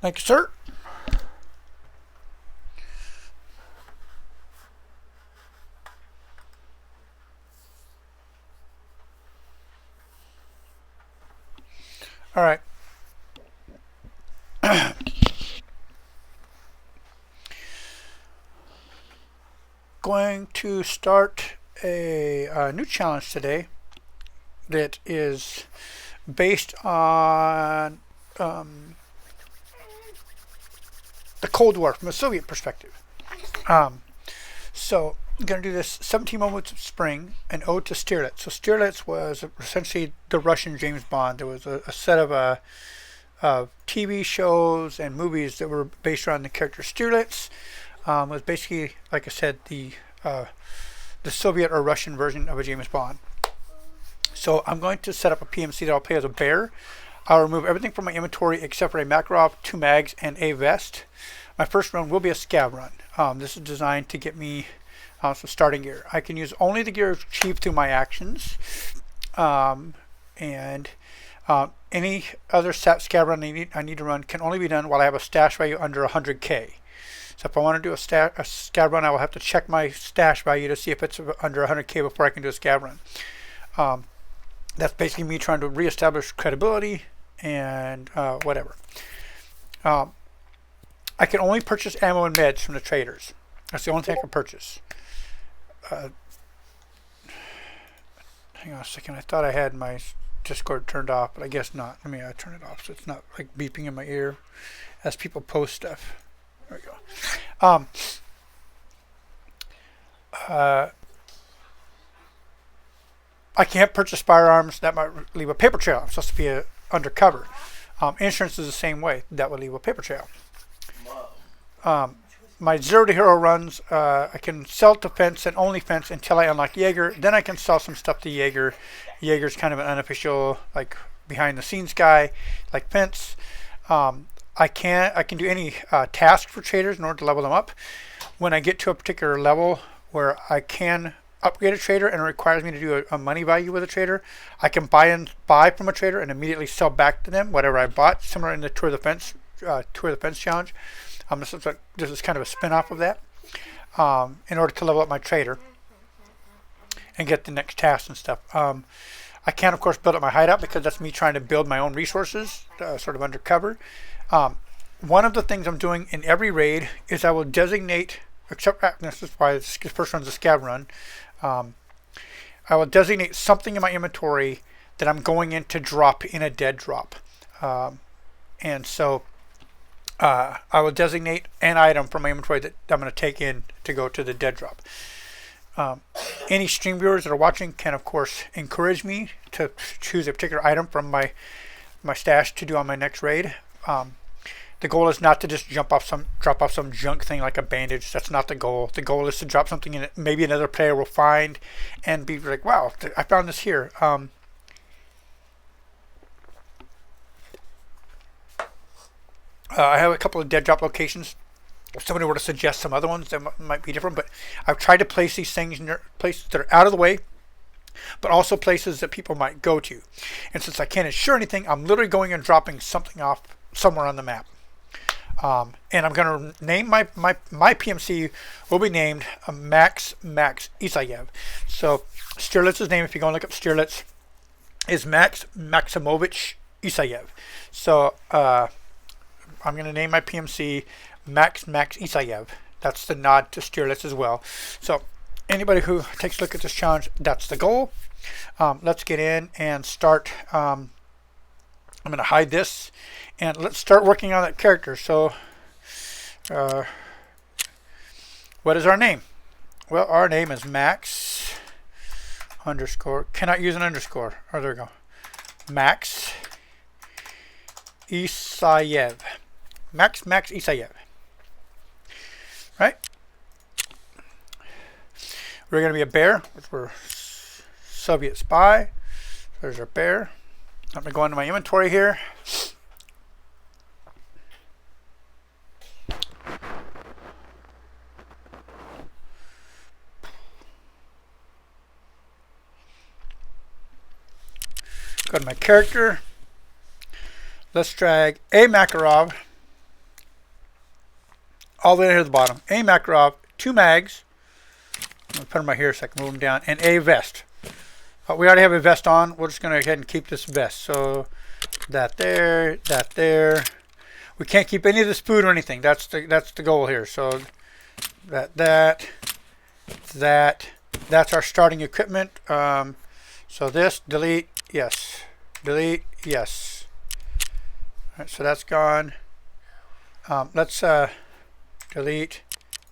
Thank you, sir. All right. Going to start a new challenge today that is based on the Cold War from a Soviet perspective. So I'm going to do this 17 Moments of Spring, an ode to Stierlitz. So Stierlitz was essentially the Russian James Bond. There was a set of TV shows and movies that were based around the character Stierlitz. Was basically, like I said, the Soviet or Russian version of a James Bond. So I'm going to set up a PMC that I'll play as a bear. I'll remove everything from my inventory except for a Makarov, 2 mags, and a vest. My first run will be a scav run. This is designed to get me some starting gear. I can use only the gear achieved through my actions, and any other scav run I need to run can only be done while I have a stash value under 100k. So if I want to do a scav run, I will have to check my stash value to see if it's under 100k before I can do a scav run. That's basically me trying to reestablish credibility and whatever. I can only purchase ammo and meds from the traders. That's the only thing I can purchase. Hang on a second. I thought I had my Discord turned off, but I guess not. Let me turn it off so it's not like beeping in my ear as people post stuff. There we go. I can't purchase firearms. That might leave a paper trail. I'm supposed to be undercover. Insurance is the same way. That would leave a paper trail. My 0 to hero runs, I can sell to fence and only fence until I unlock Jaeger. Then I can sell some stuff to Jaeger. Jaeger's kind of an unofficial, like behind the scenes guy, like fence. I can do any task for traders in order to level them up. When I get to a particular level where I can upgrade a trader and it requires me to do a money value with a trader, I can buy from a trader and immediately sell back to them whatever I bought, similar in the Tour of the Fence challenge. This is kind of a spin-off of that, in order to level up my trader and get the next tasks and stuff. I can, of course, build up my hideout because that's me trying to build my own resources, sort of undercover. One of the things I'm doing in every raid is I will designate, except this is why this first one's a scav run, I will designate something in my inventory that I'm going in to drop in a dead drop. And so I will designate an item from my inventory that I'm going to take in to go to the dead drop. Any stream viewers that are watching can, of course, encourage me to choose a particular item from my stash to do on my next raid. The goal is not to just drop off some junk thing like a bandage. That's not the goal. The goal is to drop something in it maybe another player will find and be like, wow, I found this here. I have a couple of dead drop locations. If somebody were to suggest some other ones that might be different, but I've tried to place these things in places that are out of the way, but also places that people might go to. And since I can't insure anything, I'm literally going and dropping something off somewhere on the map. And I'm going to name my PMC will be named Max Isayev. So Stierlitz's name, if you go and look up Stierlitz, is Max Maximovich Isayev. So I'm going to name my PMC Max Isayev. That's the nod to Stierlitz as well. So anybody who takes a look at this challenge, that's the goal. Let's get in and start. I'm going to hide this and let's start working on that character. So what is our name? Well, our name is Max underscore. Cannot use an underscore. Oh, there we go. Max Isayev. Max Isayev. Right? We're going to be a bear, which we're Soviet spy. There's our bear. I'm going to go into my inventory here. Go to my character. Let's drag a Makarov all the way here to the bottom. A Makarov, 2 mags. I'm going to put them right here so I can move them down. And a vest. We already have a vest on. We're just going to go ahead and keep this vest. So that there, that there. We can't keep any of this food or anything. That's the goal here. So that's our starting equipment. So this, delete, yes. Delete, yes. All right, so that's gone. Let's delete,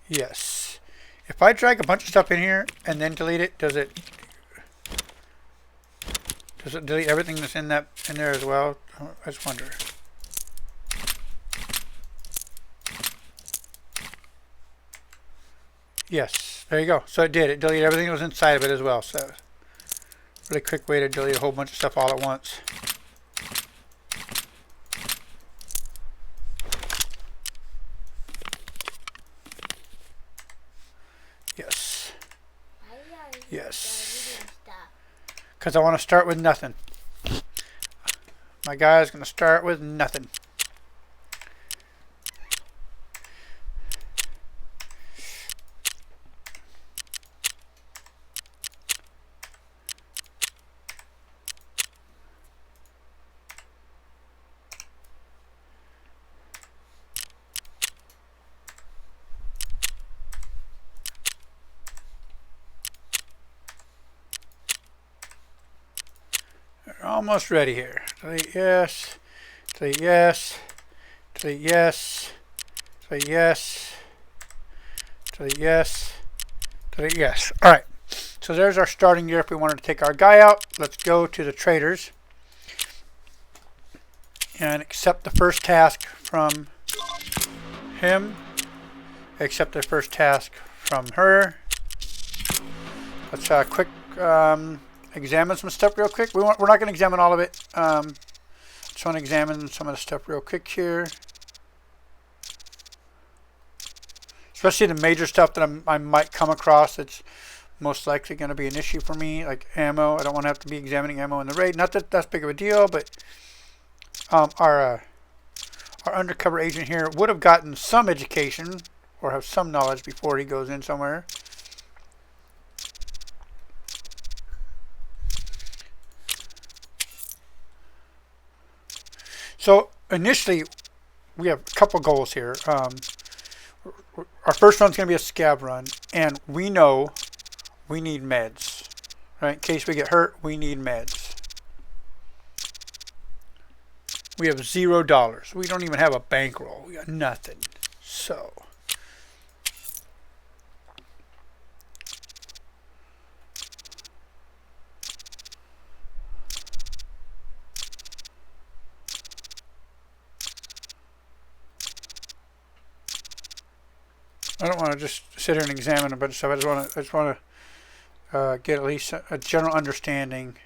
yes. If I drag a bunch of stuff in here and then delete it, does it delete everything that's in there as well? I just wonder. Yes, there you go. So it did. It deleted everything that was inside of it as well. So really quick way to delete a whole bunch of stuff all at once. Yes. Yes. Because I want to start with nothing. My guy's going to start with nothing. Almost ready here. Delete yes, delete yes, delete yes, delete yes, delete yes, delete yes. All right. So there's our starting gear. If we wanted to take our guy out, let's go to the traders and accept the first task from him. Accept the first task from her. Let's quick. Examine some stuff real quick. We're not going to examine all of it. Just want to examine some of the stuff real quick here. Especially the major stuff that I might come across that's most likely going to be an issue for me, like ammo. I don't want to have to be examining ammo in the raid. Not that that's big of a deal, but our undercover agent here would have gotten some education or have some knowledge before he goes in somewhere. So initially, we have a couple goals here. Our first run's going to be a scab run, and we know we need meds. Right? In case we get hurt, we need meds. We have $0. We don't even have a bankroll. We got nothing. So I don't want to just sit here and examine a bunch of stuff. I just want to get at least a general understanding.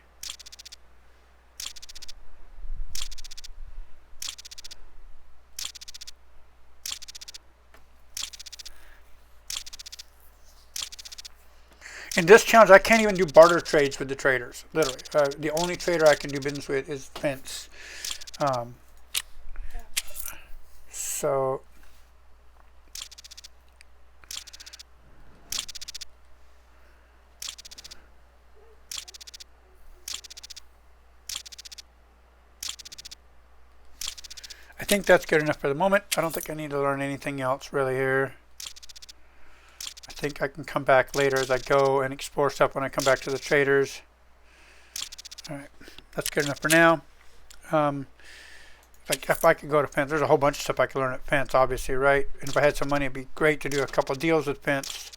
In this challenge, I can't even do barter trades with the traders. Literally, the only trader I can do business with is Fence. So. I think that's good enough for the moment. I don't think I need to learn anything else really here. I think I can come back later as I go and explore stuff when I come back to the traders. Alright, that's good enough for now. If I could go to Fence, there's a whole bunch of stuff I could learn at Fence, obviously, right? And if I had some money, it'd be great to do a couple of deals with Fence.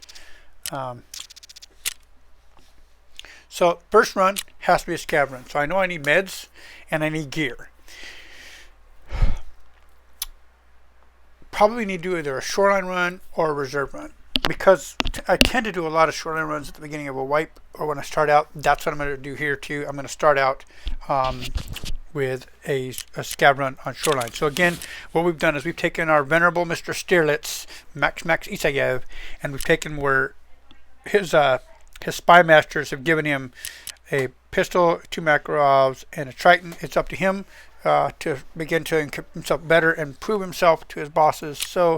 So first run has to be a scab run. So I know I need meds and I need gear. Probably need to do either a shoreline run or a reserve run, because I tend to do a lot of shoreline runs at the beginning of a wipe or when I start out. That's what I'm going to do here too. I'm going to start out with a scab run on shoreline. So again, what we've done is we've taken our venerable Mr. Stierlitz, Max Isayev, and we've taken where his spy masters have given him a pistol, 2 Makarovs, and a Triton. It's up to him to begin to equip himself better and prove himself to his bosses. So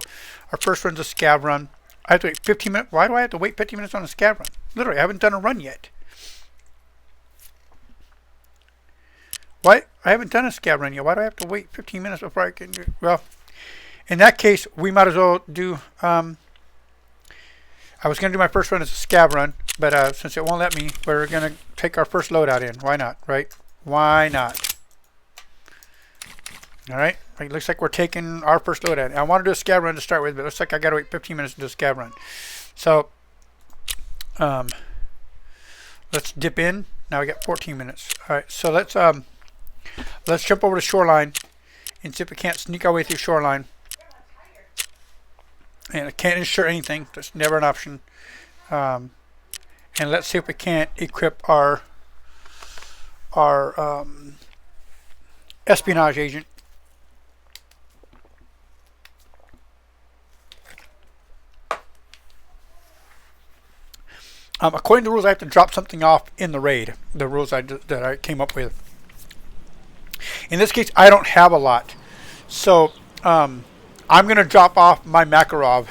our first run's a scav run. I have to wait 15 minutes. Why do I have to wait 15 minutes on a scav run? Literally, I haven't done a run yet. Why? I haven't done a scav run yet. Why do I have to wait 15 minutes before I can do it? Well, in that case, we might as well do... I was going to do my first run as a scav run, but since it won't let me, we're going to take our first loadout in. Why not, right? Why not? All right. It looks like we're taking our first loadout. I want to do a scav run to start with, but it looks like I got to wait 15 minutes to do a scav run. So, let's dip in. Now we got 14 minutes. All right. So let's jump over to shoreline and see if we can't sneak our way through shoreline. And I can't ensure anything. That's never an option. And let's see if we can't equip our espionage agent. According to the rules, I have to drop something off in the raid. The rules that I came up with. In this case, I don't have a lot. So, I'm going to drop off my Makarov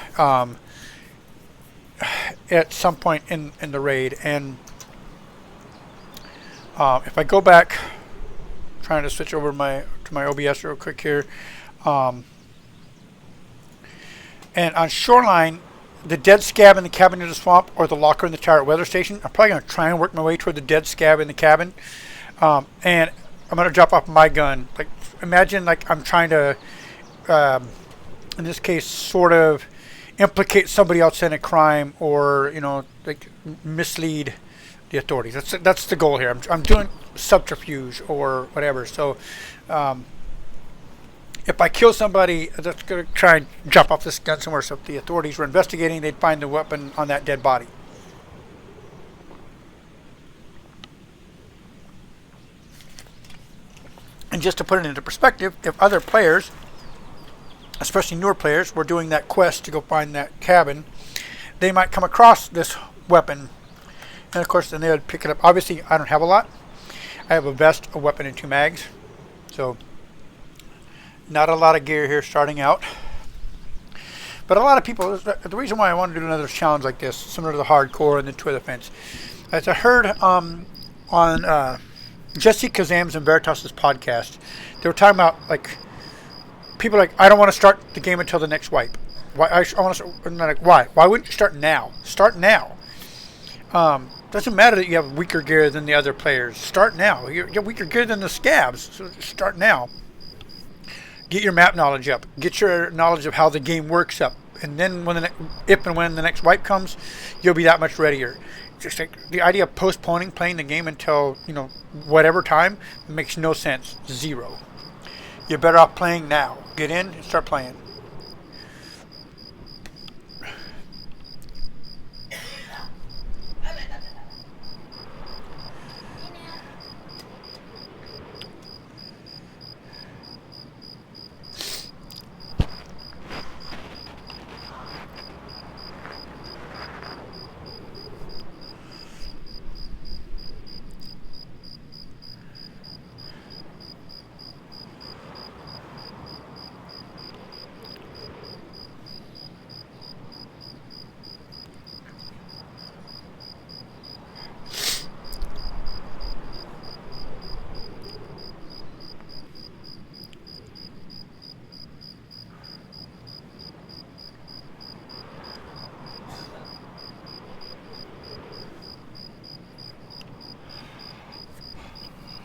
at some point in the raid. And if I go back, trying to switch over to my OBS real quick here. And on shoreline, the dead scab in the cabin in the swamp or the locker in the tower at weather station, I'm probably going to try and work my way toward the dead scab in the cabin. And I'm going to drop off my gun. Like, imagine like I'm trying to... in this case, sort of implicate somebody else in a crime, or like mislead the authorities. That's the goal here. I'm doing subterfuge or whatever. So, if I kill somebody, that's gonna try and drop off this gun somewhere. So if the authorities were investigating, they'd find the weapon on that dead body. And just to put it into perspective, if other players, especially newer players, were doing that quest to go find that cabin, they might come across this weapon, and of course then they would pick it up. Obviously I don't have a lot. I have a vest, a weapon, and 2 mags, so not a lot of gear here starting out. But a lot of people, the reason why I want to do another challenge like this, similar to the hardcore and the Twin Defense, as I heard on Jesse Kazam's and Veritas's podcast, they were talking about like people like, I don't want to start the game until the next wipe. Why? I want to. And like, why? Why wouldn't you start now? Start now. Doesn't matter that you have weaker gear than the other players. Start now. You're weaker gear than the scabs. So start now. Get your map knowledge up. Get your knowledge of how the game works up. And then if and when the next wipe comes, you'll be that much readier. Just like the idea of postponing playing the game until whatever time makes no sense. Zero. You're better off playing now. Get in and start playing.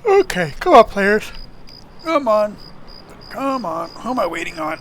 Okay, come on, players. Come on. Come on. Who am I waiting on?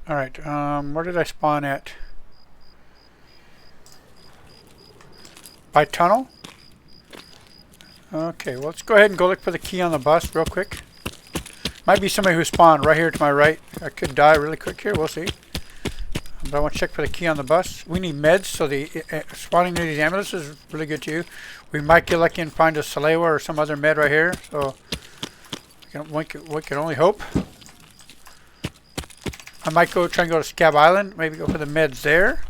Alright, where did I spawn at? By tunnel? Okay, well, let's go ahead and go look for the key on the bus real quick. Might be somebody who spawned right here to my right. I could die really quick here, we'll see. But I want to check for the key on the bus. We need meds, so the spawning near these ambulances is really good too. We might get lucky and find a Salewa or some other med right here, so we can only hope. I might go try and go to Scab Island, maybe go for the meds there.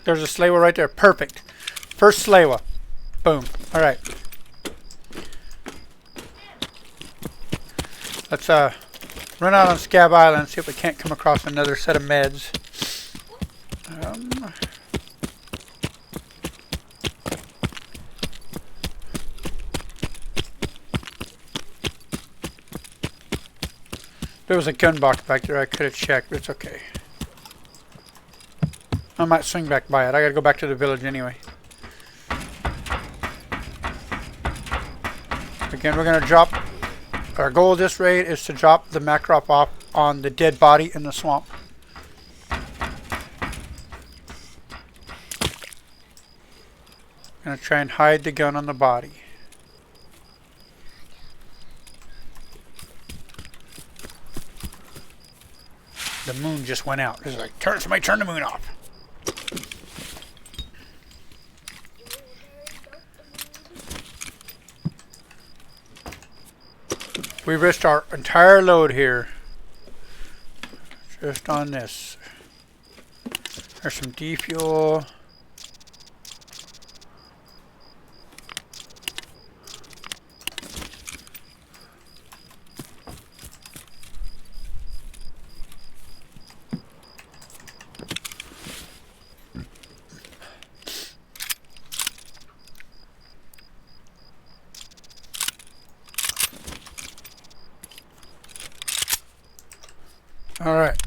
There's a Salewa right there. Perfect. First Salewa. Boom. Alright. Let's run out on Scab Island, see if we can't come across another set of meds. There was a gun box back there I could have checked, but it's okay. I might swing back by it. I gotta go back to the village anyway. Again, we're gonna drop. Our goal of this raid is to drop the Makrop off on the dead body in the swamp. Gonna try and hide the gun on the body. The moon just went out. It's like, somebody turn the moon off. We risked our entire load here just on this. There's some defuel. Alright.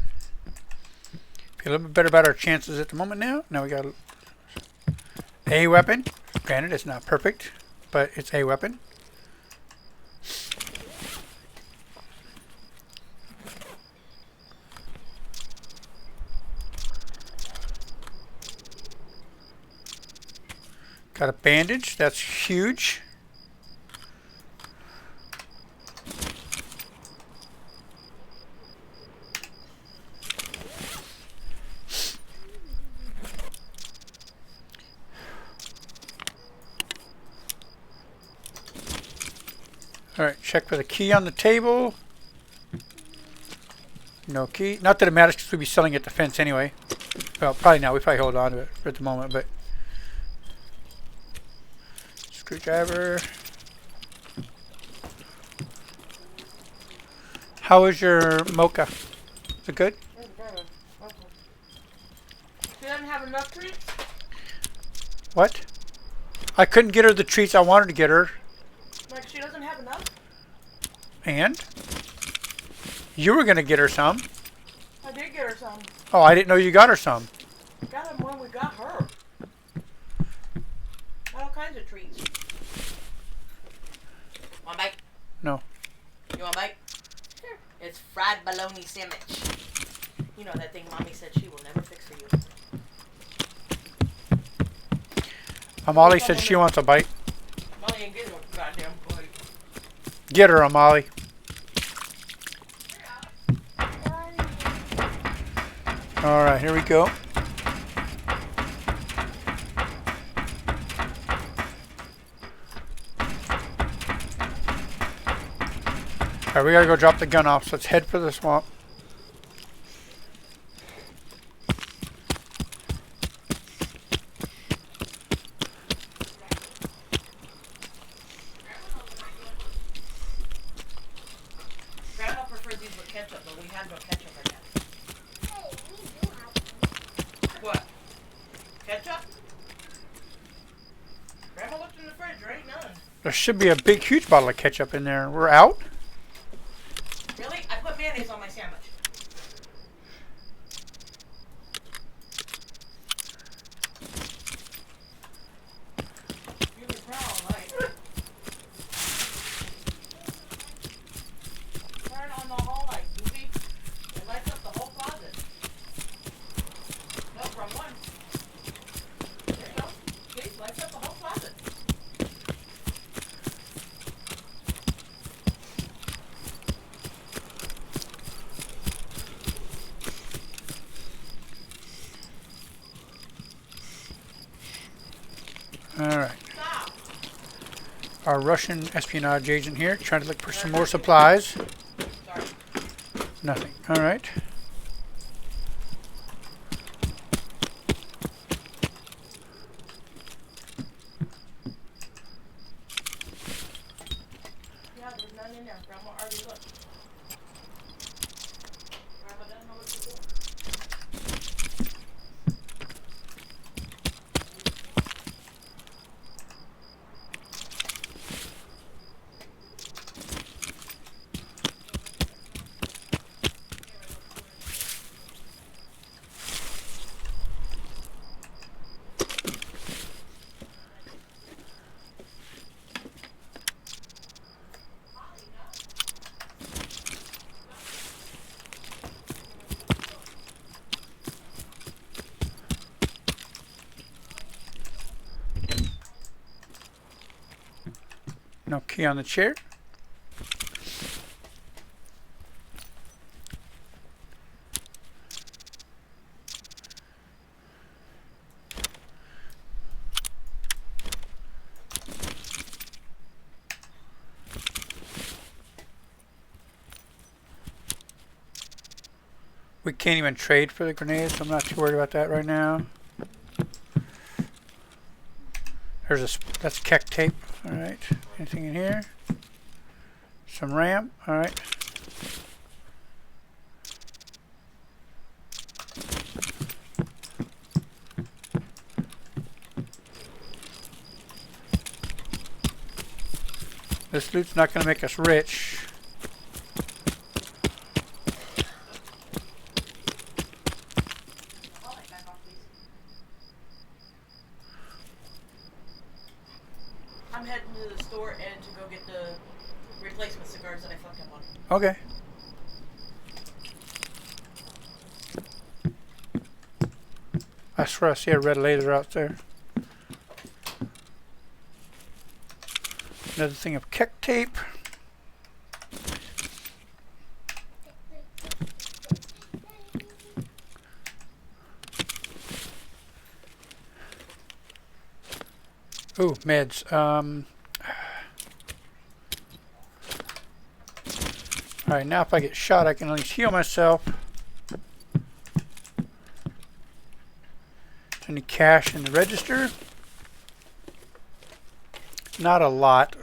Feel a little bit better about our chances at the moment now. Now we got a weapon. Granted, it's not perfect, but it's a weapon. Got a bandage. That's huge. Alright, check for the key on the table. No key. Not that it matters because we'll be selling at the fence anyway. Well, probably not. We probably hold on to it for the moment, but... Screwdriver. How is your mocha? Is it good? She doesn't have enough treats? What? I couldn't get her the treats I wanted to get her. Like she doesn't have enough? And? You were going to get her some. I did get her some. Oh, I didn't know you got her some. Got them when we got her. All kinds of treats. Want a bite? No. You want a bite? Sure. It's fried bologna sandwich. You know that thing Mommy said she will never fix for you. Amali said she wants a bite. Molly ain't getting a goddamn bite. Get her, Amali. Alright, here we go. Alright, we gotta go drop the gun off, so let's head for the swamp. Grandma prefers these with ketchup, but we have no ketchup right now. What? Ketchup? Grandma looked in the fridge, there ain't none. There should be a big, huge bottle of ketchup in there. We're out? Really? I put mayonnaise on my sandwich. Alright. Stop. Our Russian espionage agent here trying to look for some more supplies. Sorry. Nothing. Alright. Yeah, there's none in there. Grandma already looked. Grandma doesn't know what to do. No key on the chair. We can't even trade for the grenades, so I'm not too worried about that right now. That's keck tape. Alright. Anything in here? Some RAM. Alright. This loot's not going to make us rich. I'm heading to the store and to go get the replacement cigars that I fucked up on. Okay. I swear I see a red laser out there. Another thing of keck tape. Ooh, meds. Alright, now if I get shot, I can at least heal myself. Any cash in the register? Not a lot.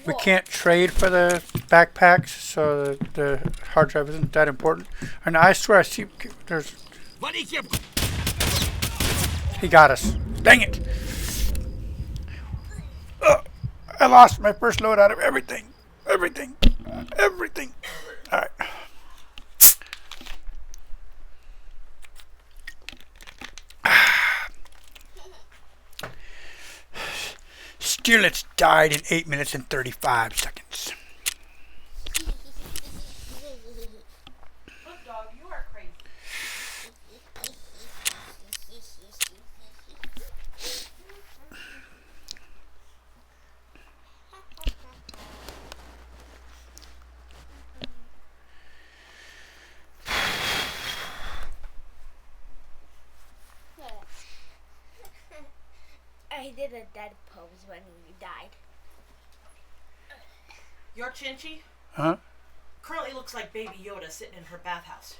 We can't trade for the backpacks, so the hard drive isn't that important. And I swear I see there's... He got us. Dang it! I lost my first load out of everything. Everything. Everything. Alright. Stierlitz died in 8 minutes and 35 seconds. Look, dog, you are crazy. I did a dead pose when you died. Your Chinchy Huh? currently looks like Baby Yoda sitting in her bathhouse.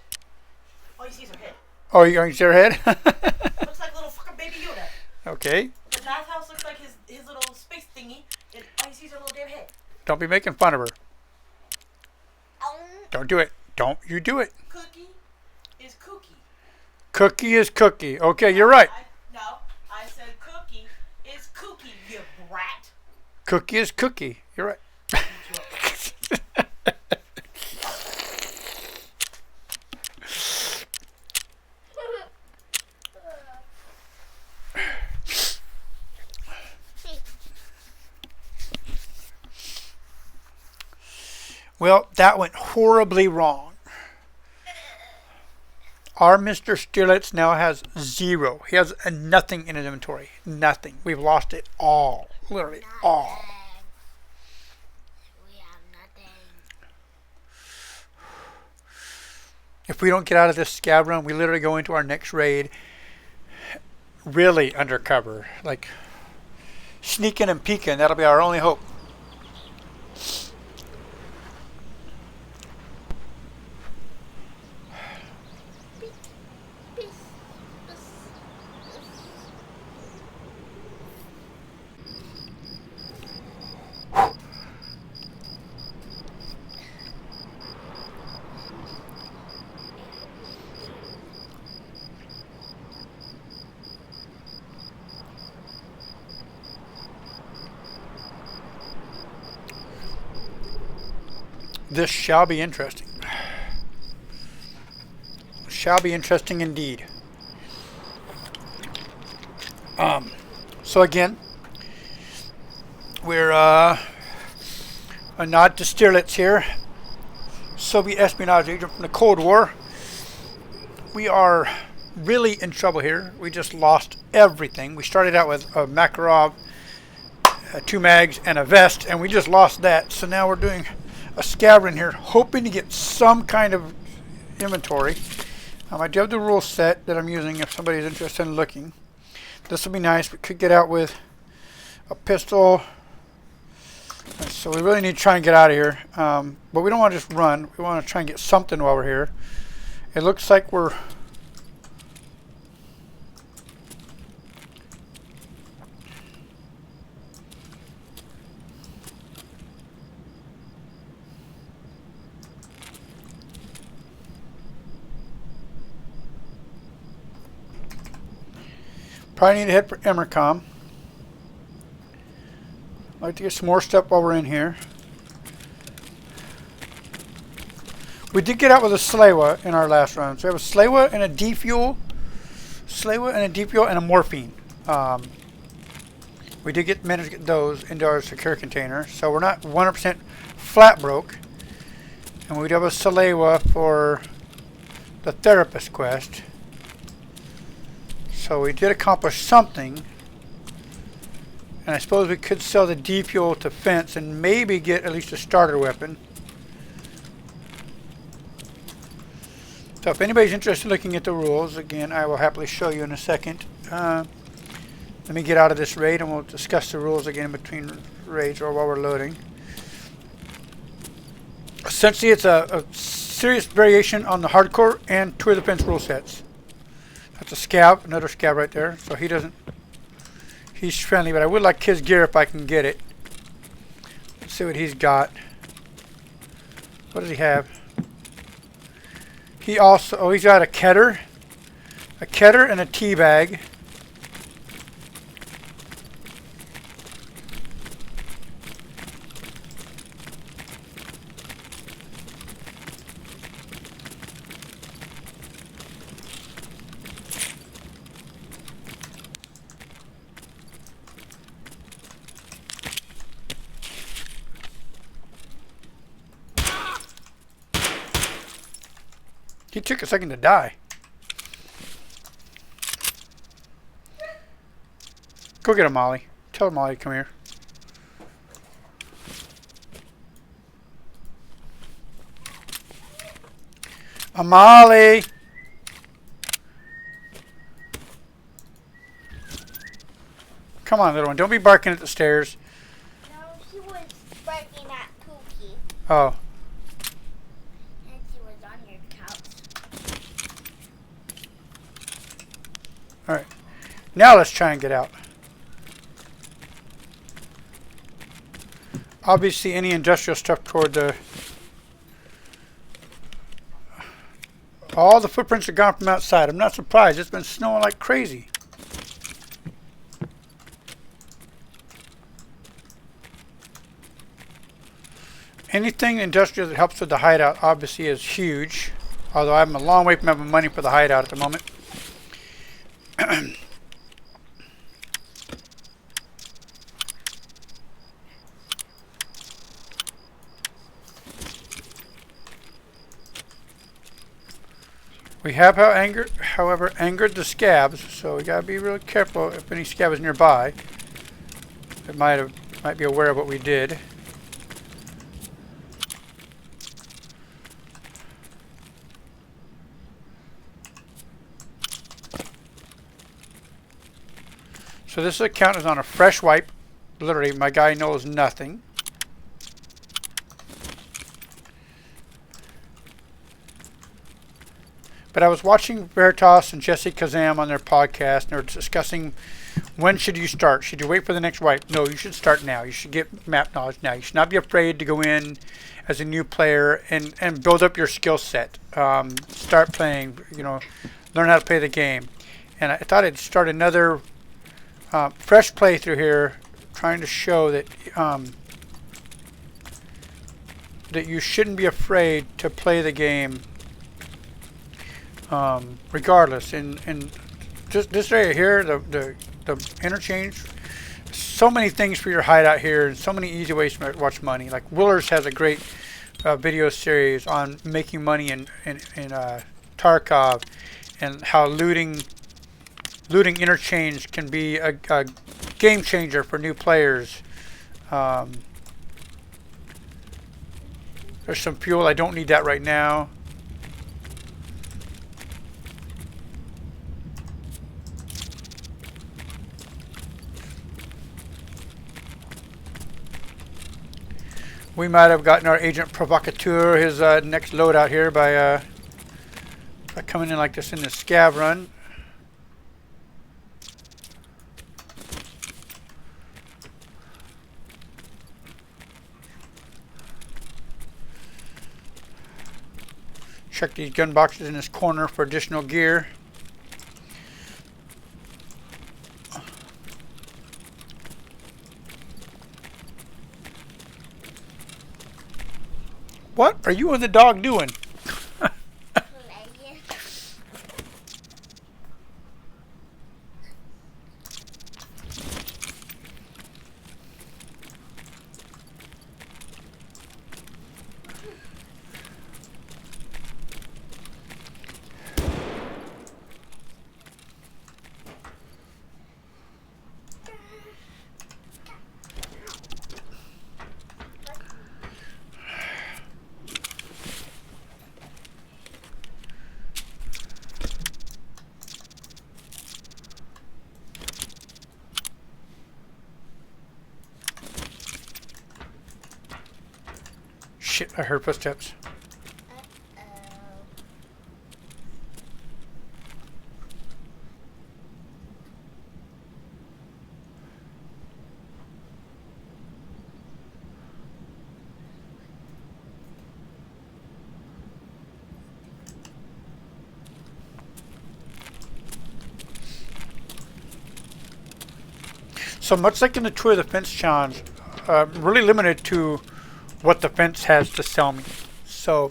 All you see is her head. Oh, you're going to see her head? Looks like little fucking Baby Yoda. Okay. The bathhouse looks like his little space thingy, and all you see is her little damn head. Don't be making fun of her. Don't do it. Don't you do it. Cookie is cookie. Cookie is cookie. Okay, you're right. I said cookie is cookie, you brat. Cookie is cookie. You're right. Well, that went horribly wrong. Our Mr. Stierlitz now has 0. He has nothing in his inventory. Nothing. We've lost it all. Literally all. We have nothing. If we don't get out of this scab run, we literally go into our next raid really undercover, like sneaking and peeking. That'll be our only hope. This shall be interesting. Shall be interesting indeed. So again, we're a nod to Stierlitz here, Soviet espionage agent from the Cold War. We are really in trouble here. We just lost everything. We started out with a Makarov, 2 mags, and a vest, and we just lost that. So now we're doing a scavenger here, hoping to get some kind of inventory. I do have the rule set that I'm using if somebody's interested in looking. This will be nice. We could get out with a pistol. So we really need to try and get out of here. But we don't want to just run. We want to try and get something while we're here. It looks like we're... Probably need to head for Emercom. I'd like to get some more stuff while we're in here. We did get out with a Slawa in our last run. So we have a Slawa and a defuel. Slawa and a defuel and a morphine. We did manage to get those into our secure container. So we're not 100% flat broke. And we do have a Slawa for the therapist quest. So we did accomplish something. And I suppose we could sell the defuel to Fence and maybe get at least a starter weapon. So if anybody's interested in looking at the rules, again, I will happily show you in a second. Let me get out of this raid and we'll discuss the rules again in between raids or while we're loading. Essentially, it's a serious variation on the hardcore and Tour the Fence rule sets. That's a scav, another scav right there. So he doesn't... He's friendly, but I would like his gear if I can get it. Let's see what he's got. What does he have? He also... Oh, he's got a Keter. A Keter and a tea bag. He took a second to die. Go get him, Molly. Tell Molly to come here. Molly! Come on, little one. Don't be barking at the stairs. No, she was barking at Pookie. Oh. And she was on your couch. Alright. Now let's try and get out. Obviously, any industrial stuff toward the... All the footprints are gone from outside. I'm not surprised. It's been snowing like crazy. Anything industrial that helps with the hideout obviously is huge. Although I'm a long way from having money for the hideout at the moment. We have, however, angered the scabs, so we gotta be real careful if any scab is nearby. It might be aware of what we did. So this account is on a fresh wipe. Literally, my guy knows nothing. But I was watching Veritas and Jesse Kazam on their podcast, and they were discussing when should you start. Should you wait for the next wipe? No, you should start now. You should get map knowledge now. You should not be afraid to go in as a new player and build up your skill set. Start playing, learn how to play the game. And I thought I'd start another fresh playthrough here, trying to show that that you shouldn't be afraid to play the game. Regardless, and just this area here, the interchange, so many things for your hideout here, and so many easy ways to watch money. Like Willers has a great video series on making money in Tarkov, and how looting interchange can be a game changer for new players. There's some fuel. I don't need that right now. We might have gotten our agent provocateur his next loadout here by coming in like this in the scav run. Check these gun boxes in this corner for additional gear. What are you and the dog doing? Shit, I heard footsteps. So much like in the Tour of the Fence challenge, really limited to what the fence has to sell me. So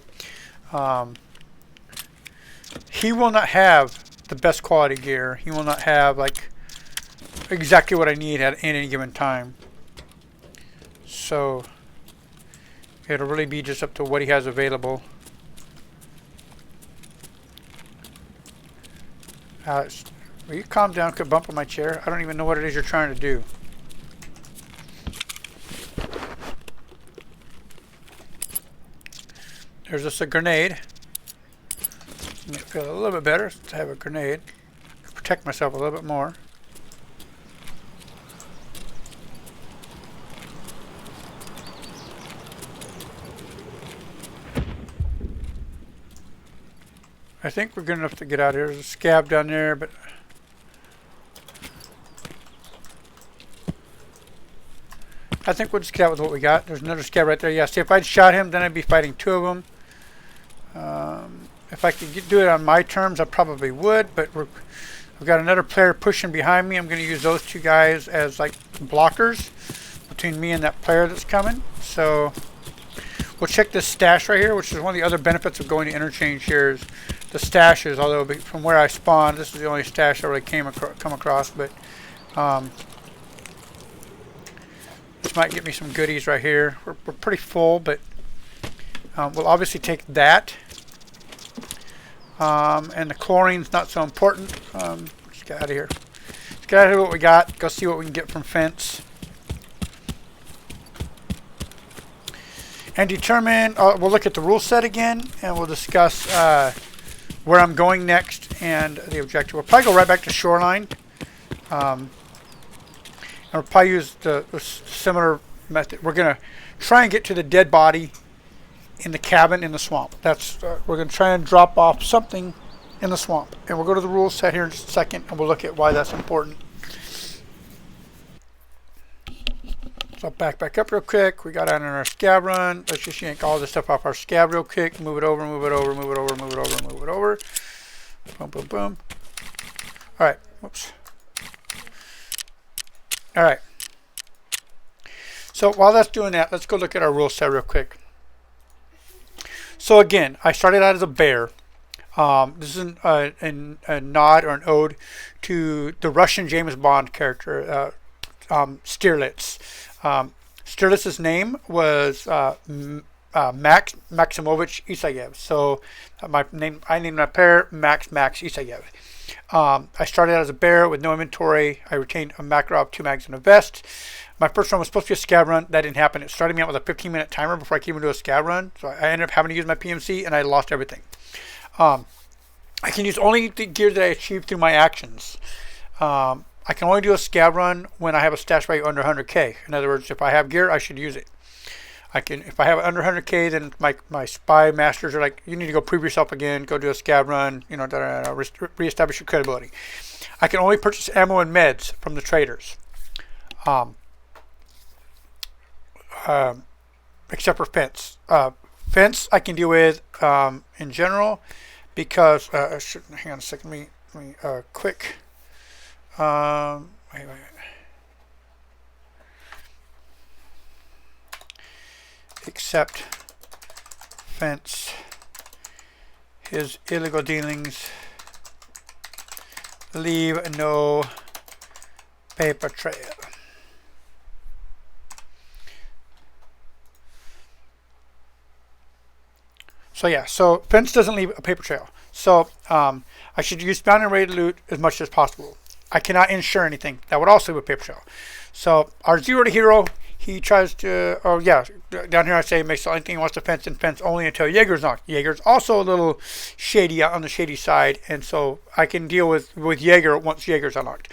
he will not have the best quality gear. He will not have like exactly what I need at any given time. So it'll really be just up to what he has available. Alex, will you calm down? Quit bumping my chair. I don't even know what it is you're trying to do. There's just a grenade. Make me feel a little bit better to have a grenade. Protect myself a little bit more. I think we're good enough to get out of here. There's a scab down there, but I think we'll just get out with what we got. There's another scab right there. Yeah, see, if I'd shot him, then I'd be fighting two of them. If I could do it on my terms, I probably would, but I've got another player pushing behind me. I'm going to use those two guys as like blockers between me and that player that's coming. So we'll check this stash right here, which is one of the other benefits of going to interchange here is the stashes. Although from where I spawned, this is the only stash I really come across, but this might get me some goodies right here. We're pretty full, but we'll obviously take that. And the chlorine's not so important. Let's get out of here. Let's get out of here what we got. Go see what we can get from fence. And determine, we'll look at the rule set again, and we'll discuss where I'm going next and the objective. We'll probably go right back to shoreline. I'll probably use the similar method. We're going to try and get to the dead body in the cabin in the swamp. That's we're going to try and drop off something in the swamp. And we'll go to the rules set here in just a second, and we'll look at why that's important. So back up real quick. We got out on our scab run. Let's just yank all this stuff off our scab real quick. Move it over, move it over, move it over, move it over, move it over. Boom, boom, boom. All right. Whoops. All right. So while that's doing that, let's go look at our rule set real quick. So again, I started out as a bear. This is a nod or an ode to the Russian James Bond character, Stierlitz. Stierlitz's name was Maximovich Isayev. So I named my pair Max Isayev. I started out as a bear with no inventory. I retained a Makarov 2 mags and a vest. My first run was supposed to be a scab run. That didn't happen. It started me out with a 15-minute timer before I could even do a scab run. So I ended up having to use my PMC, and I lost everything. I can use only the gear that I achieved through my actions. I can only do a scab run when I have a stash value under 100k. In other words, if I have gear, I should use it. If I have it under 100k, then my spy masters are like, you need to go prove yourself again, go do a scab run, reestablish your credibility. I can only purchase ammo and meds from the traders, except for fence. Fence I can deal with in general because hang on a second. Let me quick. Wait. Except fence his illegal dealings, leave no paper trail. So yeah, so fence doesn't leave a paper trail. So I should use bound and ready to loot as much as possible. I cannot insure anything. That would also leave a paper trail. So our 0 to hero, he tries to, down here I say makes anything he wants to fence and fence only until Jaeger's knocked. Jaeger's also a little shady on the shady side, and so I can deal with Jaeger once Jaeger's unlocked.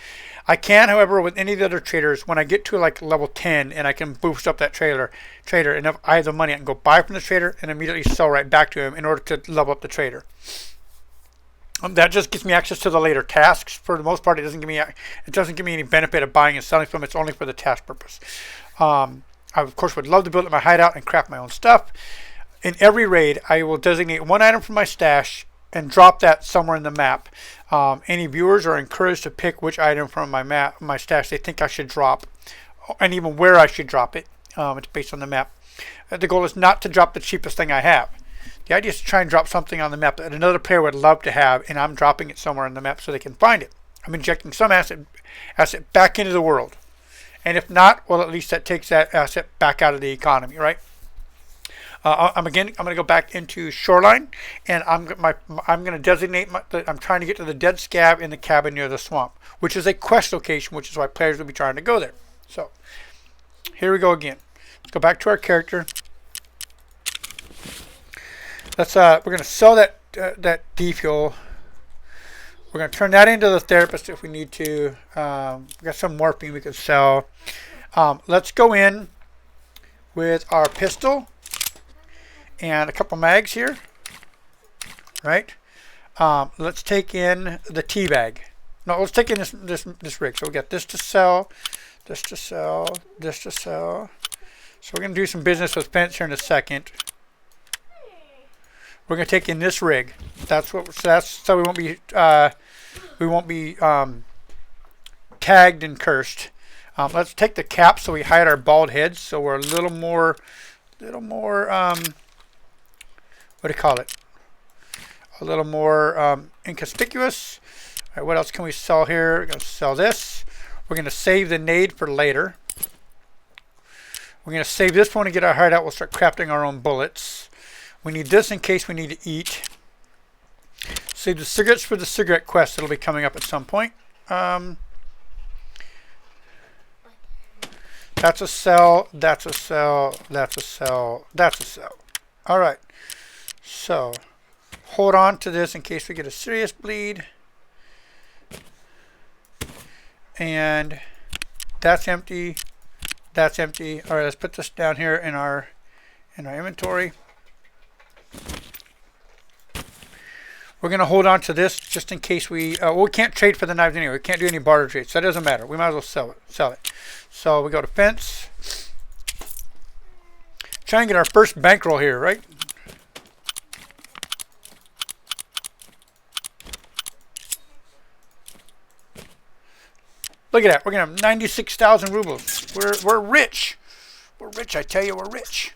I can, however, with any of the other traders, when I get to like level 10 and I can boost up that trader, and if I have the money, I can go buy from the trader and immediately sell right back to him in order to level up the trader. That just gives me access to the later tasks. For the most part, it doesn't give me any benefit of buying and selling from them. It's only for the task purpose. I of course would love to build up my hideout and craft my own stuff. In every raid, I will designate one item from my stash and drop that somewhere in the map. Any viewers are encouraged to pick which item from my stash they think I should drop, and even where I should drop it. It's based on the map. The goal is not to drop the cheapest thing I have. The idea is to try and drop something on the map that another player would love to have, and I'm dropping it somewhere in the map so they can find it. I'm injecting some asset back into the world. And if not, well, at least that takes that asset back out of the economy, right? I'm going to go back into Shoreline, and I'm going to designate I'm trying to get to the dead scab in the cabin near the swamp, which is a quest location, which is why players will be trying to go there. So here we go again. Let's go back to our character. We're going to sell that D-fuel. We're going to turn that into the therapist if we need to. We got some morphine we could sell. Let's go in with our pistol and a couple mags here. Right? Let's take in the tea bag. No, let's take in this rig. So we got this to sell, this to sell, this to sell. So we're going to do some business with fence here in a second. We're going to take in this rig. So we won't be tagged and cursed. Let's take the cap so we hide our bald heads, so we're a little more what do you call it? A little more inconspicuous. All right, what else can we sell here? We're going to sell this. We're going to save the nade for later. We're going to save this one and get our hideout. We'll start crafting our own bullets. We need this in case we need to eat. Save the cigarettes for the cigarette quest that'll be coming up at some point. That's a sell, that's a sell, that's a sell, that's a sell. Alright, so hold on to this in case we get a serious bleed. And That's empty. That's empty. All right, let's put this down here in our inventory. We're going to hold on to this just in case we can't trade for the knives anyway. We can't do any barter trades, so that doesn't matter. We might as well sell it. So we go to fence. Try and get our first bankroll here, right? Look at that. We're going to have 96,000 rubles. We're rich. We're rich, I tell you, we're rich.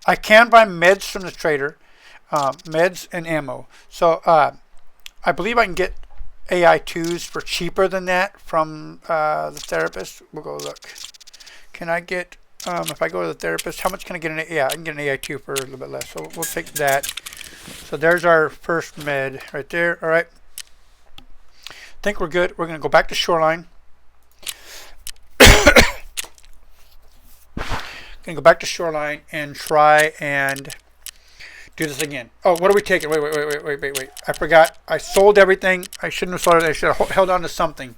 I can buy meds from the trader, meds and ammo. So I believe I can get AI2s for cheaper than that from the therapist. We'll go look. Can I get, if I go to the therapist, how much can I get? I can get an AI2 for a little bit less. So we'll take that. So there's our first med right there. All right. I think we're good. We're going to go back to Shoreline. Gonna go back to Shoreline and try and do this again. Oh, what are we taking? Wait. I forgot. I sold everything. I shouldn't have sold it. I should have held on to something.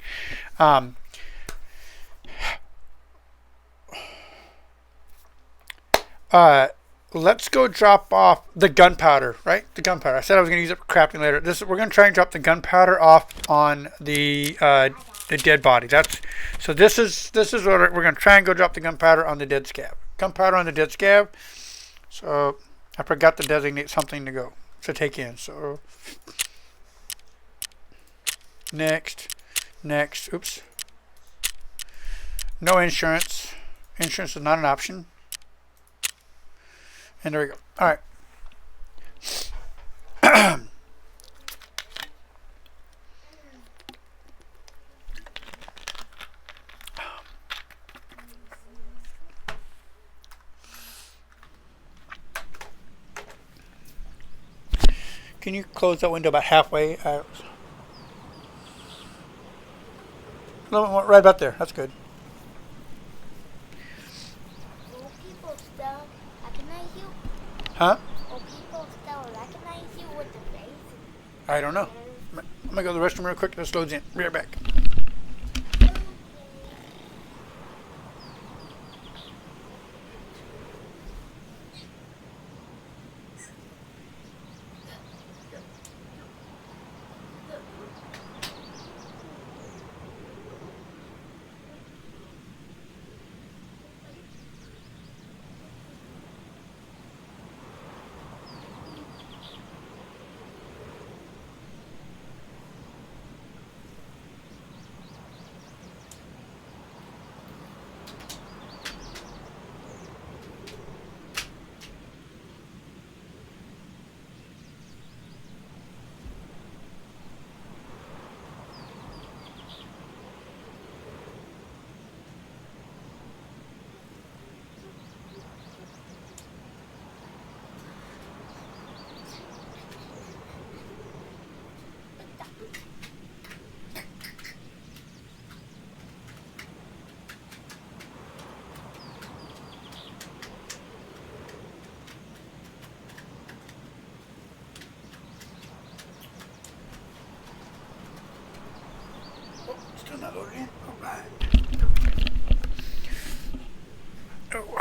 Let's go drop off the gunpowder, right? The gunpowder. I said I was going to use it for crafting later. We're going to try and drop the gunpowder off on the dead body. So this is what we're going to try and go drop the gunpowder on the dead scab. Gunpowder on the dead scab. So I forgot to designate something to take in. So next. Oops. No insurance. Insurance is not an option. And there we go. All right. Can you close that window about halfway? A little bit more, right about there. That's good. Will people still recognize you? Huh? Will people still recognize you with the face? I don't know. I'm going to go to the restroom real quick. This loads in. Be right back. Still not loaded in. All right. Oh.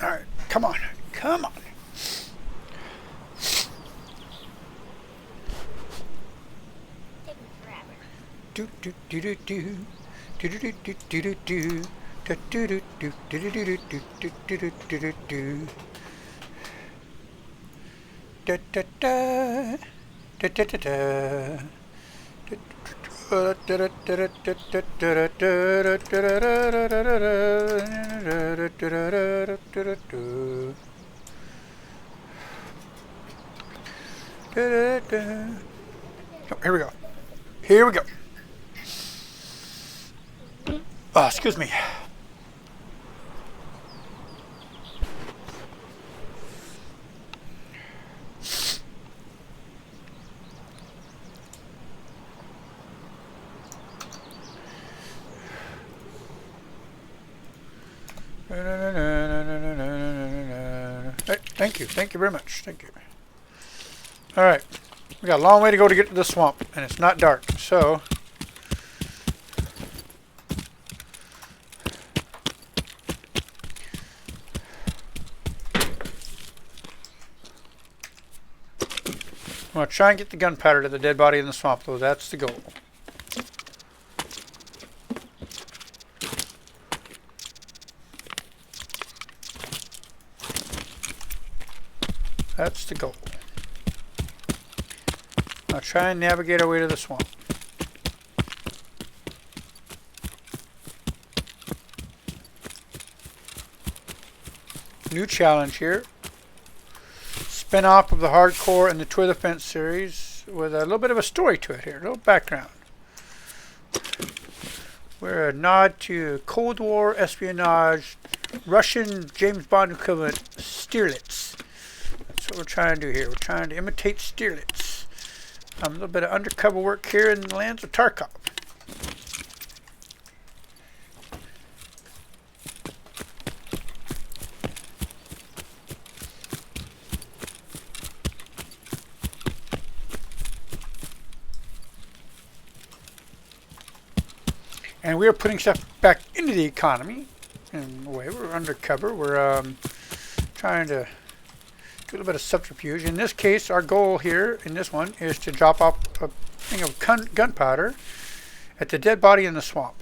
All right, come on. do do do do do do do do do do do do. Do do do do do do do do do do do do do. Da da da da da da da. Oh, here we go. Here we go. Oh, excuse me. Hey, thank you. Thank you very much. Thank you. All right. We got a long way to go to get to the swamp, and it's not dark, so I'm going to try and get the gunpowder to the dead body in the swamp, though. That's the goal. That's the goal. I'll try and navigate our way to the swamp. New challenge here. Spin off of the hardcore and the Tour the Fence series with a little bit of a story to it here, a little background. We're a nod to Cold War espionage, Russian James Bond equivalent, Stierlitz. That's what we're trying to do here. We're trying to imitate Stierlitz. A little bit of undercover work here in the lands of Tarkov. And we are putting stuff back into the economy. In a way, we're undercover. We're trying to do a little bit of subterfuge. In this case, our goal here in this one is to drop off a thing of gunpowder at the dead body in the swamp.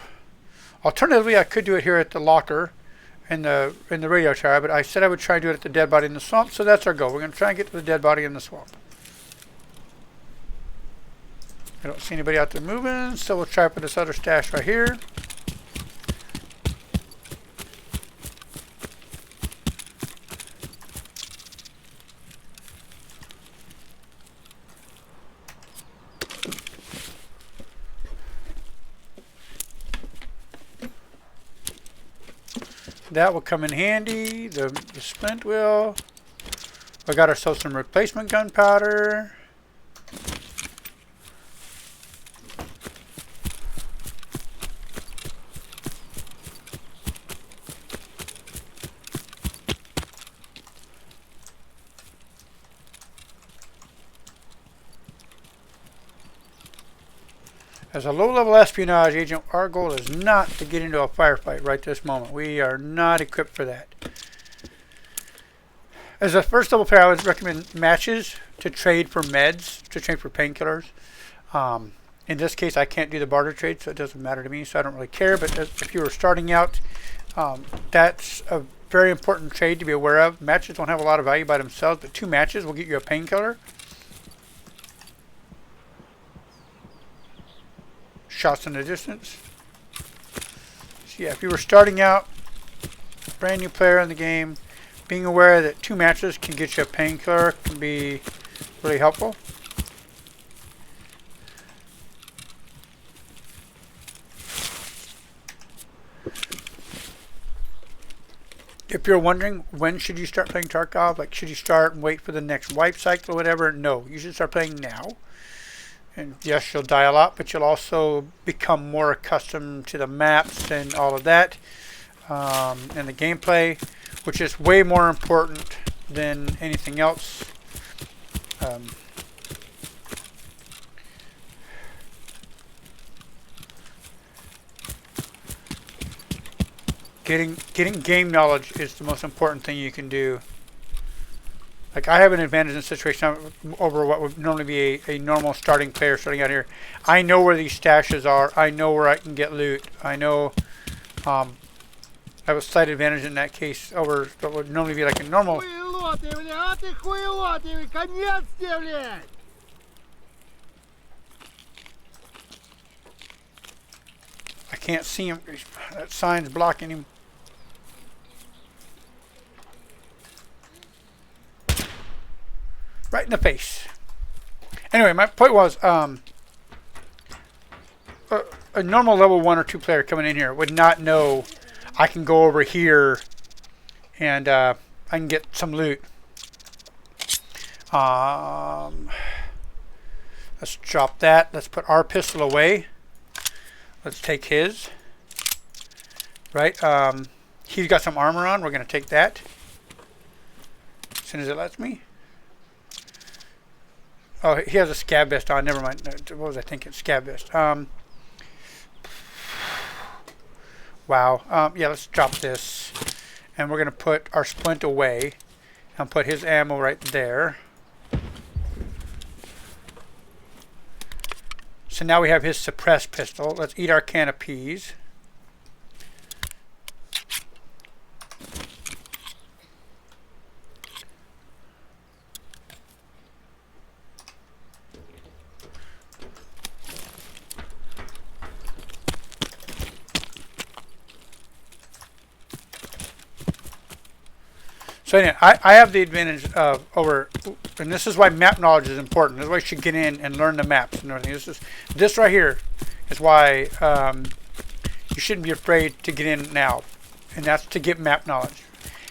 Alternatively, I could do it here at the locker in the radio tower, but I said I would try to do it at the dead body in the swamp, so that's our goal. We're going to try and get to the dead body in the swamp. I don't see anybody out there moving, so we'll try for this other stash right here. That will come in handy. The splint will. We got ourselves some replacement gunpowder. As a low-level espionage agent, our goal is not to get into a firefight right this moment. We are not equipped for that. As a first-level player, I would recommend matches to trade for meds, to trade for painkillers. In this case, I can't do the barter trade, so it doesn't matter to me, so I don't really care. But if you were starting out, that's a very important trade to be aware of. Matches don't have a lot of value by themselves, but 2 matches will get you a painkiller. Shots in the distance. So yeah, if you were starting out, brand new player in the game, being aware that 2 matches can get you a painkiller can be really helpful. If you're wondering when should you start playing Tarkov, like should you start and wait for the next wipe cycle or whatever, no, you should start playing now. And yes, you'll die a lot, but you'll also become more accustomed to the maps and all of that, and the gameplay, which is way more important than anything else. Getting game knowledge is the most important thing you can do. Like I have an advantage in this situation over what would normally be a normal starting player starting out here. I know where these stashes are. I know where I can get loot. I know I have a slight advantage in that case over what would normally be like a normal. I can't see him. That sign's blocking him. Right in the face. Anyway, my point was, a normal level 1 or 2 player coming in here would not know I can go over here and I can get some loot. Let's drop that. Let's put our pistol away. Let's take his. Right. He's got some armor on. We're going to take that. As soon as it lets me. Oh, he has a scab vest on. Never mind. What was I thinking? Scab vest. Wow. Yeah, let's drop this. And we're going to put our splint away. And put his ammo right there. So now we have his suppressed pistol. Let's eat our can of peas. So anyway, I have the advantage of over, and this is why map knowledge is important. This is why you should get in and learn the maps and everything. This right here is why you shouldn't be afraid to get in now, and that's to get map knowledge.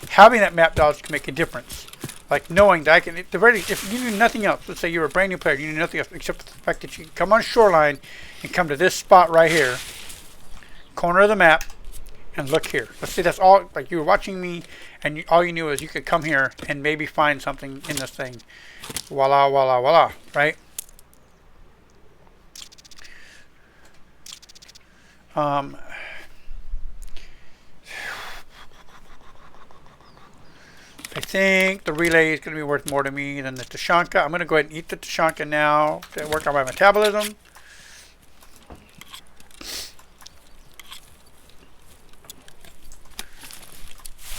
Having that map knowledge can make a difference. Like knowing that I can, if you knew nothing else, let's say you were a brand new player, you knew nothing else except the fact that you can come on shoreline and come to this spot right here, corner of the map, and look here. Let's say that's all, like you were watching me and all you knew is you could come here and maybe find something in this thing. Voila, voila, voila, right? I think the relay is going to be worth more to me than the Tashanka. I'm going to go ahead and eat the Tashanka now to work on my metabolism.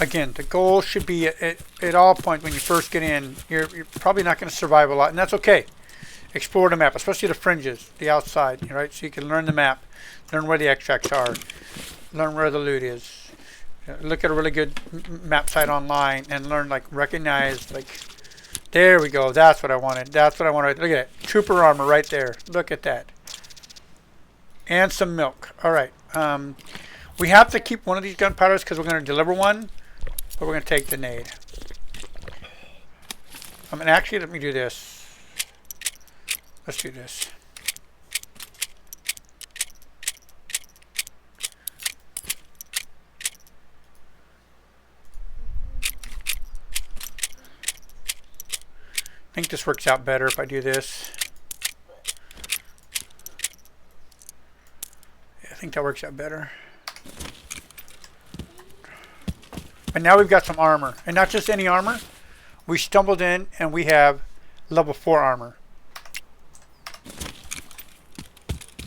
Again, the goal should be at all points when you first get in, you're probably not going to survive a lot, and that's okay. Explore the map, especially the fringes, the outside, right? So you can learn the map, learn where the extracts are, learn where the loot is. Look at a really good map site online and learn, like, recognize, like, there we go. That's what I wanted. That's what I wanted. Look at it. Trooper armor right there. Look at that. And some milk. All right. We have to keep one of these gunpowders because we're going to deliver one. But we're going to take the nade. And actually, let me do this. Let's do this. I think this works out better if I do this. Yeah, I think that works out better. And now we've got some armor. And not just any armor. We stumbled in and we have level 4 armor.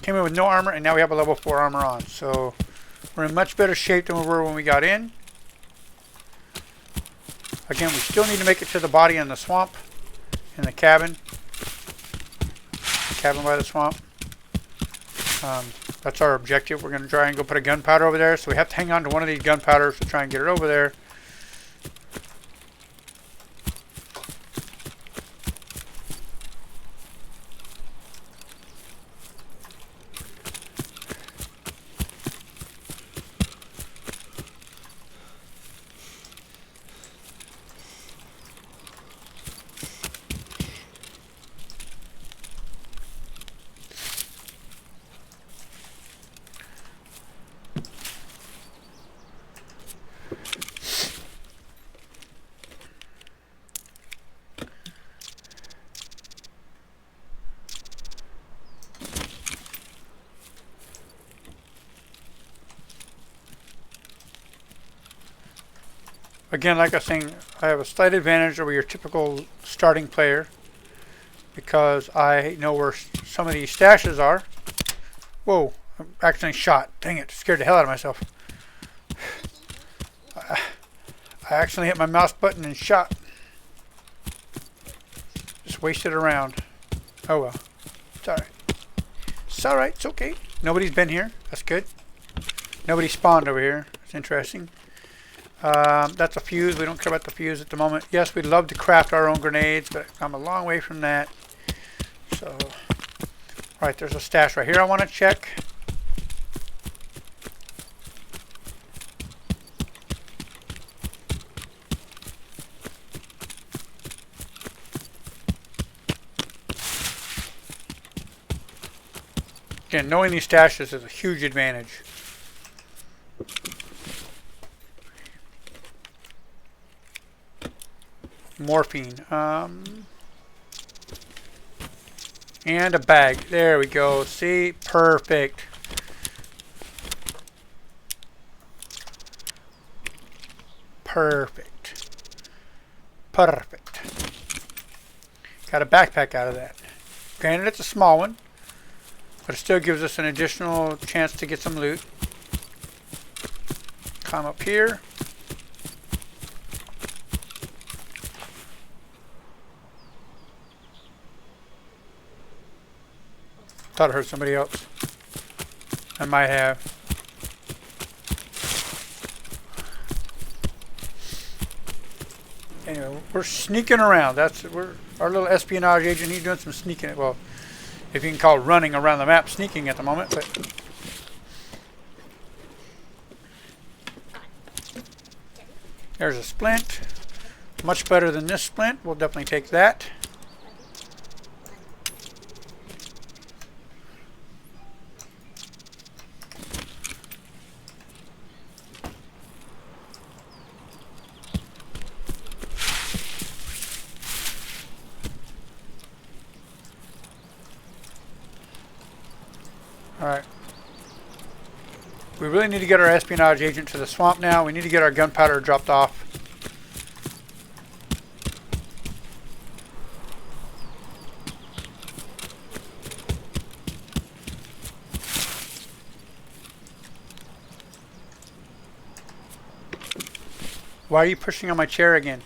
Came in with no armor and now we have a level 4 armor on. So we're in much better shape than we were when we got in. Again, we still need to make it to the body in the swamp. In the cabin. Cabin by the swamp. That's our objective. We're going to try and go put a gunpowder over there. So we have to hang on to one of these gunpowders to try and get it over there. Again, like I was saying, I have a slight advantage over your typical starting player because I know where some of these stashes are. Whoa, I accidentally shot. Dang it, scared the hell out of myself. I accidentally hit my mouse button and shot. Just wasted a round. Oh well. It's alright. It's alright, it's okay. Nobody's been here. That's good. Nobody spawned over here. It's interesting. That's a fuse. We don't care about the fuse at the moment. Yes, we'd love to craft our own grenades, but I'm a long way from that. So, alright, there's a stash right here I want to check. Again, knowing these stashes is a huge advantage. Morphine. And a bag. There we go. See? Perfect. Perfect. Perfect. Got a backpack out of that. Granted, it's a small one, but it still gives us an additional chance to get some loot. Climb up here. Thought I heard somebody else. I might have. Anyway, we're sneaking around. We're our little espionage agent. He's doing some sneaking. Well, if you can call running around the map sneaking at the moment, but there's a splint. Much better than this splint. We'll definitely take that. Alright. We really need to get our espionage agent to the swamp now. We need to get our gunpowder dropped off. Why are you pushing on my chair again?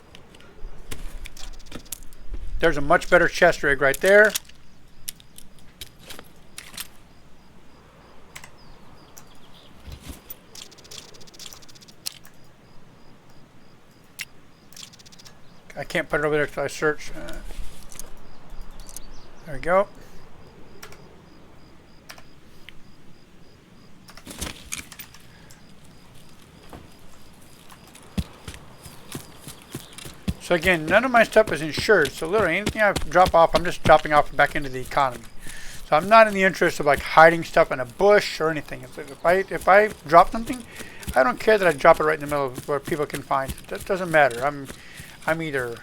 There's a much better chest rig right there. I can't put it over there until I search. There we go. So again, none of my stuff is insured. So literally anything I drop off, I'm just dropping off back into the economy. So I'm not in the interest of like hiding stuff in a bush or anything. If I drop something, I don't care that I drop it right in the middle of where people can find it. That doesn't matter. I'm either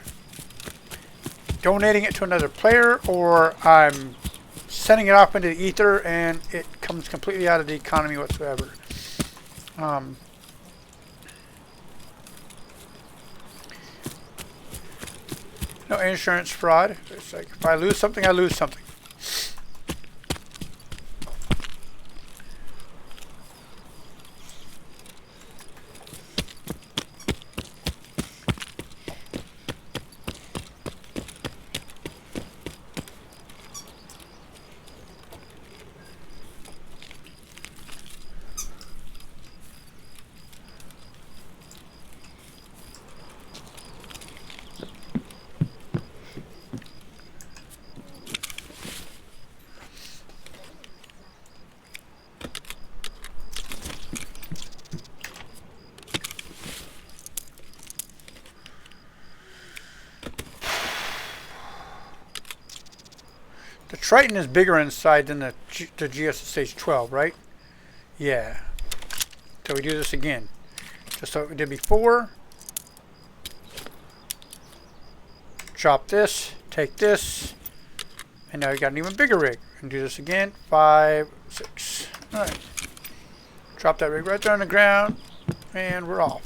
donating it to another player or I'm sending it off into the ether and it comes completely out of the economy whatsoever. No insurance fraud. It's like if I lose something, I lose something. The Triton is bigger inside than the GSSH 12, right? Yeah. So we do this again. Just like we did before. Drop this, take this, and now we got an even bigger rig. And do this again. 5, 6. Alright. Drop that rig right there on the ground, and we're off.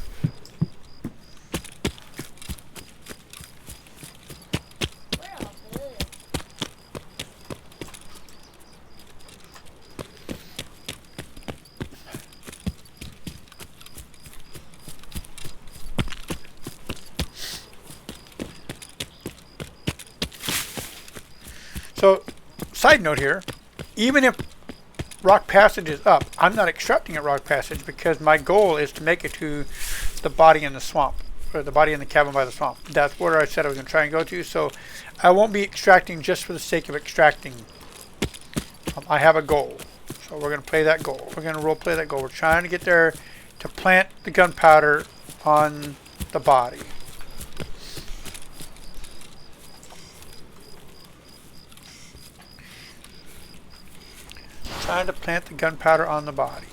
So, side note here, even if Rock Passage is up, I'm not extracting at Rock Passage because my goal is to make it to the body in the swamp, or the body in the cabin by the swamp. That's where I said I was going to try and go to, so I won't be extracting just for the sake of extracting. I have a goal, so we're going to play that goal. We're going to role play that goal. We're trying to get there to plant the gunpowder on the body. Trying to plant the gunpowder on the body.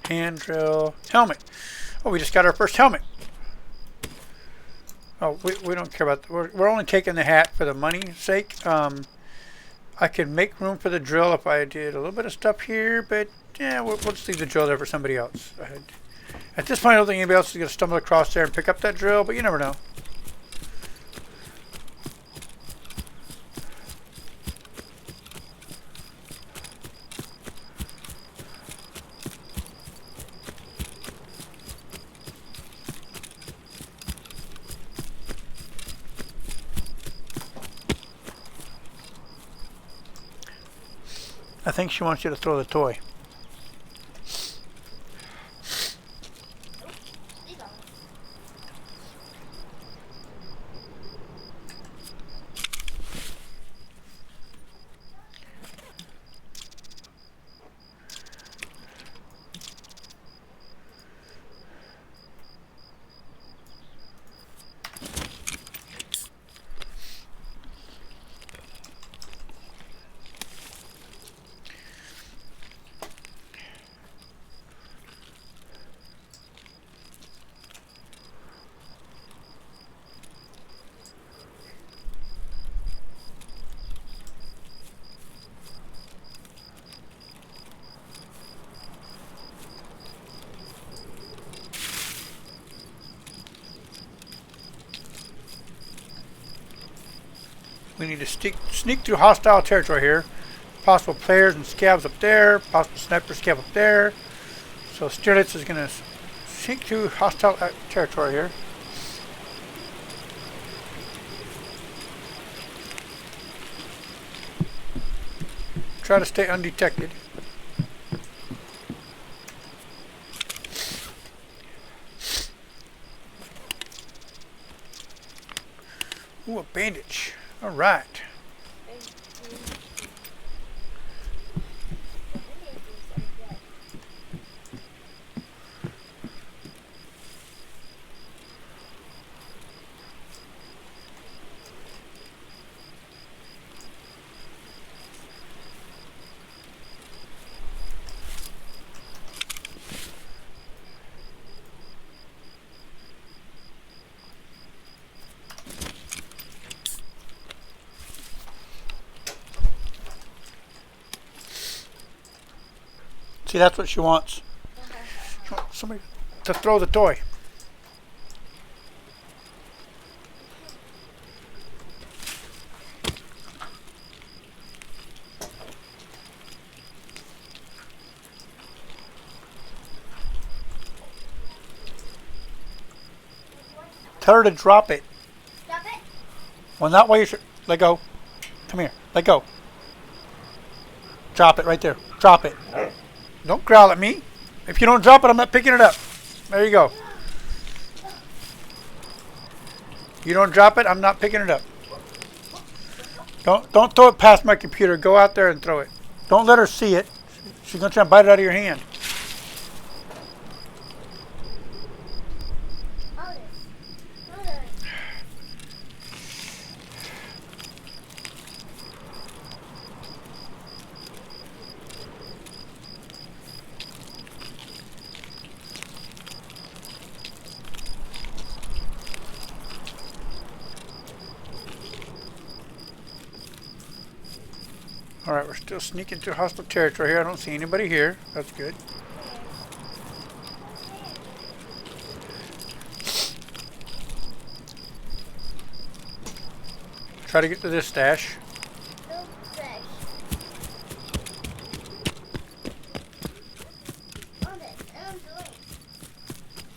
Hand drill. Helmet. Oh, we just got our first helmet. Oh, we don't care about that. We're only taking the hat for the money's sake. I could make room for the drill if I did a little bit of stuff here, but yeah, we'll just leave the drill there for somebody else. At this point, I don't think anybody else is going to stumble across there and pick up that drill, but you never know. I think she wants you to throw the toy. We need to sneak through hostile territory here. Possible players and scabs up there. Possible sniper scab up there. So Stierlitz is going to sneak through hostile territory here. Try to stay undetected. Ooh, a bandage. All right. See, that's what she wants. She wants somebody to throw the toy. Tell her to drop it. Drop it? Well, not while you're... Let go. Come here. Let go. Drop it right there. Drop it. Don't growl at me. If you don't drop it, I'm not picking it up. There you go. You don't drop it, I'm not picking it up. Don't throw it past my computer. Go out there and throw it. Don't let her see it. She's going to try and bite it out of your hand. Alright, we're still sneaking through hostile territory here. I don't see anybody here. That's good. try to get to this stash. No fish. On it. I'm doing.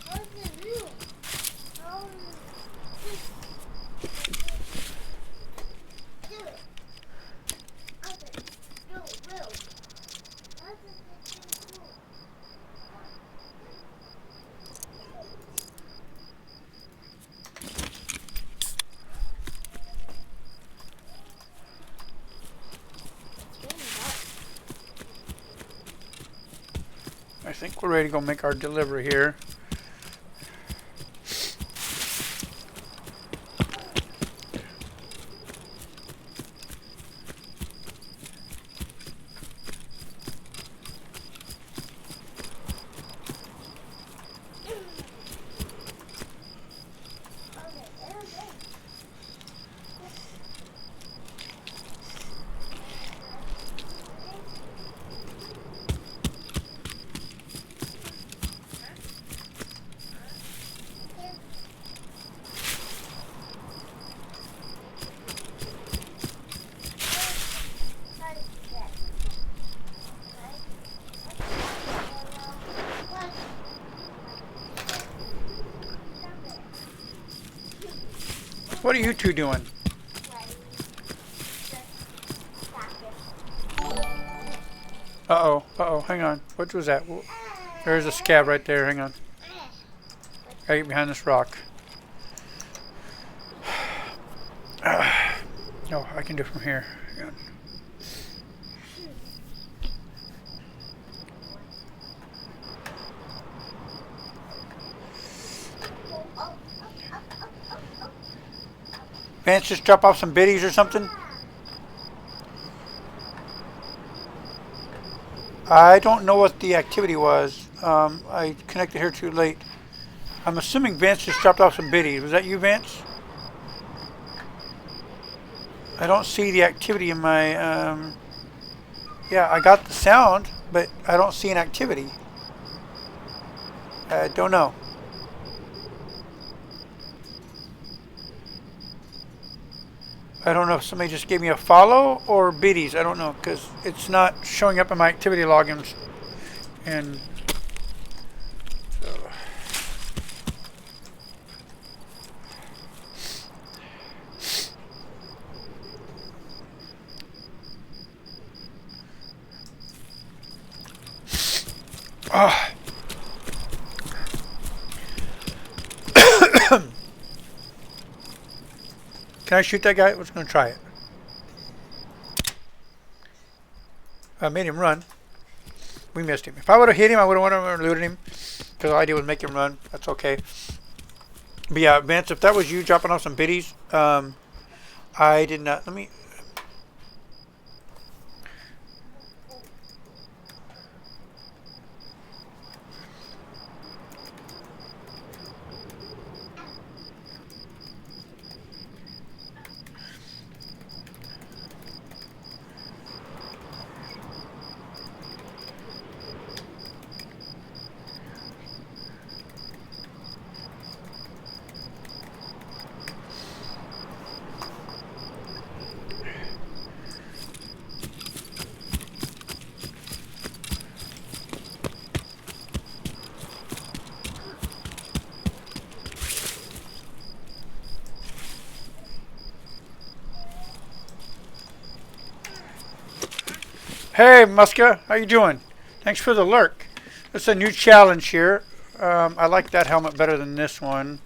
What's the new? Oh, do it. Okay. No, will. What is the thing do? I think we're ready to go make our delivery here. What are you two doing? Uh-oh, uh-oh, hang on. What was that? There's a scab right there, hang on. Gotta get behind this rock. No, I can do it from here. Hang on. Vance, just drop off some biddies or something? I don't know what the activity was. I connected here too late. I'm assuming Vance just dropped off some biddies. Was that you, Vance? I don't see the activity in my... yeah, I got the sound, but I don't see an activity. I don't know. I don't know if somebody just gave me a follow or biddies. I don't know, because it's not showing up in my activity logins. And so. Ah. Can I shoot that guy? I was going to try it. I made him run. We missed him. If I would have hit him, I would have wanted to looted him. Because all I did was make him run. That's okay. But yeah, Vance, if that was you dropping off some biddies, I did not. Let me... Hey, Muska, how you doing? Thanks for the lurk. It's a new challenge here. I like that helmet better than this one.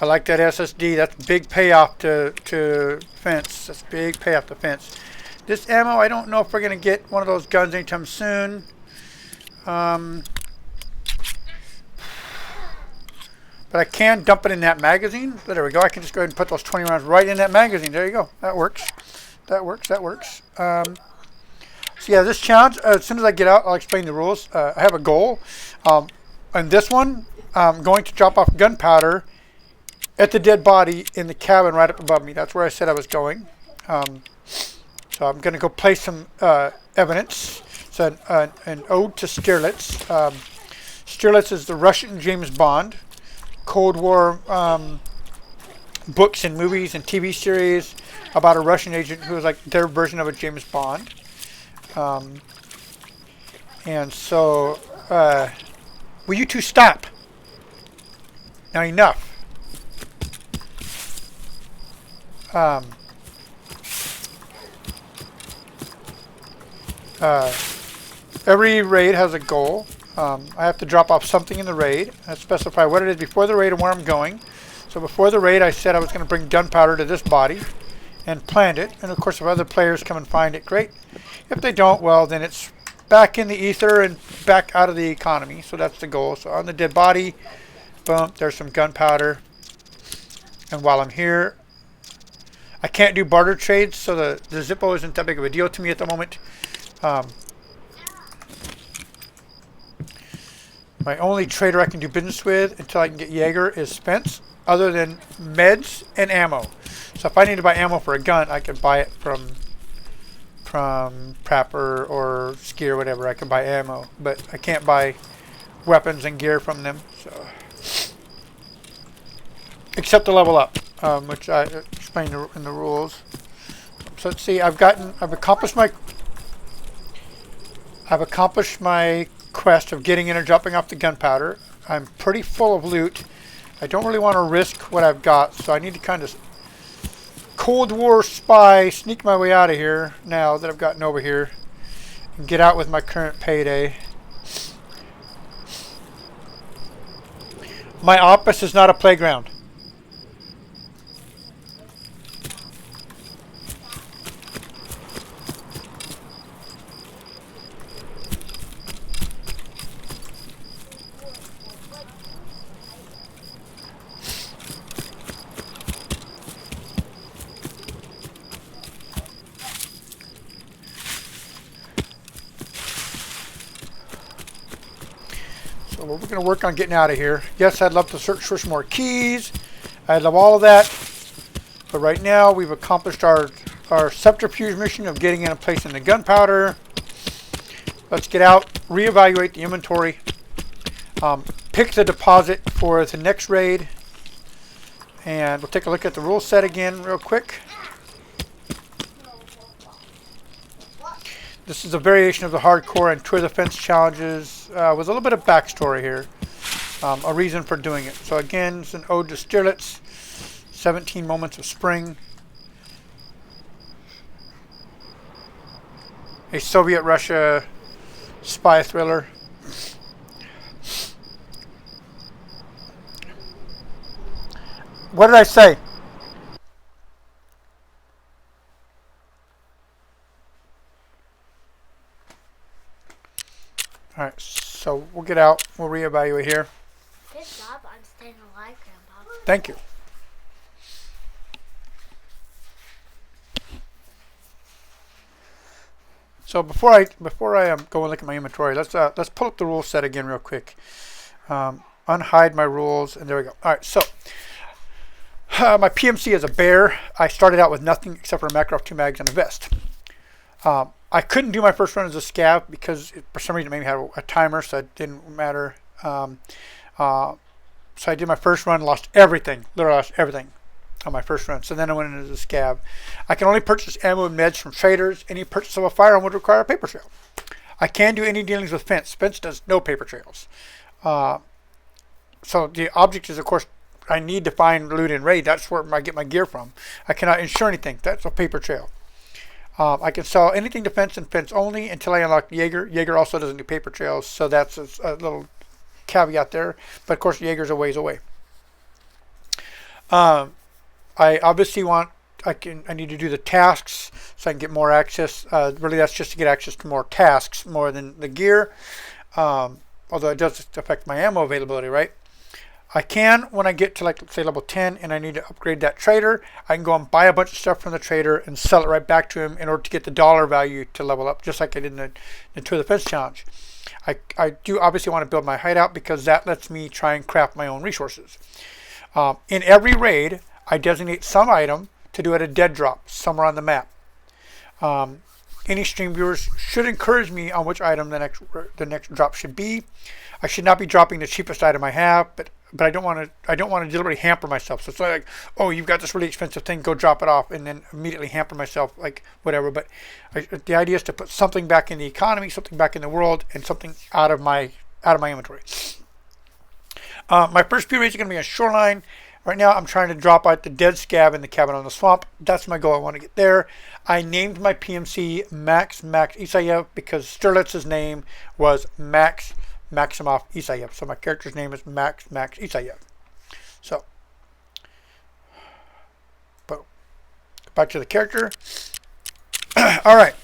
I like that SSD. That's big payoff to fence. That's big payoff to fence. This ammo, I don't know if we're going to get one of those guns anytime soon. But I can dump it in that magazine. There we go. I can just go ahead and put those 20 rounds right in that magazine. There you go. That works. That works. That works. So yeah, this challenge, as soon as I get out, I'll explain the rules. I have a goal. And this one, I'm going to drop off gunpowder at the dead body in the cabin right up above me. That's where I said I was going. So I'm going to go place some evidence. It's an ode to Stierlitz. Stierlitz is the Russian James Bond. Cold War books and movies and TV series about a Russian agent who is like their version of a James Bond. And so, will you two stop? Now enough. Every raid has a goal. I have to drop off something in the raid. I specify what it is before the raid and where I'm going. So before the raid, I said I was going to bring gunpowder to this body and plant it. And of course, if other players come and find it, great. If they don't, well, then it's back in the ether and back out of the economy. So that's the goal. So on the dead body, boom, there's some gunpowder. And while I'm here, I can't do barter trades, so the Zippo isn't that big of a deal to me at the moment. My only trader I can do business with until I can get Jaeger is Spence, other than meds and ammo. So if I need to buy ammo for a gun, I can buy it from Prapper or Ski or whatever. I can buy ammo, but I can't buy weapons and gear from them. So, except to level up, which I explained in the rules. So let's see. I've accomplished my quest of getting in and dropping off the gunpowder. I'm pretty full of loot. I don't really want to risk what I've got, so I need to kind of Cold War spy, sneak my way out of here now that I've gotten over here and get out with my current payday. My office is not a playground. We're going to work on getting out of here. Yes, I'd love to search for some more keys. I'd love all of that. But right now, we've accomplished our subterfuge mission of getting in a place in the gunpowder. Let's get out, reevaluate the inventory, pick the deposit for the next raid, and we'll take a look at the rule set again real quick. This is a variation of the hardcore and tour the fence challenges with a little bit of backstory here, a reason for doing it. So again, it's an ode to Stierlitz, 17 Moments of Spring, a Soviet Russia spy thriller. What did I say? Alright, so we'll get out. We'll reevaluate here. Good job on staying alive, Grandpa. Thank you. So before I go and look at my inventory, let's pull up the rule set again real quick. Unhide my rules, and there we go. All right, so my PMC is a bear. I started out with nothing except for a Makarov 2 mags and a vest. I couldn't do my first run as a scav because for some reason it made me have a timer, so it didn't matter. So I did my first run, lost everything, literally lost everything on my first run. So then I went in as a scav. I can only purchase ammo and meds from traders. Any purchase of a firearm would require a paper trail. I can do any dealings with Fence. Fence does no paper trails. So the object is, of course, I need to find loot and raid. That's where I get my gear from. I cannot insure anything. That's a paper trail. I can sell anything to Fence and Fence only until I unlock Jaeger. Jaeger also doesn't do paper trails, so that's a little caveat there. But of course, Jaeger's a ways away. I obviously I need to do the tasks so I can get more access. Really, that's just to get access to more tasks more than the gear. Although it does affect my ammo availability, right? I can, when I get to, like, say level 10 and I need to upgrade that trader, I can go and buy a bunch of stuff from the trader and sell it right back to him in order to get the dollar value to level up, just like I did in the Tour of the Fence challenge. I do obviously want to build my hideout because that lets me try and craft my own resources. In every raid, I designate some item to do at a dead drop somewhere on the map. Any stream viewers should encourage me on which item the next drop should be. I should not be dropping the cheapest item I have, but I don't want to deliberately hamper myself. So it's not like, oh, you've got this really expensive thing, go drop it off, and then immediately hamper myself, like whatever. But the idea is to put something back in the economy, something back in the world, and something out of my inventory. My first period is going to be on Shoreline. Right now, I'm trying to drop out the dead scab in the cabin on the swamp. That's my goal. I want to get there. I named my PMC Max Isayev because Stierlitz's name was Max Maximov Isayev. So my character's name is Max Isayev. So, boom. Back to the character. All right.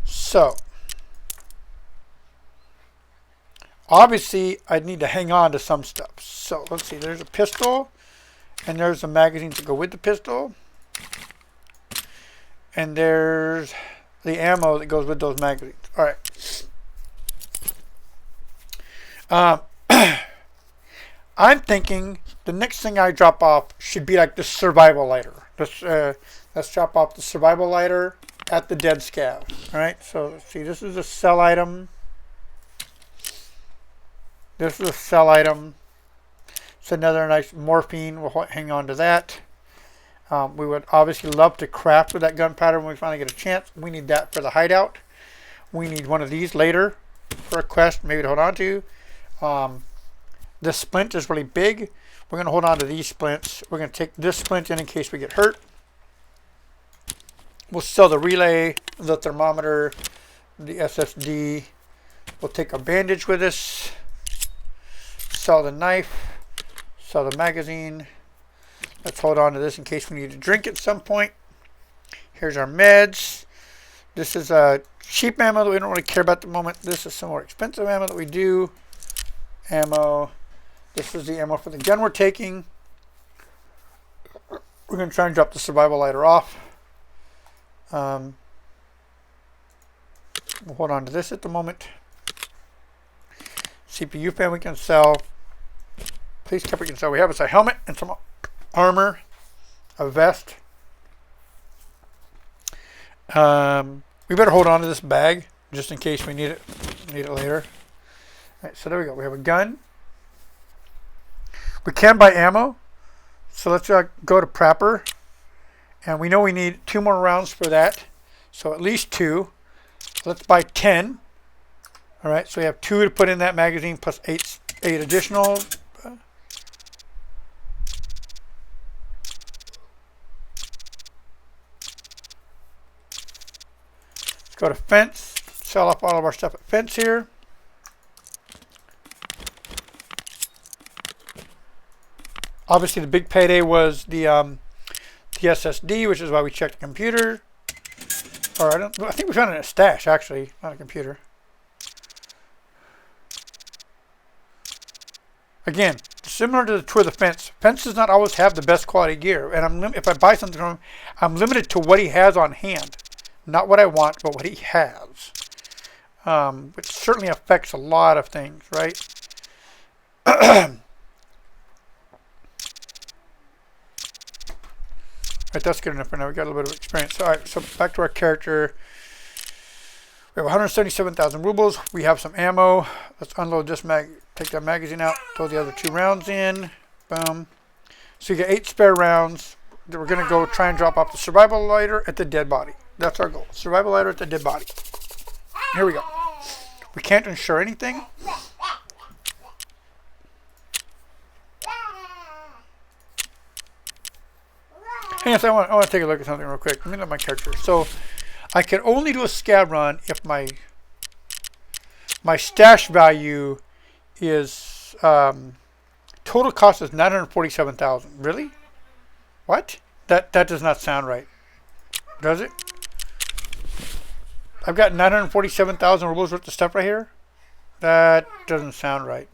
So, obviously, I'd need to hang on to some stuff. So, let's see. There's a pistol. And there's a magazine to go with the pistol. And there's the ammo that goes with those magazines. All right. I'm thinking the next thing I drop off should be like the survival lighter. Let's drop off the survival lighter at the dead scab. All right. So, let's see. This is a sell item. This is a sell item. It's another nice morphine. We'll hang on to that. We would obviously love to craft with that gunpowder when we finally get a chance. We need that for the hideout. We need one of these later for a quest, maybe to hold on to. This splint is really big. We're going to hold on to these splints. We're going to take this splint in case we get hurt. We'll sell the relay, the thermometer, the SSD. We'll take a bandage with us. Sell the knife. Sell the magazine. Let's hold on to this in case we need to drink at some point. Here's our meds. This is a cheap ammo that we don't really care about at the moment. This is some more expensive ammo that we do. Ammo. This is the ammo for the gun we're taking. We're going to try and drop the survival lighter off. We'll hold on to this at the moment. CPU fan we can sell. Police cap we can sell. We have a helmet and some armor, a vest. We better hold on to this bag just in case we need it later. All right, so there we go. We have a gun. We can buy ammo. So let's go to Prepper. And we know we need 2 more rounds for that. So at least 2. Let's buy 10. All right, so we have 2 to put in that magazine plus 8 additional. Go to Fence, sell off all of our stuff at Fence here. Obviously, the big payday was the SSD, which is why we checked the computer. Or I think we found it in a stash, actually, not a computer. Again, similar to the Tour of the Fence, Fence does not always have the best quality gear. And if I buy something from him, I'm limited to what he has on hand. Not what I want, but what he has. Which certainly affects a lot of things, right? Right, that's good enough for now. We got a little bit of experience. All right, so back to our character. We have 177,000 rubles. We have some ammo. Let's unload this take that magazine out. Throw the other 2 rounds in. Boom. So you get 8 spare rounds. We're going to go try and drop off the survival lighter at the dead body. That's our goal. Survival lighter at the dead body. Here we go. We can't insure anything. Hang on, so I want to take a look at something real quick. Let me look at my character. So I can only do a scab run if my stash value is total cost is 947,000. Really? What? That does not sound right. Does it? I've got 947,000 rubles worth of stuff right here. That doesn't sound right.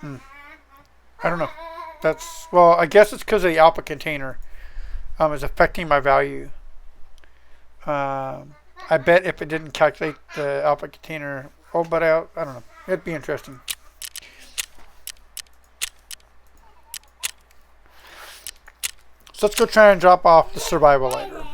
I don't know. Well, I guess it's because of the Alpha container is affecting my value. I bet if it didn't calculate the Alpha container, but I don't know. It'd be interesting. So let's go try and drop off the survival lighter.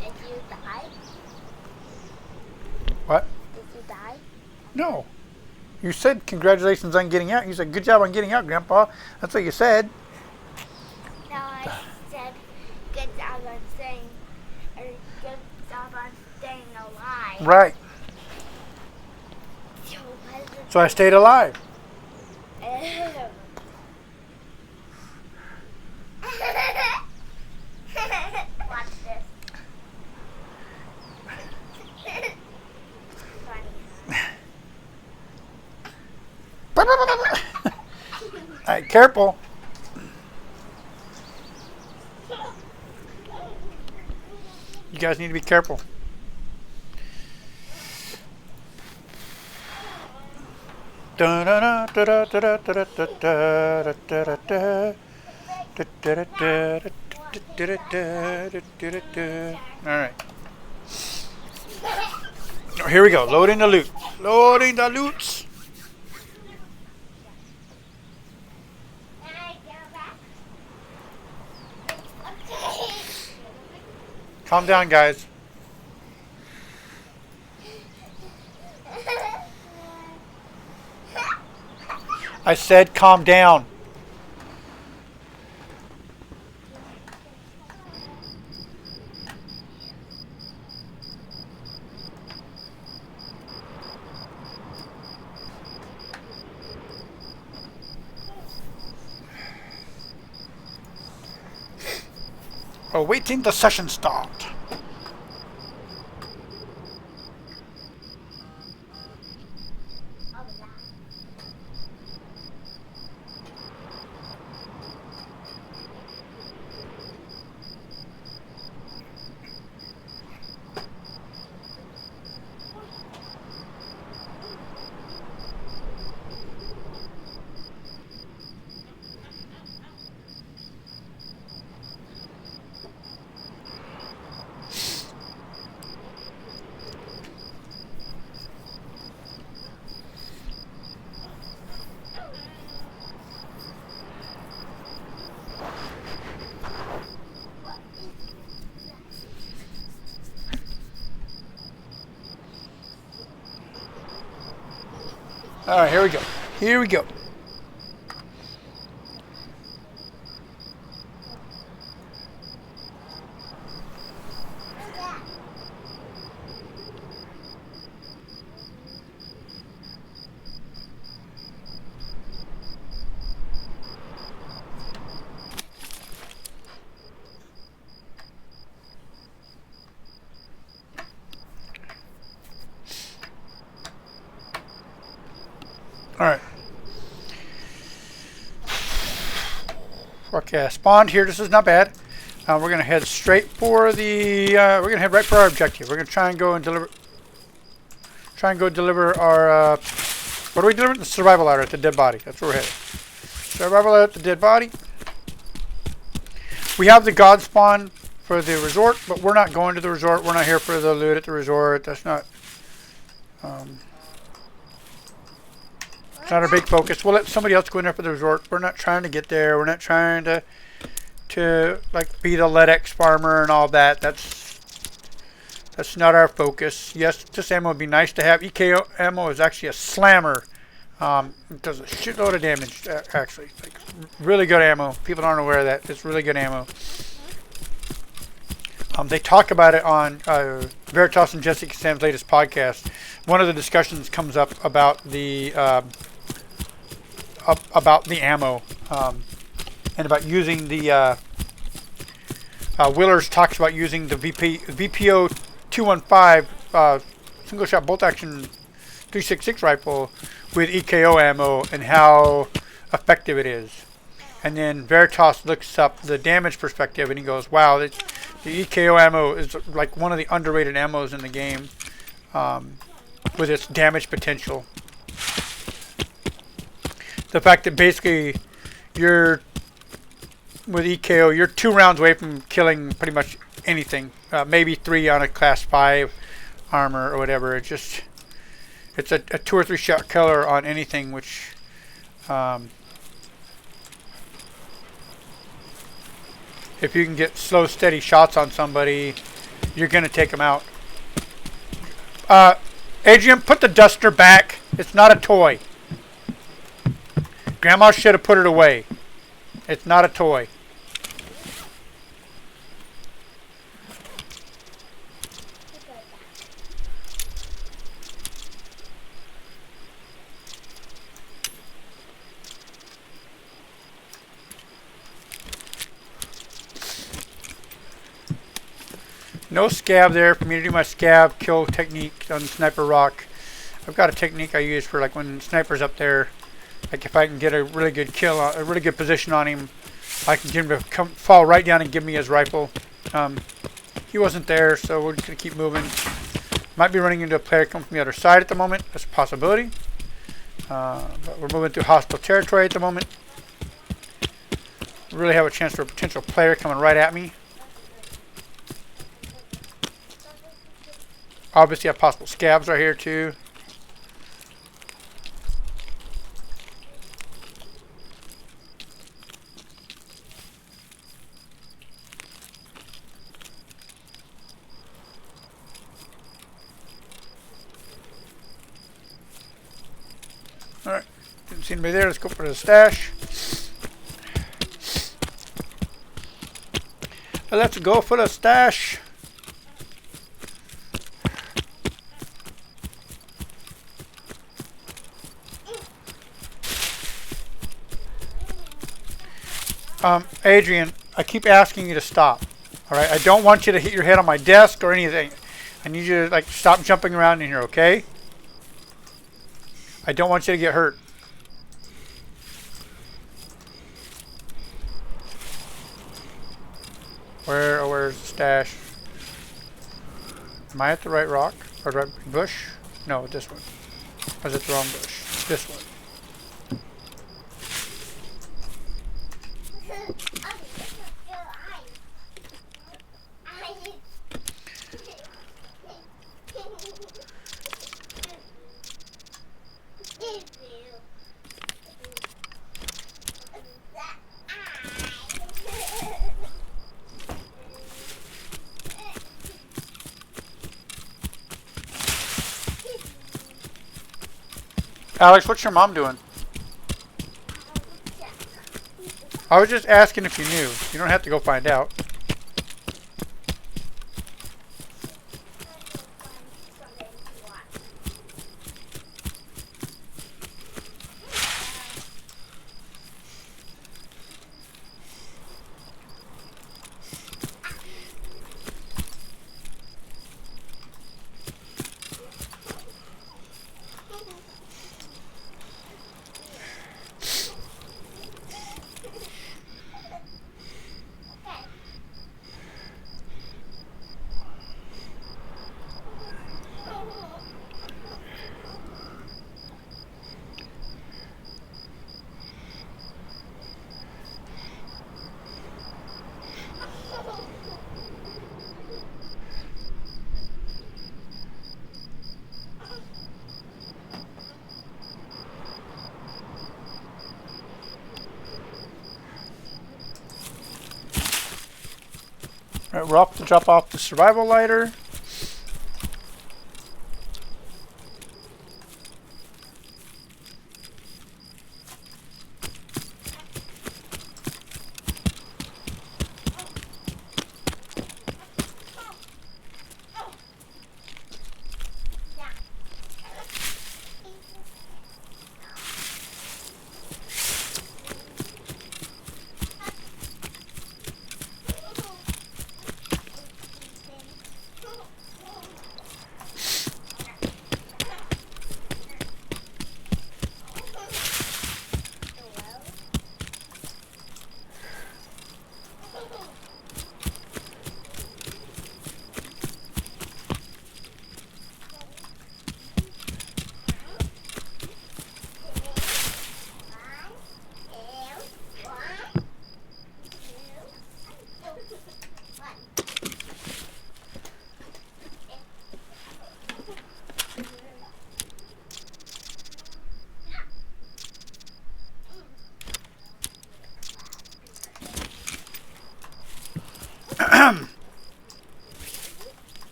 Did you die? What? Did you die? No. You said congratulations on getting out. You said good job on getting out, Grandpa. That's what you said. No, I said good job on staying, or good job on staying alive. Right. So what is it? So I stayed alive. Watch this. Funny. All right, careful. You guys need to be careful. All right. Oh, here we go. Loading the loot. Loading the loots. Calm down, guys. I said calm down. Awaiting the session start. All right, here we go. Here we go. All right. Okay, spawned here. This is not bad. We're gonna head straight for the. We're gonna head right for our objective. We're gonna try and go and deliver. Try and go deliver our. What are we delivering? The survival ladder at the dead body. That's where we're headed. Survival ladder at the dead body. We have the god spawn for the resort, but we're not going to the resort. We're not here for the loot at the resort. That's not. It's not our big focus. We'll let somebody else go in there for the resort. We're not trying to get there. We're not trying to like be the LEDX farmer and all that. That's not our focus. Yes, this ammo would be nice to have. EKO ammo is actually a slammer. It does a shitload of damage, actually. Like, really good ammo. People aren't aware of that. It's really good ammo. They talk about it on Veritas and Jessica Sam's latest podcast. One of the discussions comes up about the ammo and about using the Willers talks about using the VPO 215 single shot bolt action 366 rifle with EKO ammo and how effective it is. And then Veritas looks up the damage perspective and he goes, wow, the EKO ammo is like one of the underrated ammos in the game with its damage potential. The fact that basically with EKO, you're 2 rounds away from killing pretty much anything. Maybe 3 on a class 5 armor or whatever. It's a 2 or 3 shot killer on anything, which if you can get slow, steady shots on somebody, you're going to take them out. Adrian, put the duster back. It's not a toy. Grandma should have put it away. It's not a toy. No scab there for me to do my scab kill technique on Sniper Rock. I've got a technique I use for like when sniper's up there. Like if I can get a really good kill, a really good position on him, I can get him to fall right down and give me his rifle. He wasn't there, so we're just going to keep moving. Might be running into a player coming from the other side at the moment. That's a possibility. But we're moving through hostile territory at the moment. We really have a chance for a potential player coming right at me. Obviously, I have possible scabs right here too. Alright, didn't see anybody there. Let's go for the stash. Let's go for the stash. Adrian, I keep asking you to stop. Alright, I don't want you to hit your head on my desk or anything. I need you to like stop jumping around in here, okay? I don't want you to get hurt. Where's the stash? Am I at the right rock? Or the right bush? No, this one. Or is it the wrong bush? This one. Alex, what's your mom doing? I was just asking if you knew. You don't have to go find out. Alright, we're off to drop off the survival lighter.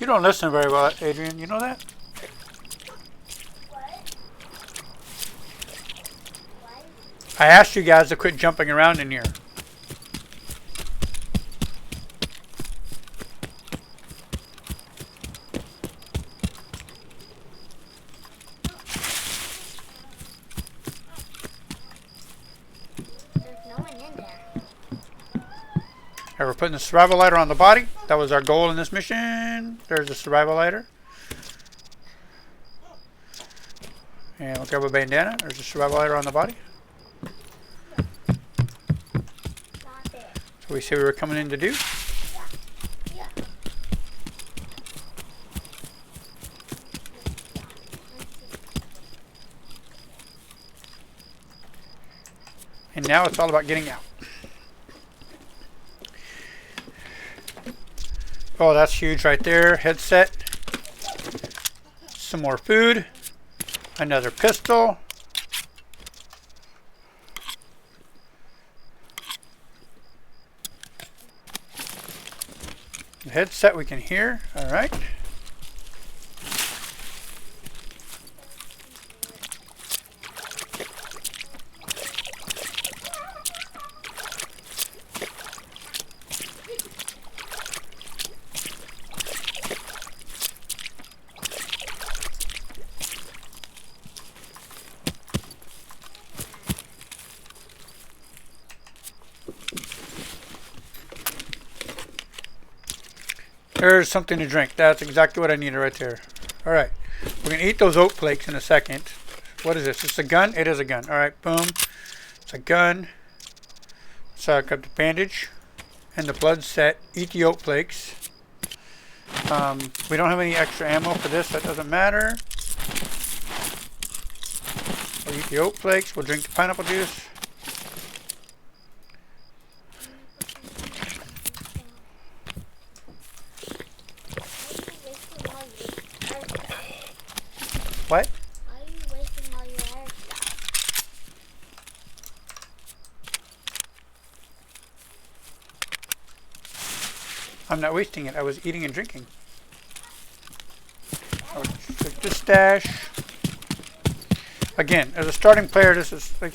You don't listen very well, Adrian. You know that? What? What? I asked you guys to quit jumping around in here. There's no one in there. Okay, we're putting the survival lighter on the body. That was our goal in this mission. There's the survival lighter. And we'll grab a bandana. There's the survival lighter on the body. Not there. So we say we were coming in to do. Yeah. And now it's all about getting out. Oh, that's huge right there. Headset. Some more food. Another pistol. The headset we can hear. All right. There's something to drink. That's exactly what I needed right there. All right. We're going to eat those oat flakes in a second. What is this? It's a gun? It is a gun. All right. Boom. It's a gun. So I got the bandage and the blood set. Eat the oat flakes. We don't have any extra ammo for this. That doesn't matter. We'll eat the oat flakes. We'll drink the pineapple juice. What? Why are you wasting all your air stuff? I'm not wasting it. I was eating and drinking. I'll take this stash. Again, as a starting player, this is like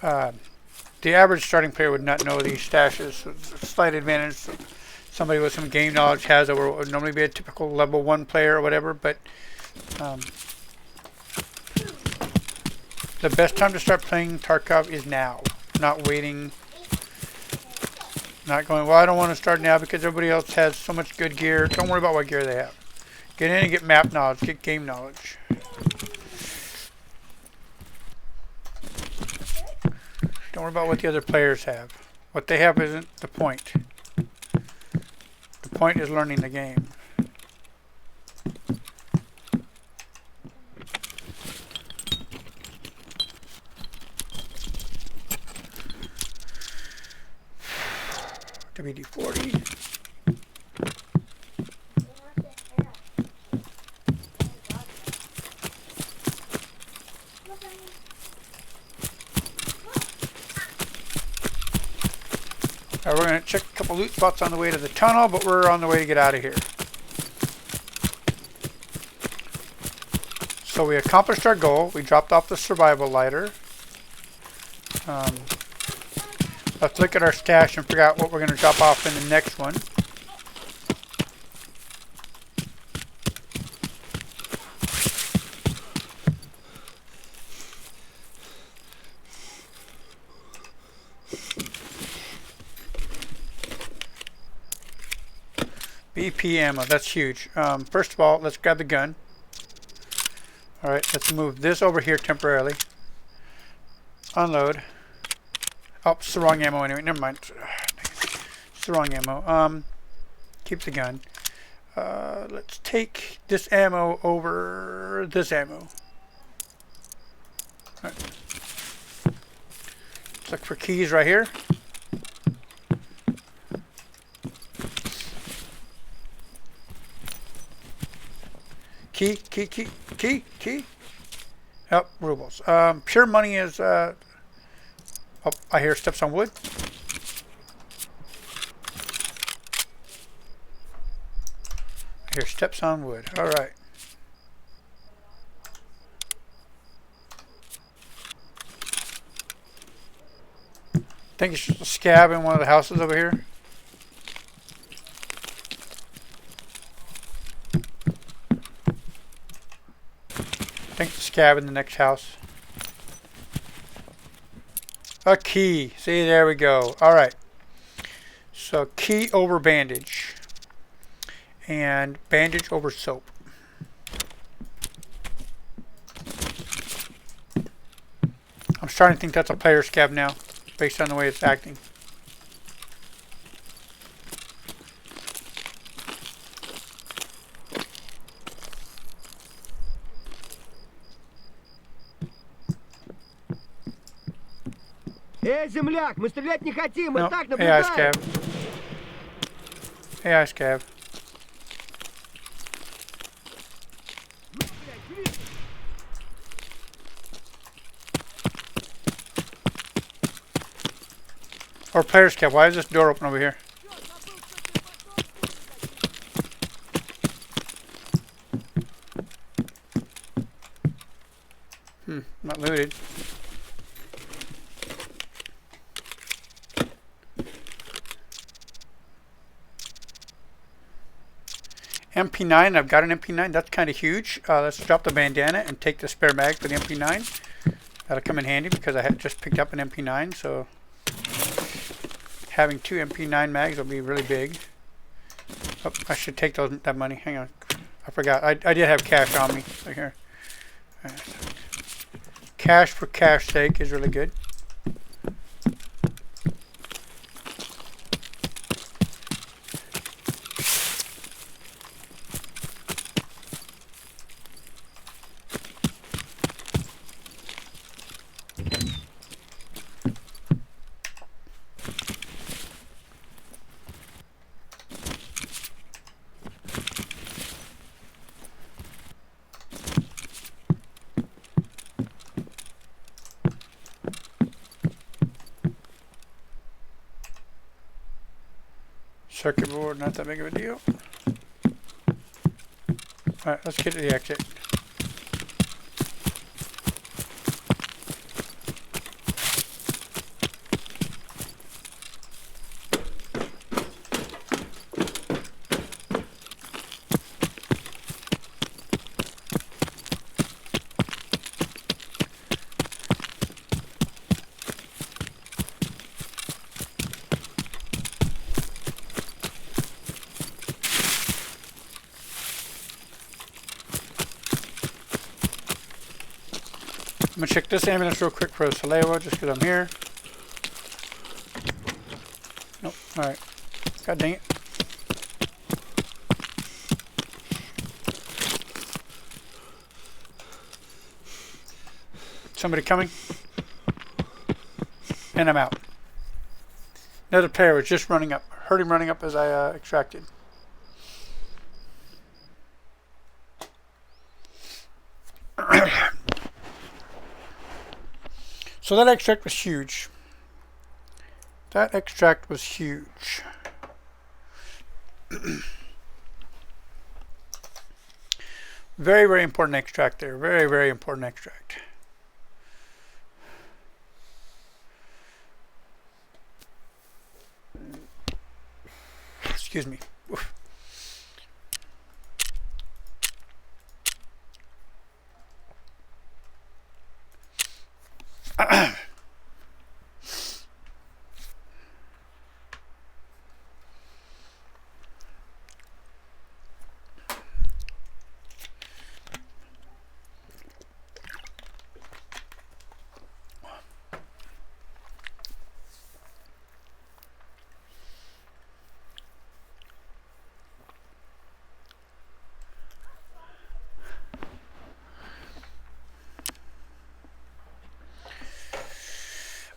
the average starting player would not know these stashes. So it's a slight advantage. So somebody with some game knowledge has it, or would normally be a typical level 1 player or whatever. But the best time to start playing Tarkov is now. Not waiting. Not going, well, I don't want to start now because everybody else has so much good gear. Don't worry about what gear they have. Get in and get map knowledge. Get game knowledge. Don't worry about what the other players have. What they have isn't the point. The point is learning the game. WD-40. We're going to check a couple loot spots on the way to the tunnel, but we're on the way to get out of here. So we accomplished our goal. We dropped off the survival lighter. Let's look at our stash and figure out what we're going to drop off in the next one. BP ammo, that's huge. First of all, let's grab the gun. Alright, let's move this over here temporarily. Unload. Oh, it's the wrong ammo anyway. Never mind. It's the wrong ammo. Keep the gun. Let's take this ammo over this ammo. Right. Let's look for keys right here. Key. Oh, rubles. Pure money is, oh, I hear steps on wood. Here, steps on wood. All right. I think it's just a scab in one of the houses over here. I think the scab in the next house. A key. See, there we go. All right. So key over bandage. And bandage over soap. I'm starting to think that's a player scab now, based on the way it's acting. Земляк, мы стрелять не хотим, мы No, так AI наблюдаем. scab. AI scab. Or player scab. Why is this door open over here? Not looted. MP9, I've got an MP9. That's kind of huge. Let's drop the bandana and take the spare mag for the MP9. That'll come in handy because I had just picked up an MP9, so having 2 MP9 mags will be really big. Oh, I should take that money. Hang on. I forgot. I did have cash on me. Right here. All right. Cash for cash sake is really good. Circuit board, not that big of a deal. Alright, let's get to the exit. I'm gonna check this ambulance real quick for a Salewa just because I'm here. Nope. Alright. God dang it. Somebody coming? And I'm out. Another player was just running up. Heard him running up as I extracted. So that extract was huge. That extract was huge. Very, very important extract there. Very, very important extract. Excuse me. Oof.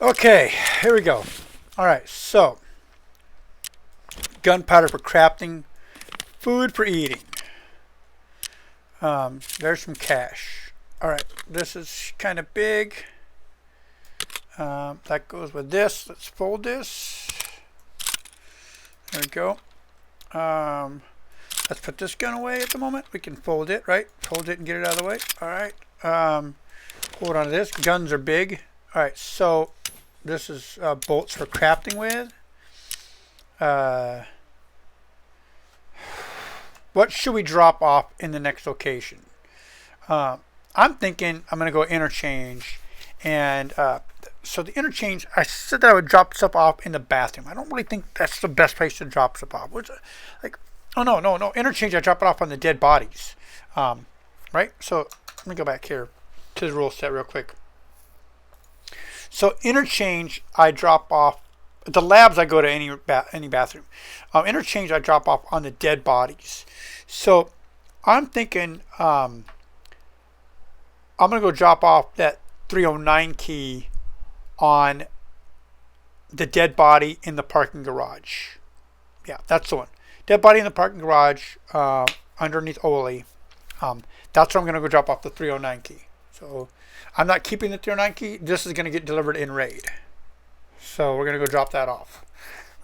Okay, here we go. Alright, so gunpowder for crafting, food for eating. There's some cash. Alright, this is kind of big. That goes with this. Let's fold this. There we go. Let's put this gun away at the moment. We can fold it, right? Fold it and get it out of the way. All right. Hold on to this. Guns are big. All right. So this is bolts for crafting with. What should we drop off in the next location? I'm thinking I'm going to go interchange. And so the interchange, I said that I would drop stuff off in the bathroom. I don't really think that's the best place to drop stuff off. Like, oh, no. Interchange, I drop it off on the dead bodies. Right? So let me go back here to the rule set real quick. So interchange, I drop off. The labs, I go to any bathroom. Interchange, I drop off on the dead bodies. So I'm thinking I'm going to go drop off that 309 key on the dead body in the parking garage. Yeah, that's the one. Dead body in the parking garage underneath Oli. That's where I'm going to go drop off the 309 key. So I'm not keeping the 309 key. This is going to get delivered in raid. So we're going to go drop that off.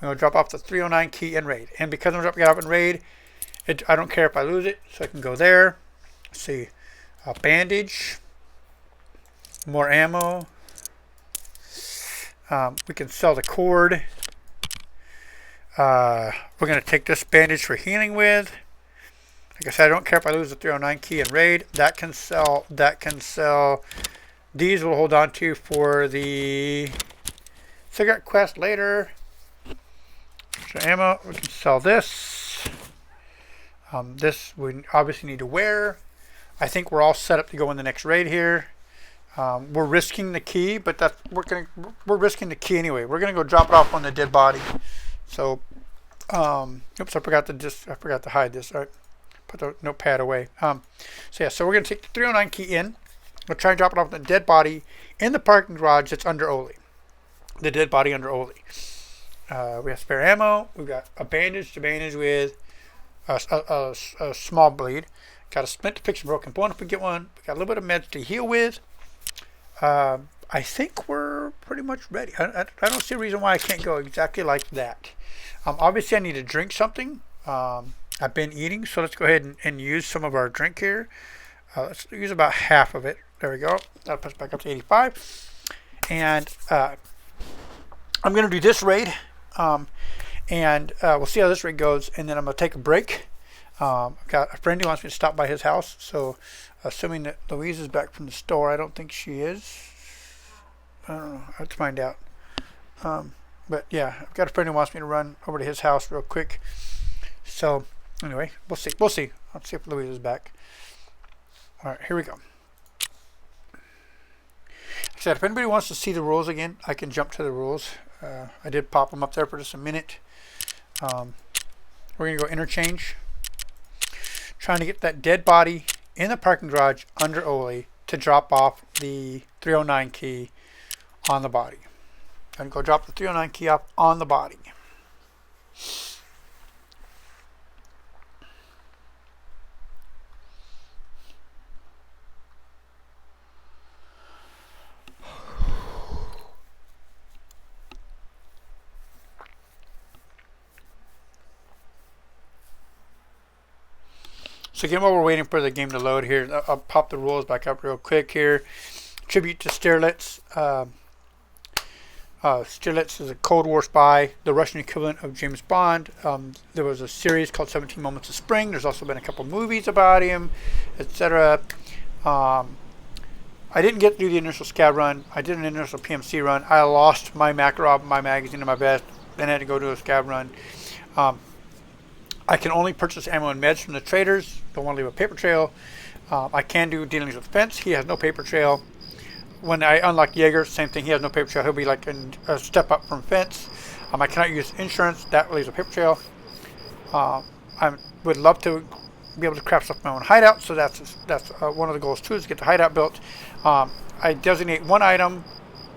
I'm going to drop off the 309 key in raid. And because I'm dropping it off in raid, I don't care if I lose it. So I can go there. Let's see. Bandage. More ammo. We can sell the cord. We're going to take this bandage for healing with. Like I said, I don't care if I lose the 309 key in raid. That can sell. These we'll hold on to for the cigarette quest later. Extra ammo. We can sell this. This we obviously need to wear. I think we're all set up to go in the next raid here. We're risking the key, but we're risking the key anyway. We're gonna go drop it off on the dead body. So, oops, I forgot to hide this. All right, put the notepad away. So we're gonna take the 309 key in. We'll try and drop it off on the dead body in the parking garage that's under Oli. The dead body under Oli. We have spare ammo. We've got a bandage to bandage with a small bleed. Got a splint to fix a broken bone if we get one. We got a little bit of meds to heal with. I think we're pretty much ready. I don't see a reason why I can't go exactly like that. Obviously, I need to drink something. I've been eating, so let's go ahead and use some of our drink here. Let's use about half of it. There we go. That'll push back up to 85. And I'm going to do this raid. And we'll see how this raid goes. And then I'm going to take a break. I've got a friend who wants me to stop by his house. So assuming that Louise is back from the store, I don't think she is. I don't know. I have to find out. But yeah, I've got a friend who wants me to run over to his house real quick. So anyway, we'll see. I'll see if Louise is back. All right, here we go. Like I said, if anybody wants to see the rules again, I can jump to the rules. I did pop them up there for just a minute. We're going to go interchange. Trying to get that dead body in the parking garage under Oli to drop off the 309 key on the body. And go drop the 309 key off on the body. So again, while we're waiting for the game to load here, I'll pop the rules back up real quick here. Tribute to Stierlitz. Stierlitz is a Cold War spy, the Russian equivalent of James Bond. There was a series called 17 Moments of Spring. There's also been a couple movies about him, etc. I didn't get through the initial scav run. I did an initial PMC run. I lost my Makarov, my magazine, and my vest. Then I had to go do a scav run. I can only purchase ammo and meds from the traders. Don't want to leave a paper trail. I can do dealings with Fence. He has no paper trail. When I unlock Jaeger, same thing. He has no paper trail. He'll be like a step up from Fence. I cannot use insurance. That leaves a paper trail. I would love to be able to craft stuff my own hideout. So that's one of the goals too, is to get the hideout built. I designate one item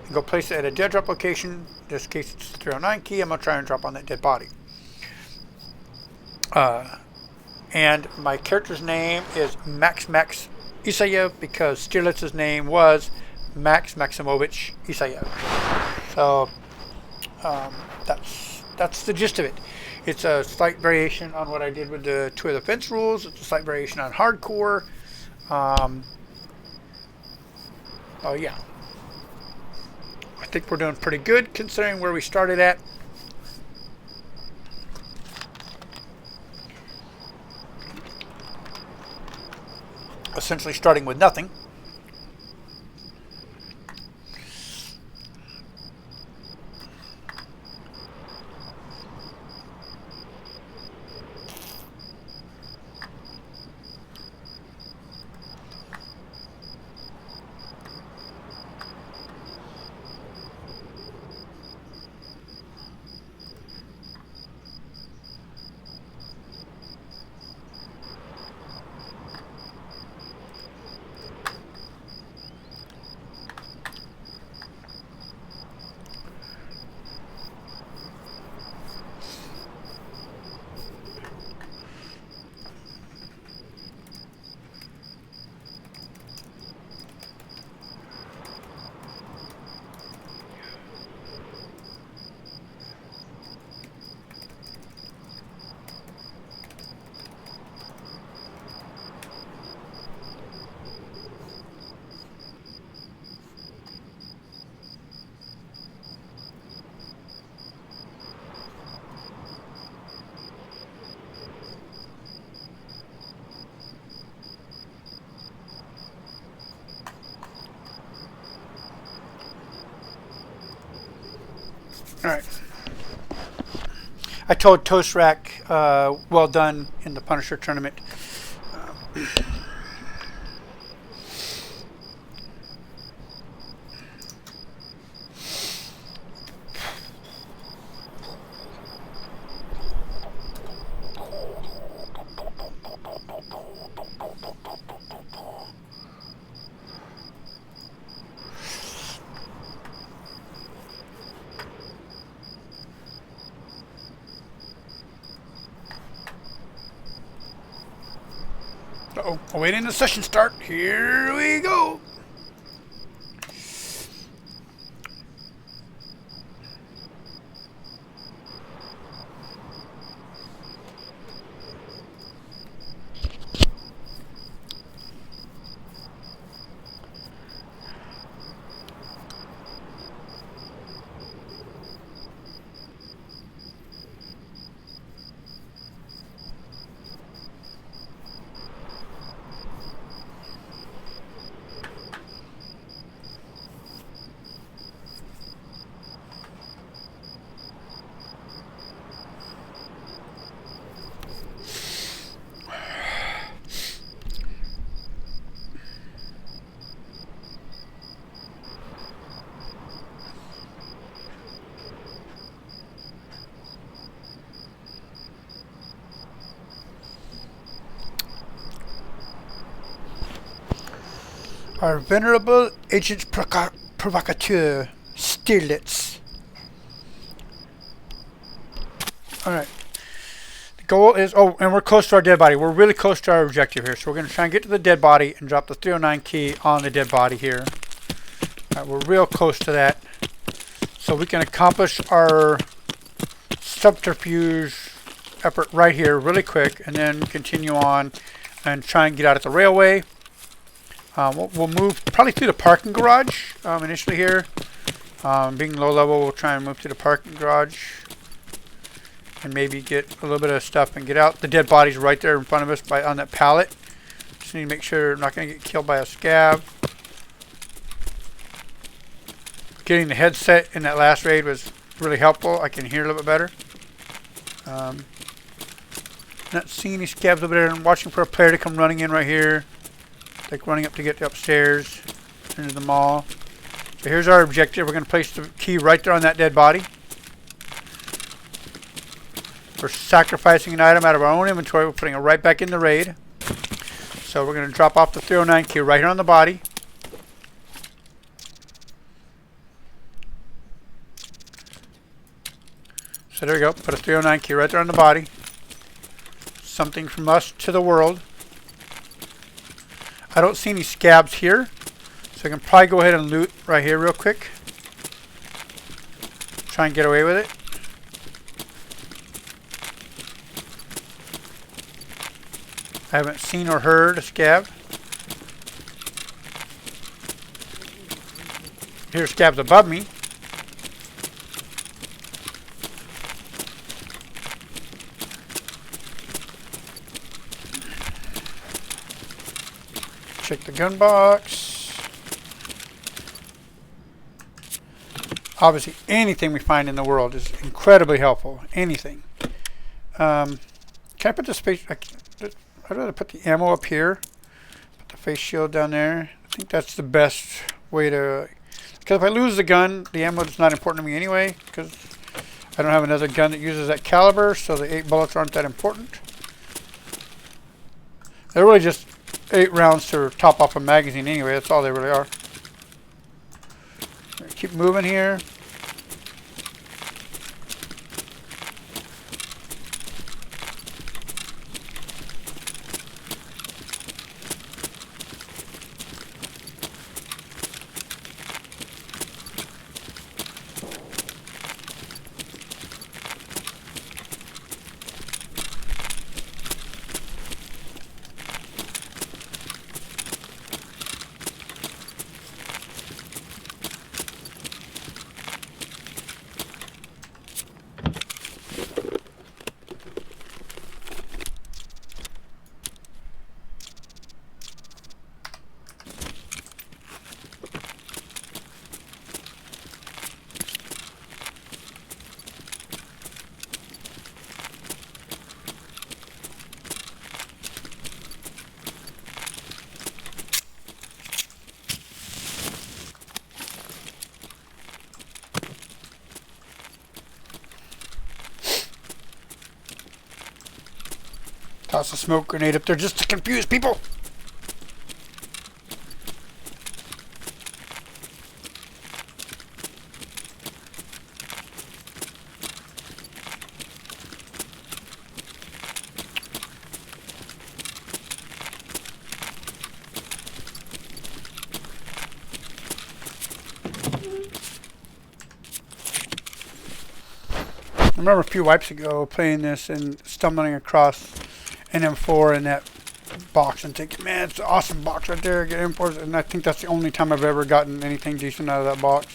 and go place it at a dead drop location. In this case, it's the 309 key. I'm going to try and drop on that dead body. And my character's name is Max Isayev because Stierlitz's name was Max Maximovich Isayev. So that's the gist of it. It's a slight variation on what I did with the two of the fence rules. It's a slight variation on hardcore. Oh yeah. I think we're doing pretty good considering where we started at. Essentially starting with nothing. All right. I told Toast Rack, well done in the Punisher tournament. Uh-oh, awaiting the session start. Here we go. Our venerable agent provocateur, Stierlitz. Alright. The goal is, oh, and we're close to our dead body. We're really close to our objective here. So we're going to try and get to the dead body and drop the 309 key on the dead body here. Alright, we're real close to that. So we can accomplish our subterfuge effort right here really quick and then continue on and try and get out at the railway. We'll move probably through the parking garage initially here. Being low level, we'll try and move to the parking garage and maybe get a little bit of stuff and get out. The dead body's right there in front of us on that pallet. Just need to make sure I'm not going to get killed by a scab. Getting the headset in that last raid was really helpful. I can hear a little bit better. Not seeing any scabs over there. I'm watching for a player to come running in right here. Like running up to get upstairs into the mall. So here's our objective. We're going to place the key right there on that dead body. We're sacrificing an item out of our own inventory. We're putting it right back in the raid. So we're going to drop off the 309 key right here on the body. So there we go. Put a 309 key right there on the body. Something from us to the world. I don't see any scabs here, so I can probably go ahead and loot right here real quick. Try and get away with it. I haven't seen or heard a scab. Here's scabs above me. Check the gun box. Obviously, anything we find in the world is incredibly helpful. Anything. Can I put the space? I'd rather put the ammo up here. Put the face shield down there. I think that's the best way to. Because if I lose the gun, the ammo is not important to me anyway. Because I don't have another gun that uses that caliber, so the 8 bullets aren't that important. They're really just 8 rounds to top off a magazine anyway. That's all they really are. Keep moving here. Toss a smoke grenade up there just to confuse people. I remember a few wipes ago playing this and stumbling across an M4 in that box and thinking, man, it's an awesome box right there. Get M4s, and I think that's the only time I've ever gotten anything decent out of that box.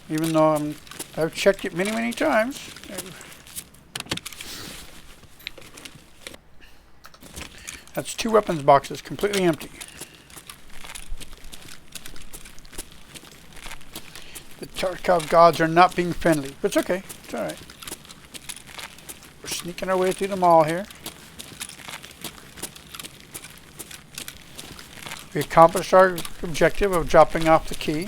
Even though I've checked it many, many times. That's 2 weapons boxes, completely empty. The Tarkov gods are not being friendly, but it's okay. It's alright. We're sneaking our way through the mall here. We accomplished our objective of dropping off the key.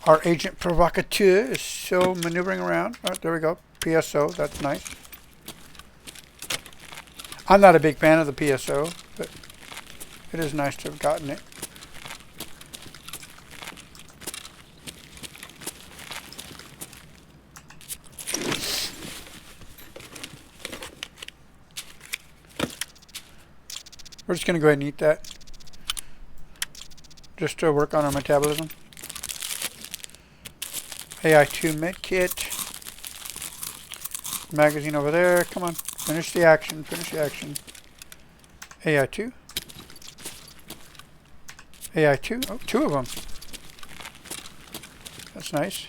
Our agent provocateur is still maneuvering around. Oh, there we go. PSO, that's nice. I'm not a big fan of the PSO, but it is nice to have gotten it. We're just going to go ahead and eat that. Just to work on our metabolism. AI2 medkit. Magazine over there. Come on. Finish the action. Finish the action. AI2. AI2. Oh, 2 of them. That's nice.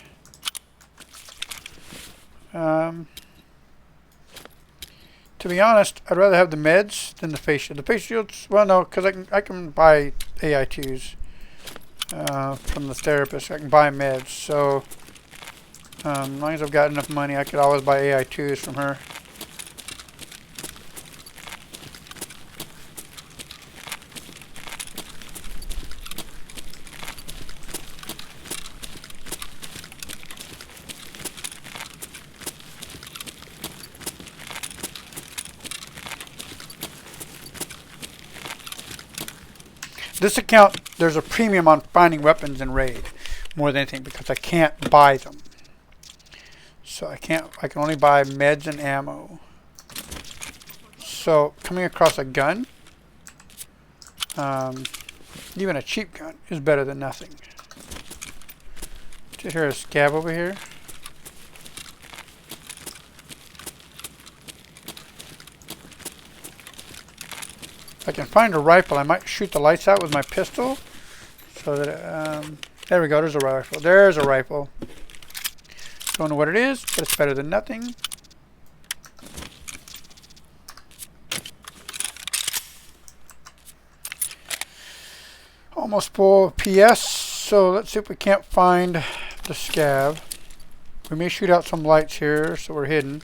To be honest, I'd rather have the meds than the face shield. The face shields, well, no, because I can buy AI2s from the therapist. I can buy meds, so as long as I've got enough money, I could always buy AI2s from her. This account, there's a premium on finding weapons in Raid more than anything because I can't buy them. So I can only buy meds and ammo. So coming across a gun, even a cheap gun, is better than nothing. Just hear a scab over here. I can find a rifle, I might shoot the lights out with my pistol. So that, there we go, there's a rifle. There's a rifle. Don't know what it is, but it's better than nothing. Almost full PS, so let's see if we can't find the scav. We may shoot out some lights here, so we're hidden.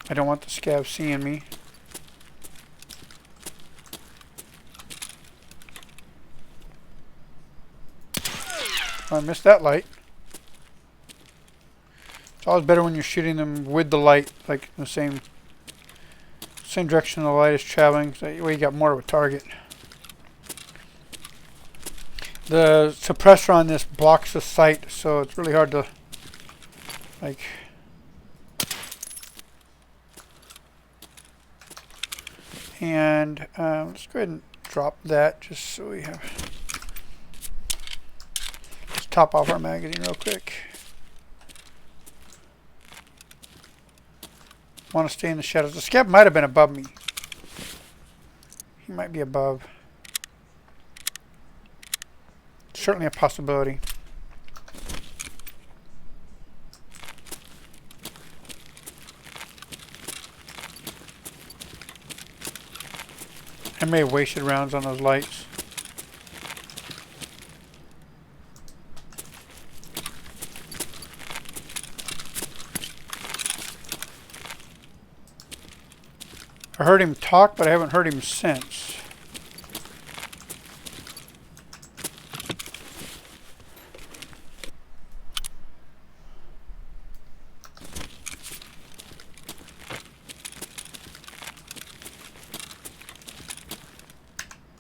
I don't want the scav seeing me. I missed that light. It's always better when you're shooting them with the light, like in the same direction the light is traveling, so that way you got more of a target. The suppressor on this blocks the sight, so it's really hard to like. And let's go ahead and drop that just so we have. Let's top off our magazine real quick. Want to stay in the shadows. The scav might have been above me. He might be above. Certainly a possibility. I may have wasted rounds on those lights. I heard him talk, but I haven't heard him since.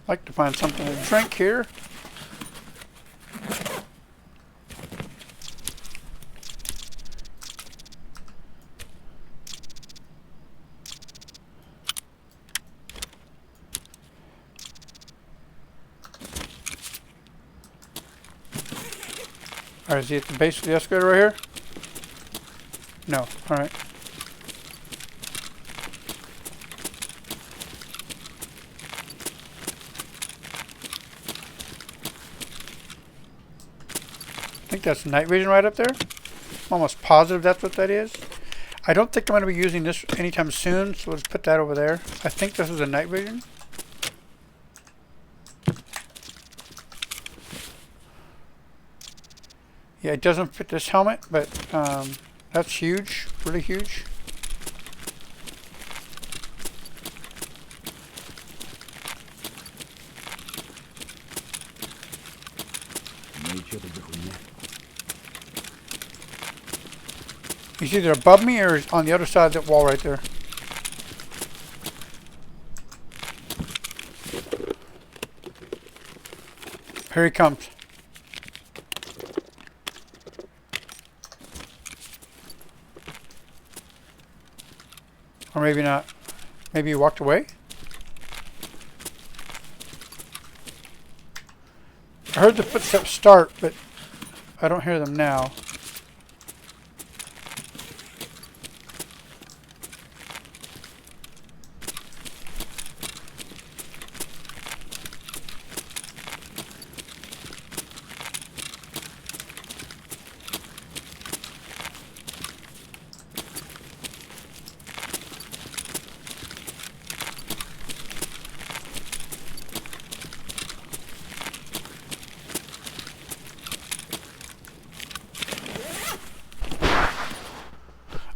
I'd like to find something to drink here. Alright, is he at the base of the escalator right here? No. Alright. I think that's night vision right up there. I'm almost positive that's what that is. I don't think I'm going to be using this anytime soon, so let's put that over there. I think this is a night vision. Yeah, it doesn't fit this helmet, but that's huge, really huge. He's either above me or on the other side of that wall right there. Here he comes. Or maybe not. Maybe he walked away? I heard the footsteps start, but I don't hear them now.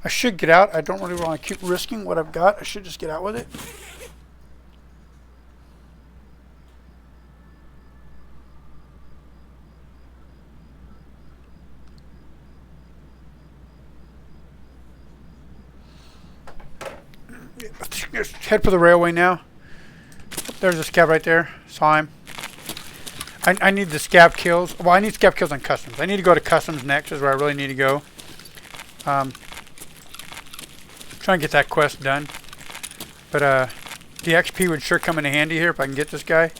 I should get out. I don't really want to keep risking what I've got. I should just get out with it. Let's head for the railway now. There's a scav right there. Saw him. I need the scav kills. Well, I need scav kills on customs. I need to go to customs next is where I really need to go. Try and get that quest done. But the XP would sure come in handy here if I can get this guy.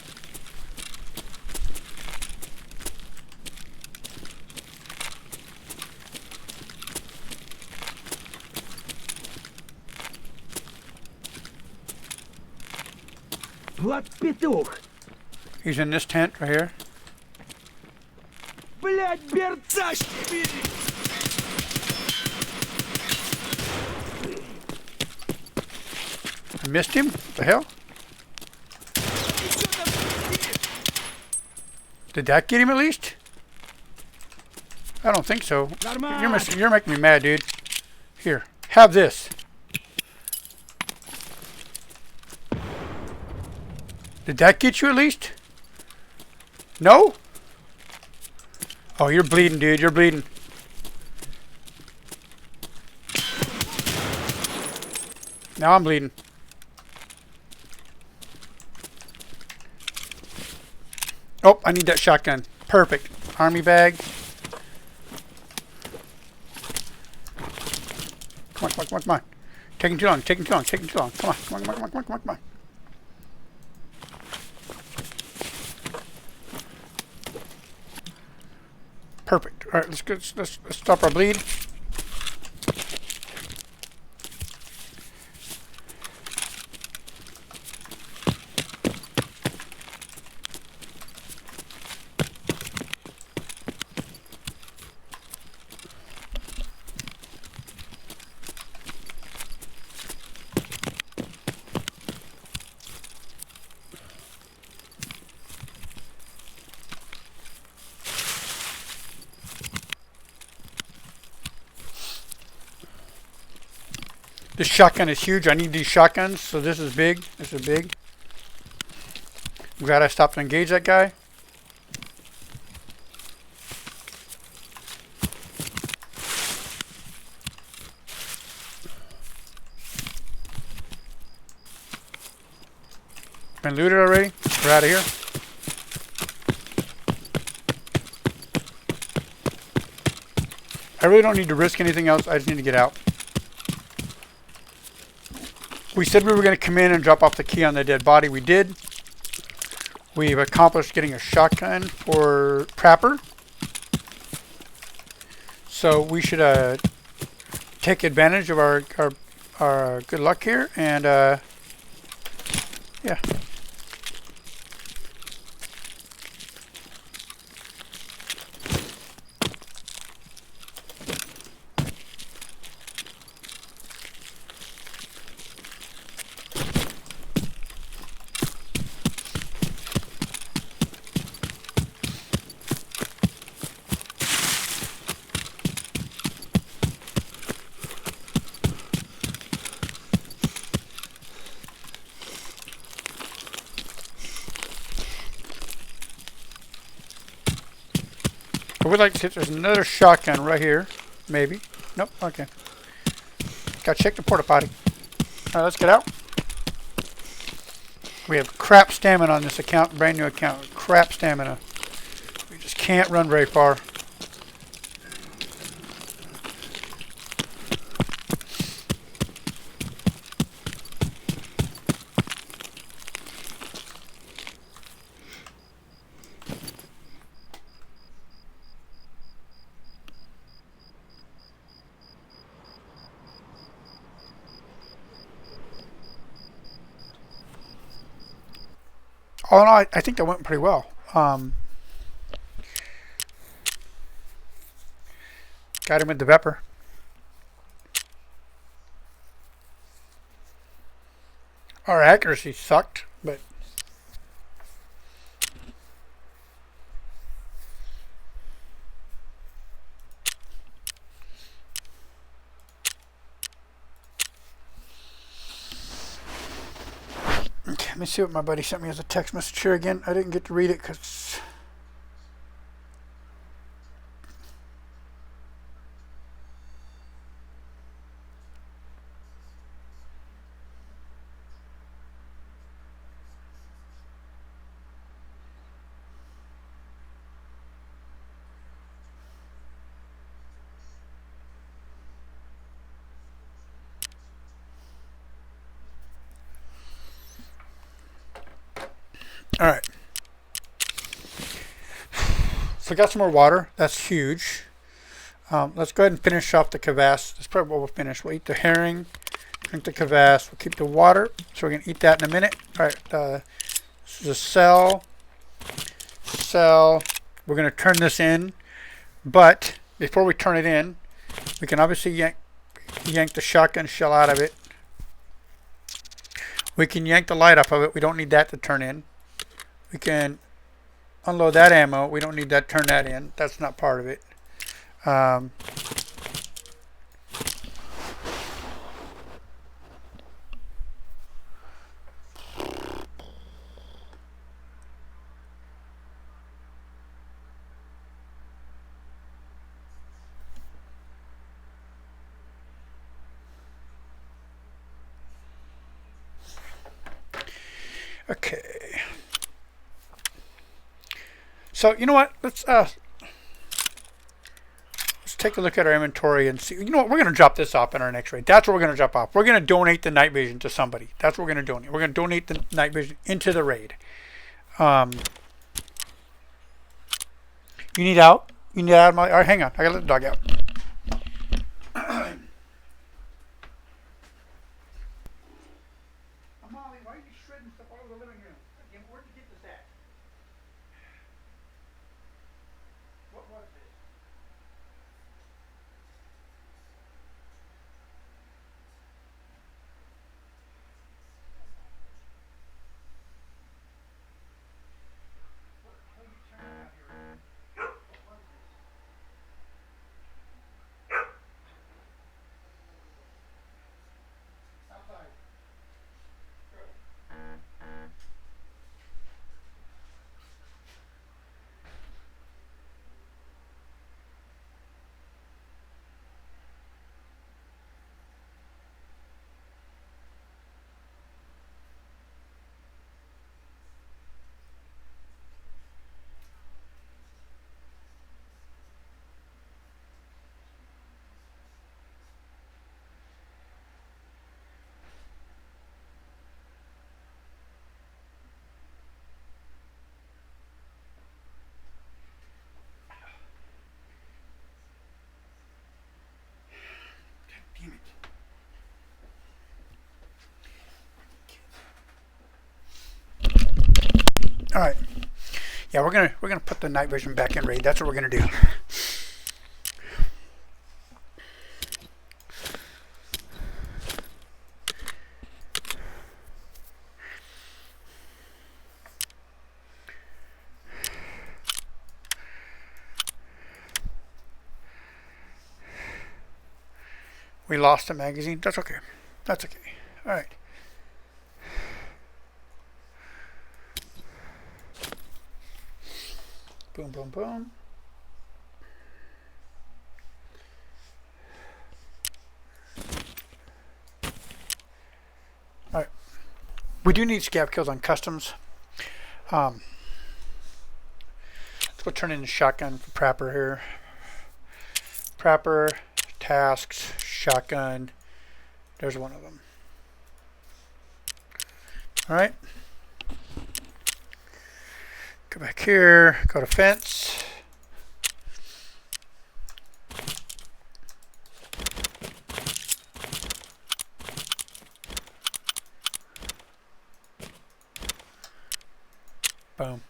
Вот петух. He's in this tent right here. Блядь, берца! I missed him? What the hell? Did that get him at least? I don't think so. You're making me mad, dude. Here, have this. Did that get you at least? No? Oh, you're bleeding, dude. You're bleeding. Now I'm bleeding. Oh, I need that shotgun. Perfect. Army bag. Come on, come on, come on, come on. Taking too long, taking too long, taking too long. Come on, come on, come on, come on, come on, come on, come on. Perfect. All right, let's go. Let's stop our bleed. This shotgun is huge. I need these shotguns, so this is big. This is big. I'm glad I stopped to engage that guy. Been looted already. We're out of here. I really don't need to risk anything else. I just need to get out. We said we were going to come in and drop off the key on the dead body. We did. We've accomplished getting a shotgun for Prapper. So we should take advantage of our good luck here. And yeah. I would like to see if there's another shotgun right here. Maybe. Nope. Okay. Gotta check the porta potty. Alright, let's get out. We have crap stamina on this account. Brand new account. Crap stamina. We just can't run very far. All in all, I think that went pretty well. Got him with the Vepper. Our accuracy sucked, but okay, let me see what my buddy sent me as a text message here again. I didn't get to read it because all right. So I got some more water. That's huge. Let's go ahead and finish off the kvass. That's probably what we'll finish. We'll eat the herring, drink the kvass. We'll keep the water. So we're going to eat that in a minute. All right. This is a cell. Cell. We're going to turn this in, but before we turn it in, we can obviously yank the shotgun shell out of it. We can yank the light off of it. We don't need that to turn in. We can unload that ammo. We don't need that. Turn that in. That's not part of it. Okay. So you know what? Let's take a look at our inventory and see. You know what? We're going to drop this off in our next raid. That's what we're going to drop off. We're going to donate the night vision to somebody. That's what we're going to donate. We're going to donate the night vision into the raid. You need out? You need out of my... All right, hang on. I got to let the dog out. Molly, why are you shredding stuff all over the living room? Where'd you get this at? What was this? Damn it. All right. Yeah, we're gonna put the night vision back in raid. That's what we're gonna do. We lost a magazine. That's okay. That's okay. All right. Boom, boom, boom. All right. We do need scav kills on customs. Let's go turn in the shotgun for Prapper here. Prapper, tasks, shotgun. There's one of them. All right. Go back here, go to fence. Boom.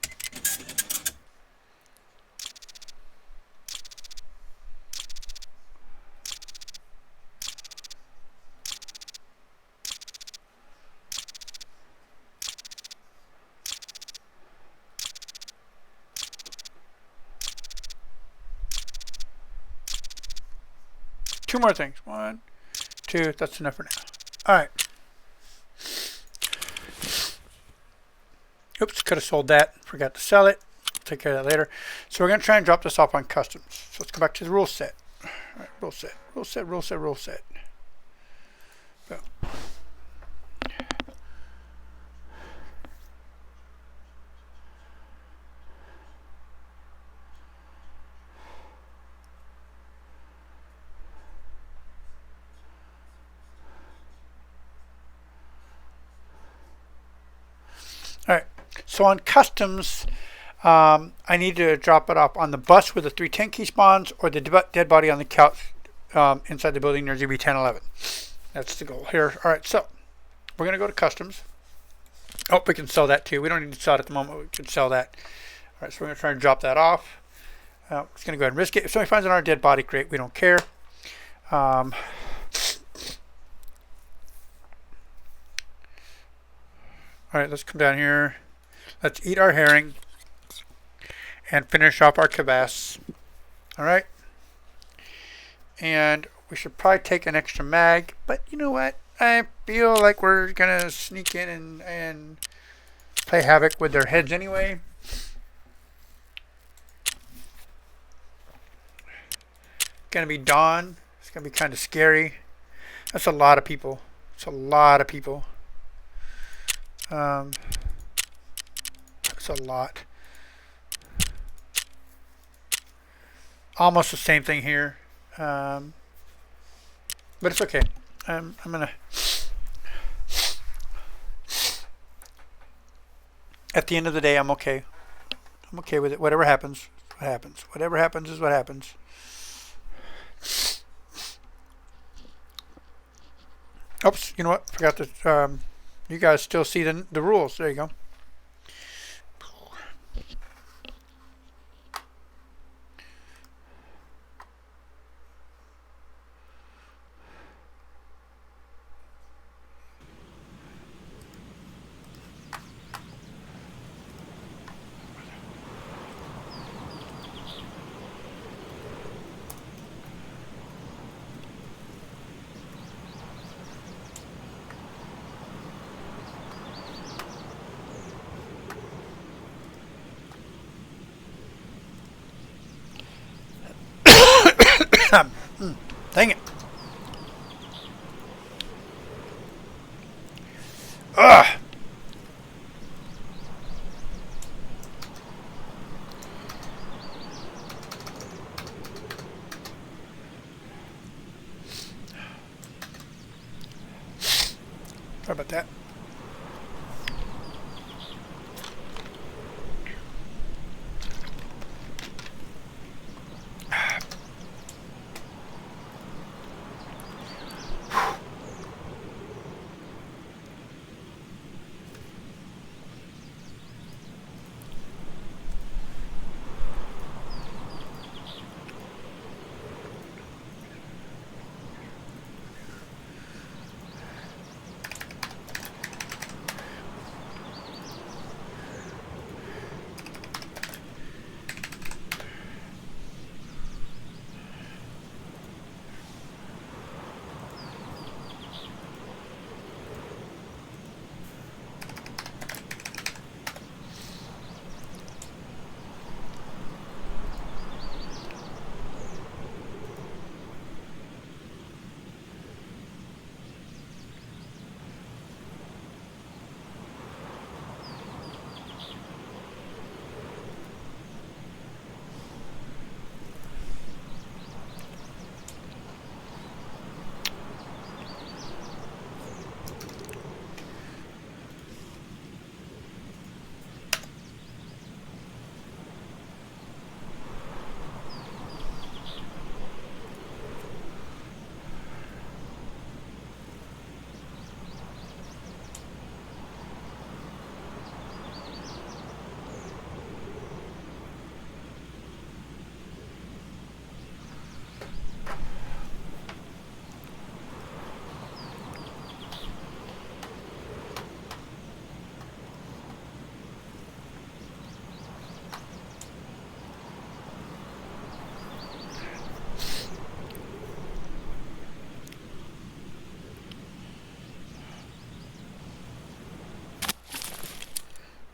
Two more things. One, two. That's enough for now. All right. Oops, could have sold that. Forgot to sell it. Take care of that later. So we're going to try and drop this off on customs. So let's go back to the rule set. All right, rule set, rule set, rule set, rule set. Boom. All right, so on customs, I need to drop it off on the bus where the 310 key spawns, or the dead body on the couch inside the building near ZB1011. That's the goal here. All right, so we're going to go to customs. Oh, we can sell that too. We don't need to sell it at the moment. We can sell that. All right, so we're going to try and drop that off. It's going to go ahead and risk it. If somebody finds it on our dead body, great. We don't care. All right, let's come down here. Let's eat our herring and finish off our kvass. All right. And we should probably take an extra mag, but you know what? I feel like we're going to sneak in and play havoc with their heads anyway. Going to be dawn. It's going to be kind of scary. That's a lot of people. It's a lot of people. That's a lot. Almost the same thing here. But it's okay. I'm going to... At the end of the day, I'm okay. I'm okay with it. Whatever happens, what happens. Whatever happens is what happens. Oops, you know what? Forgot to... you guys still see the rules. There you go. Dang it. Ugh. Sorry about that.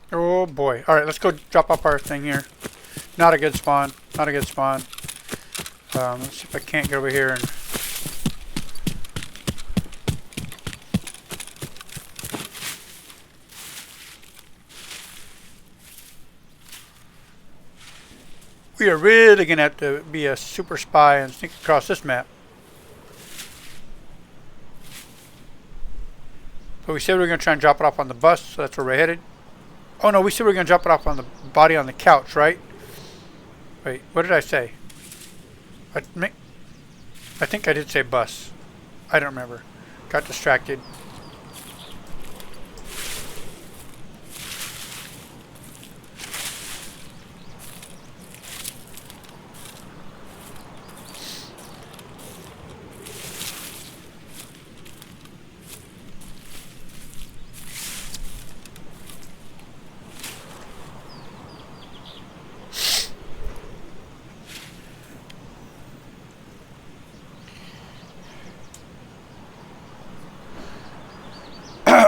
Oh boy. Alright, let's go drop off our thing here. Not a good spawn. Not a good spawn. Let's see if I can't get over here and... We are really going to have to be a super spy and sneak across this map. But we said we were going to try and drop it off on the bus, so that's where we're headed. Oh no, we said we were going to drop it off on the body on the couch, right? Wait, what did I say? I think I did say bus. I don't remember. Got distracted.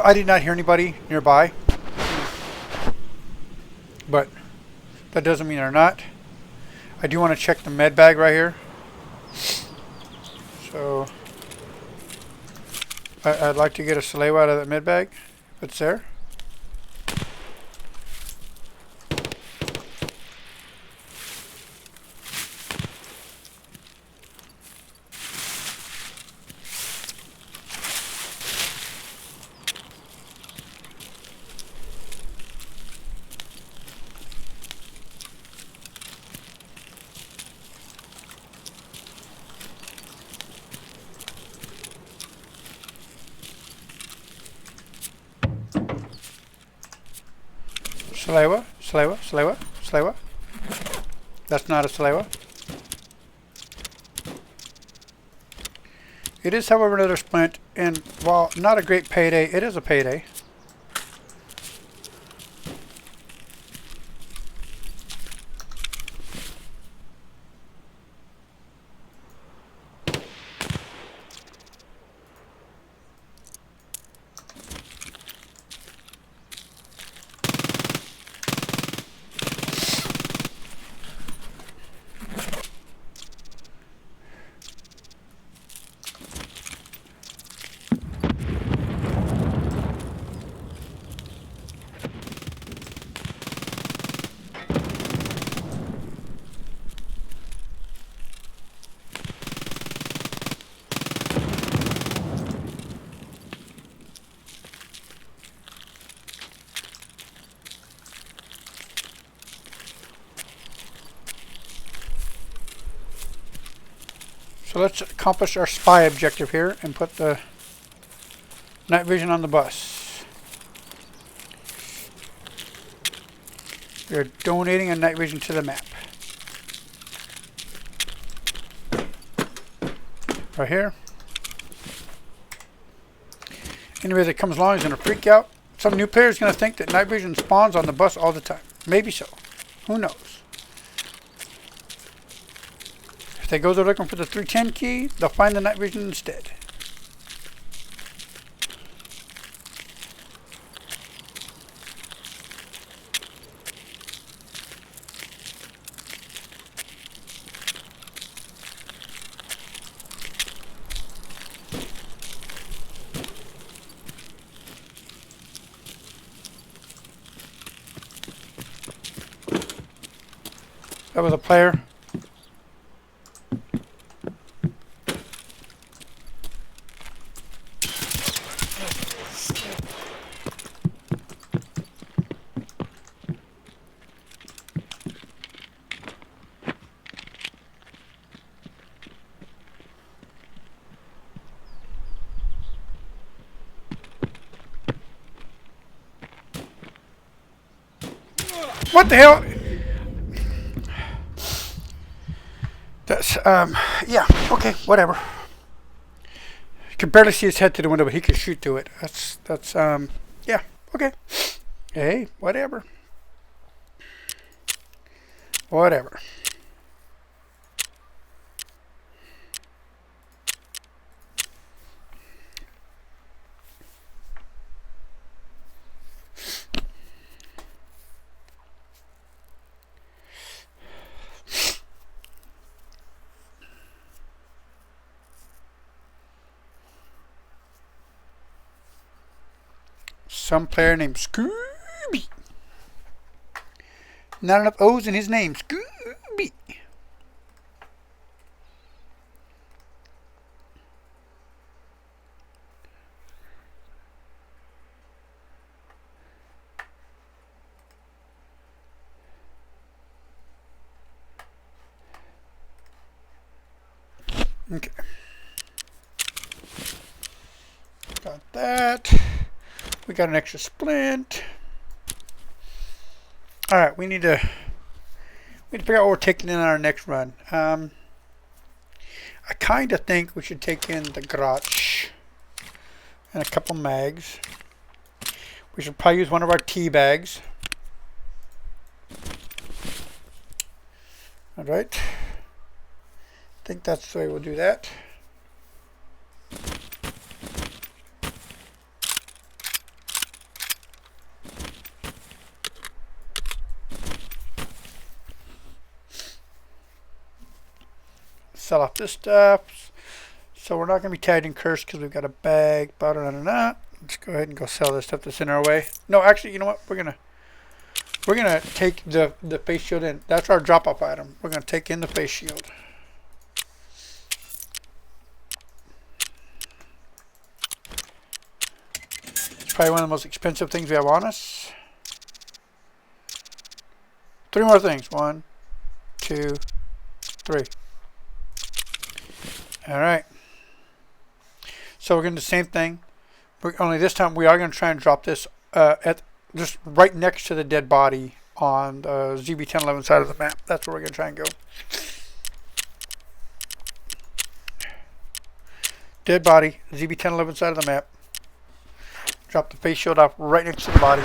I did not hear anybody nearby, but that doesn't mean they're not. I do want to check the med bag right here. So I'd like to get a Salewa out of that med bag, if it's there. Salewa, Salewa, Salewa, Salewa. That's not a Salewa. It is, however, another splint, and while not a great payday, it is a payday. So let's accomplish our spy objective here and put the night vision on the bus. We are donating a night vision to the map. Right here. Anybody that comes along is going to freak out. Some new player is going to think that night vision spawns on the bus all the time. Maybe so. Who knows? If they go there looking for the 310 key, they'll find the night vision instead. That was a player. What the hell? That's, yeah, okay, whatever. You can barely see his head through the window, but he can shoot through it. That's, yeah, okay. Hey, whatever. Whatever. Some player named Scooby. Not enough O's in his name. Scooby. Okay. Got that. We got an extra splint. Alright, we need to figure out what we're taking in on our next run. I kind of think we should take in the garage and a couple mags. We should probably use one of our tea bags. Alright. I think that's the way we'll do that. sell off this stuff. So we're not going to be tagged and cursed because we've got a bag. Let's go ahead and go sell this stuff that's in our way. No, actually, you know what? We're gonna take the face shield in. That's our drop off item. We're gonna take in the face shield. It's probably one of the most expensive things we have on us. 3 more things. 1, 2, 3. All right. So we're gonna do the same thing. Only this time we are gonna try and drop this at just right next to the dead body on the ZB-1011 side of the map. That's where we're gonna try and go. Dead body, ZB-1011 side of the map. Drop the face shield off right next to the body.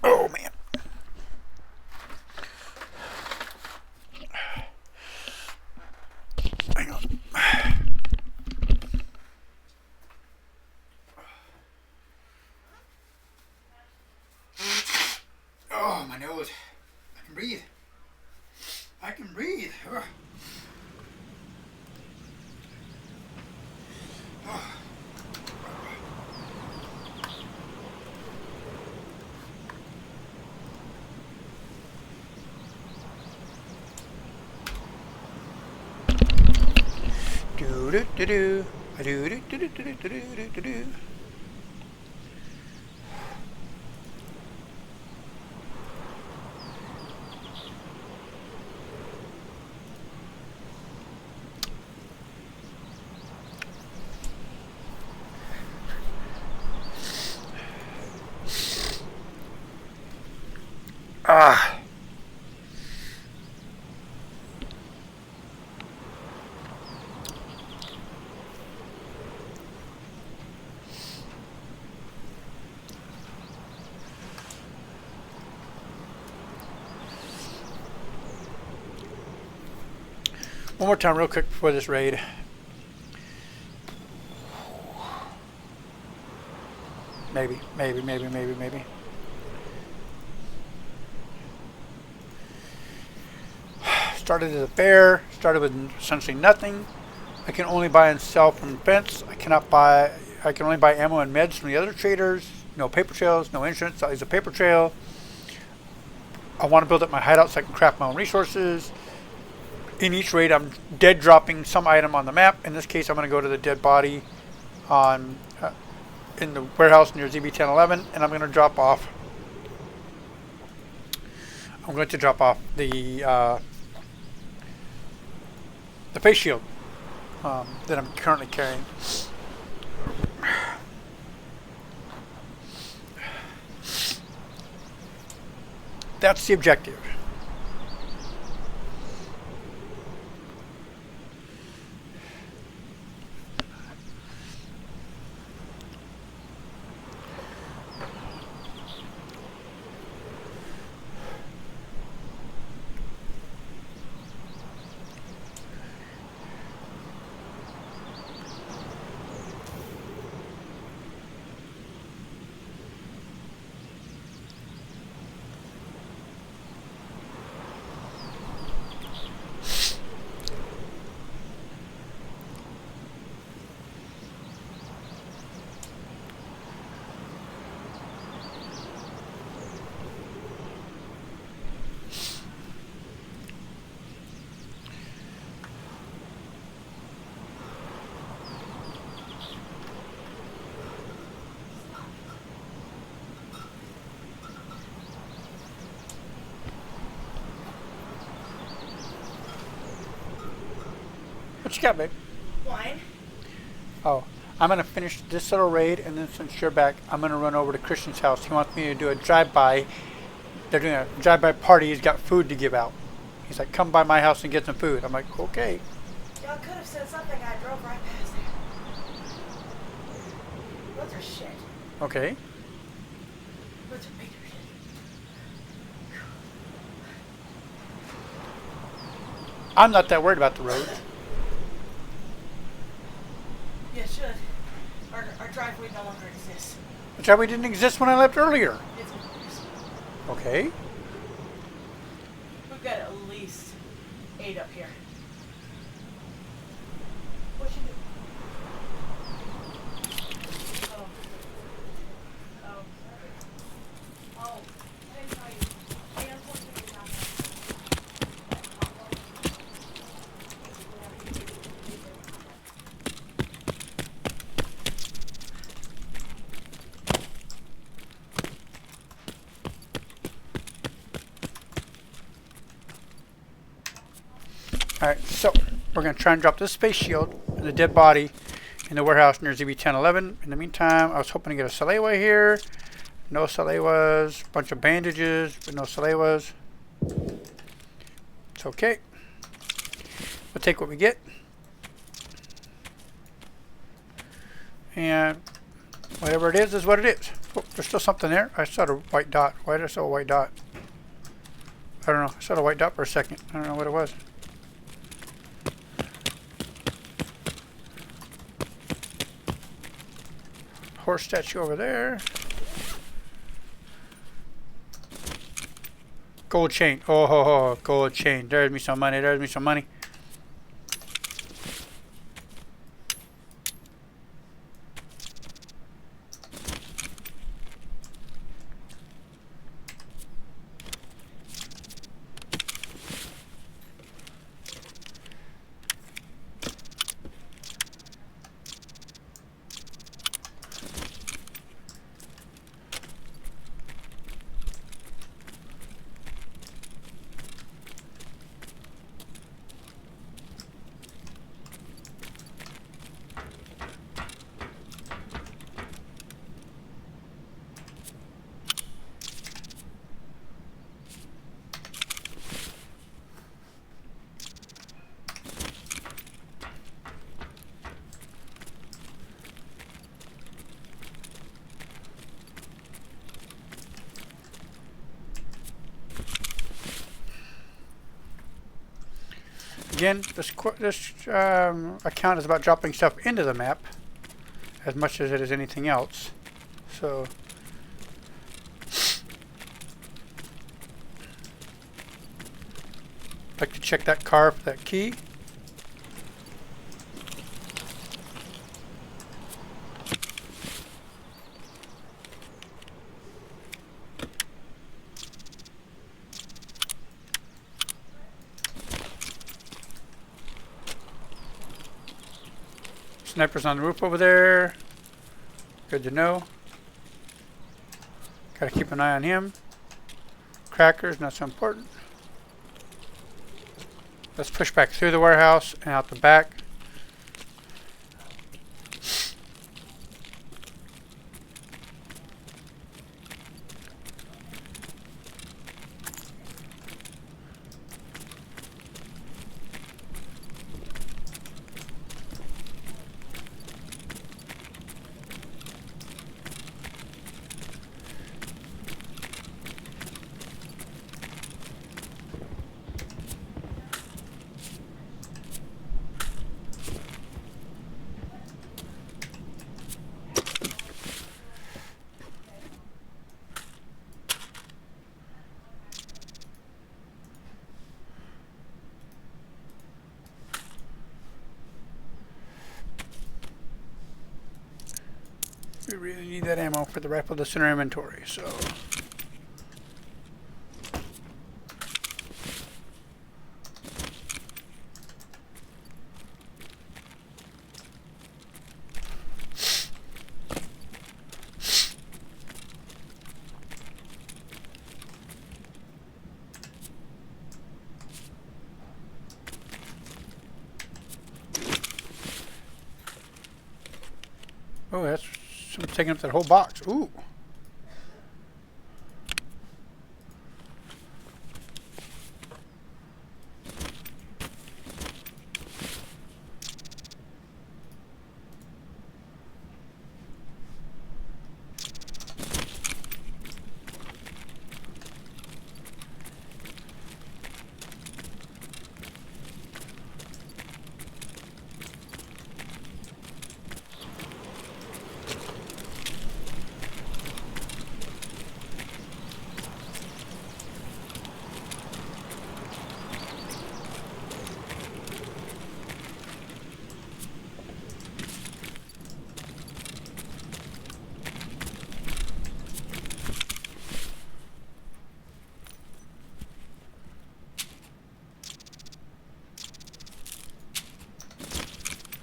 Oh man. Hang on. Oh, my nose. I can breathe. I can breathe. Ugh. Oh. Do do do do do do do do do do do do. Ah. One more time real quick before this raid. Maybe. Started as a bear, started with essentially nothing. I can only buy and sell from fence. I can only buy ammo and meds from the other traders. No paper trails, no insurance. I'll use a paper trail. I want to build up my hideout so I can craft my own resources. In each raid, I'm dead dropping some item on the map. In this case, I'm going to go to the dead body on in the warehouse near ZB-1011, and I'm going to drop off. I'm going to drop off the face shield that I'm currently carrying. That's the objective. What you got, babe? Wine. Oh, I'm going to finish this little raid, and then since you're back, I'm going to run over to Christian's house. He wants me to do a drive-by. They're doing a drive-by party. He's got food to give out. He's like, come by my house and get some food. I'm like, okay. Y'all could have said something. I drove right past there. Those are shit. Okay. Those are bigger shit. I'm not that worried about the road. Yeah, it should. Our driveway no longer exists. The driveway didn't exist when I left earlier. It's exists. Okay. We've got at least 8 up here. What should do? Oh. Oh. Oh. I didn't tell you. I unfortunately not. Alright, so we're going to try and drop this space shield and the dead body in the warehouse near ZB-1011. In the meantime, I was hoping to get a Salewa here. No Salewas. Bunch of bandages, but no Salewas. It's okay. We'll take what we get. And whatever it is what it is. Oh, there's still something there. I saw a white dot. Why did I saw a white dot? I don't know. I saw a white dot for a second. I don't know what it was. Horse statue over there. Gold chain. Oh, ho, ho, gold chain. There's me some money. There's me some money. Again, this account is about dropping stuff into the map as much as it is anything else. So I'd like to check that car for that key. Sniper's on the roof over there. Good to know. Gotta keep an eye on him. Crackers, not so important. Let's push back through the warehouse and out the back. We really need that ammo for the rifle that's in our inventory, so. Oh, that's someone's taking up that whole box. Ooh.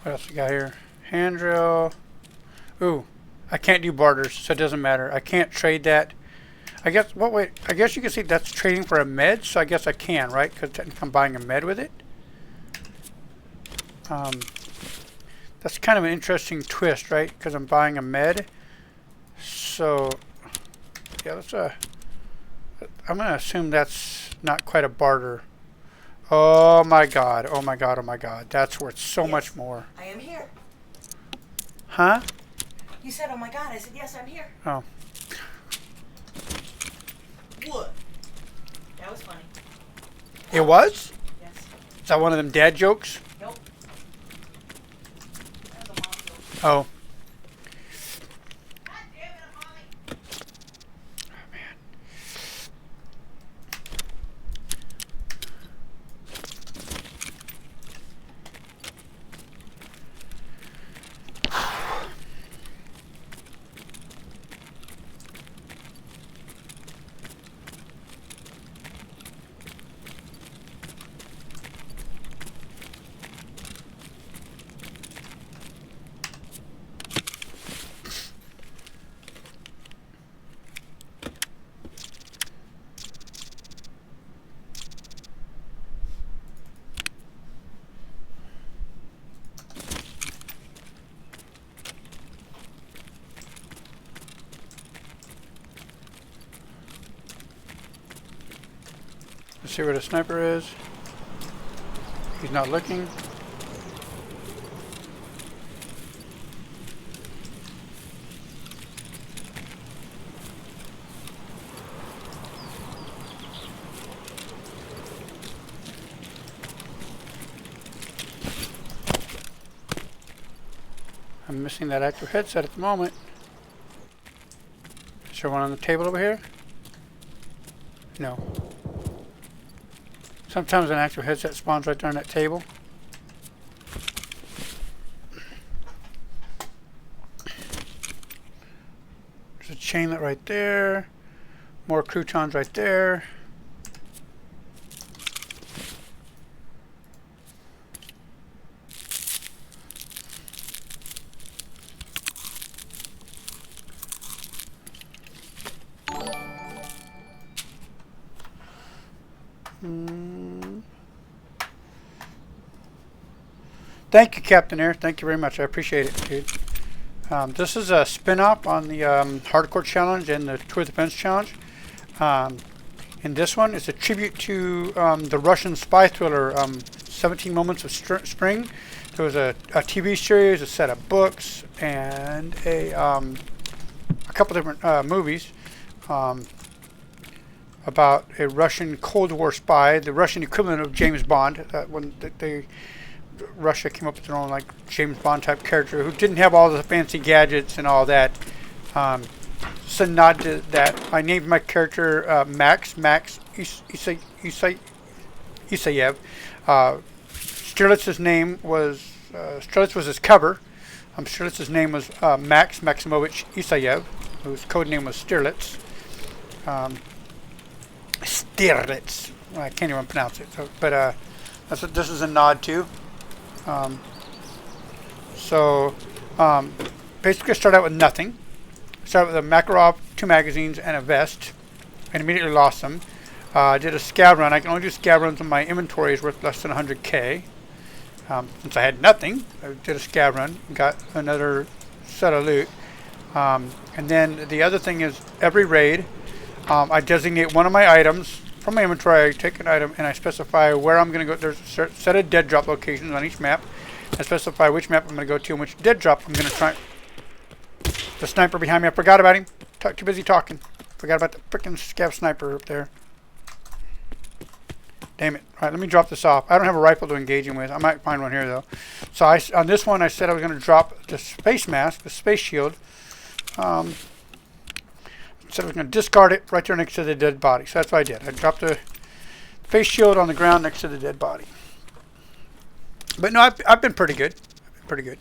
What else we got here? Handrail. Ooh, I can't do barters, so it doesn't matter. I can't trade that. I guess, well, wait, I guess you can see that's trading for a med, so I guess I can, right? Because technically I'm buying a med with it. That's kind of an interesting twist, right? Because I'm buying a med. So, yeah, let's, I'm going to assume that's not quite a barter. Oh my god, oh my god, oh my god. That's worth so much more. I am here. Huh? You said, oh my god. I said, yes, I'm here. Oh. What? That was funny. It was? Yes. Is that one of them dad jokes? Nope. That was a mom joke. Oh. God damn it, Molly. Oh, man. Let's see where the sniper is. He's not looking. I'm missing that active headset at the moment. Is there one on the table over here? No. Sometimes an actual headset spawns right there on that table. There's a chainlet right there. More croutons right there. Thank you, Captain Air. Thank you very much. I appreciate it, dude. This is a spin-off on the Hardcore Challenge and the Tour de France Challenge. And this one is a tribute to the Russian spy thriller, 17 Moments of Spring. There was a TV series, a set of books, and a couple different movies about a Russian Cold War spy, the Russian equivalent of James Bond. When Russia came up with their own like James Bond type character who didn't have all the fancy gadgets and all that. So nod to that. I named my character Max Isayev. Stierlitz's name was Stierlitz was his cover. Stierlitz's name was Max Maximovich Isayev, whose code name was Stierlitz. Stierlitz. Well, I can't even pronounce it. So, but that's what this is a nod to. Basically I started out with nothing. I started with a Makarov, 2 magazines, and a vest, and immediately lost them. I did a scab run. I can only do scab runs when my inventory is worth less than 100k. Since I had nothing, I did a scab run, got another set of loot. And then the other thing is every raid, I designate one of my items from my inventory. I take an item and I specify where I'm going to go. There's a set of dead drop locations on each map. I specify which map I'm going to go to and which dead drop I'm going to try. The sniper behind me, I forgot about him. Too busy talking. Forgot about the freaking scav sniper up there. Damn it. Alright, let me drop this off. I don't have a rifle to engage him with. I might find one here though. So on this one I said I was going to drop the space mask, the space shield. Said I was going to discard it right there next to the dead body. So that's what I did. I dropped the face shield on the ground next to the dead body. But no, I've been pretty good. Pretty good.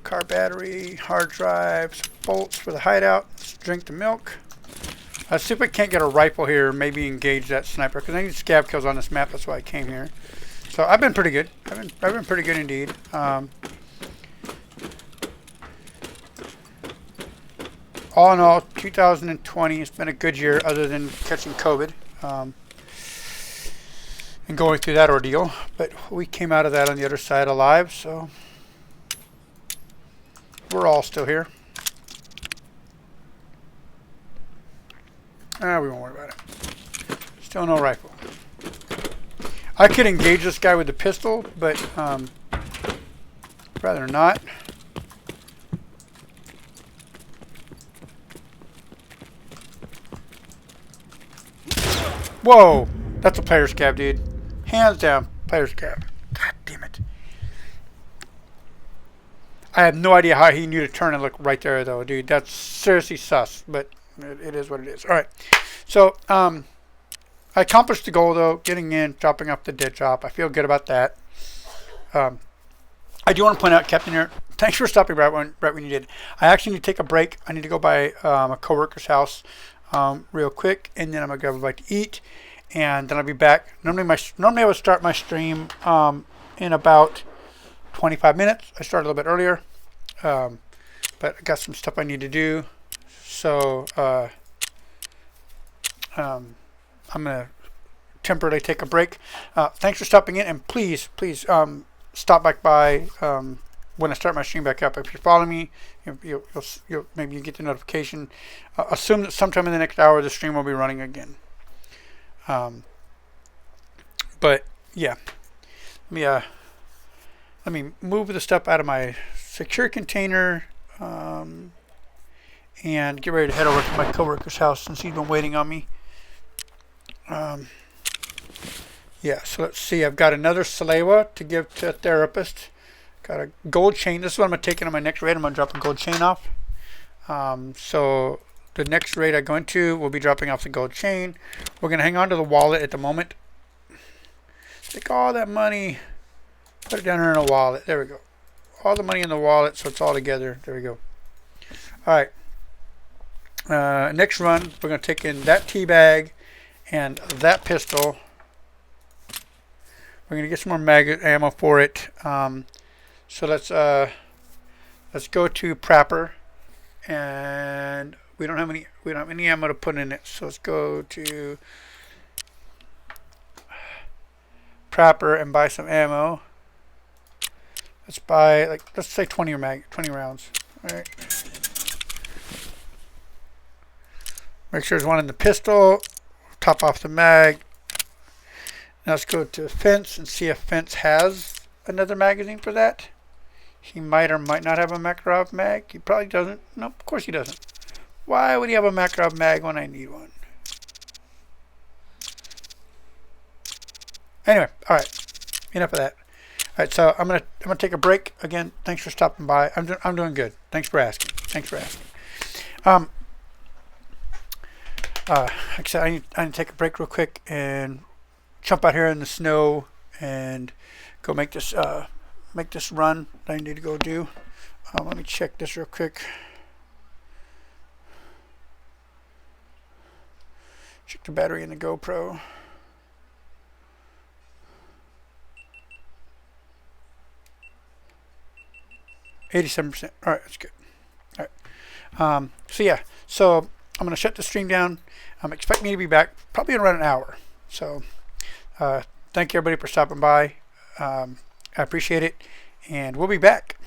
Car battery, hard drives, bolts for the hideout. Let's drink the milk. Let's see if we can't get a rifle here. Maybe engage that sniper because I need scab kills on this map. That's why I came here. So I've been pretty good. I've been pretty good indeed. all in all, 2020 has been a good year, other than catching COVID and going through that ordeal. But we came out of that on the other side alive, so we're all still here. We won't worry about it. Still no rifle. I could engage this guy with the pistol, but rather not. Whoa! That's a player scab, dude. Hands down, player scab. God damn it. I have no idea how he knew to turn and look right there, though, dude. That's seriously sus, but it is what it is. All right. So, I accomplished the goal, though, getting in, dropping off the dead drop. I feel good about that. I do want to point out, Captain Eric, thanks for stopping right when you did. I actually need to take a break. I need to go by a coworker's house real quick, and then I'm going to grab a bite to eat, and then I'll be back. Normally I would start my stream in about 25 minutes. I started a little bit earlier, but I got some stuff I need to do. So I'm going to temporarily take a break. Thanks for stopping in, and please stop back by when I start my stream back up. If you're following me, you'll maybe you get the notification. Assume that sometime in the next hour the stream will be running again. But yeah, let me move the stuff out of my secure container and get ready to head over to my coworker's house since he's been waiting on me. Yeah, so let's see. I've got another Salewa to give to a therapist. Got a gold chain. This is what I'm going to take in on my next raid. I'm going to drop a gold chain off. So the next raid I go into, we'll be dropping off the gold chain. We're going to hang on to the wallet at the moment. Take all that money, put it down here in a wallet. There we go. All the money in the wallet, so it's all together. There we go. All right. Next run, we're going to take in that tea bag and that pistol. We're going to get some more ammo for it. So let's go to Prapper, and we don't have any ammo to put in it. So let's go to Prapper and buy some ammo. Let's buy let's say 20 rounds. All right. Make sure there's one in the pistol. Top off the mag. Now let's go to Fence and see if Fence has another magazine for that. He might or might not have a Makarov mag. He probably doesn't. Nope, of course he doesn't. Why would he have a Makarov mag when I need one? Anyway, all right. Enough of that. All right, so I'm gonna take a break again. Thanks for stopping by. I'm doing good. Thanks for asking. Like I said, I need to take a break real quick and jump out here in the snow and go make this run that I need to go do. Let me check this real quick. Check the battery in the GoPro. 87%. All right, that's good. All right. So I'm going to shut the stream down. Expect me to be back probably in around an hour. So thank you everybody for stopping by. I appreciate it, and we'll be back.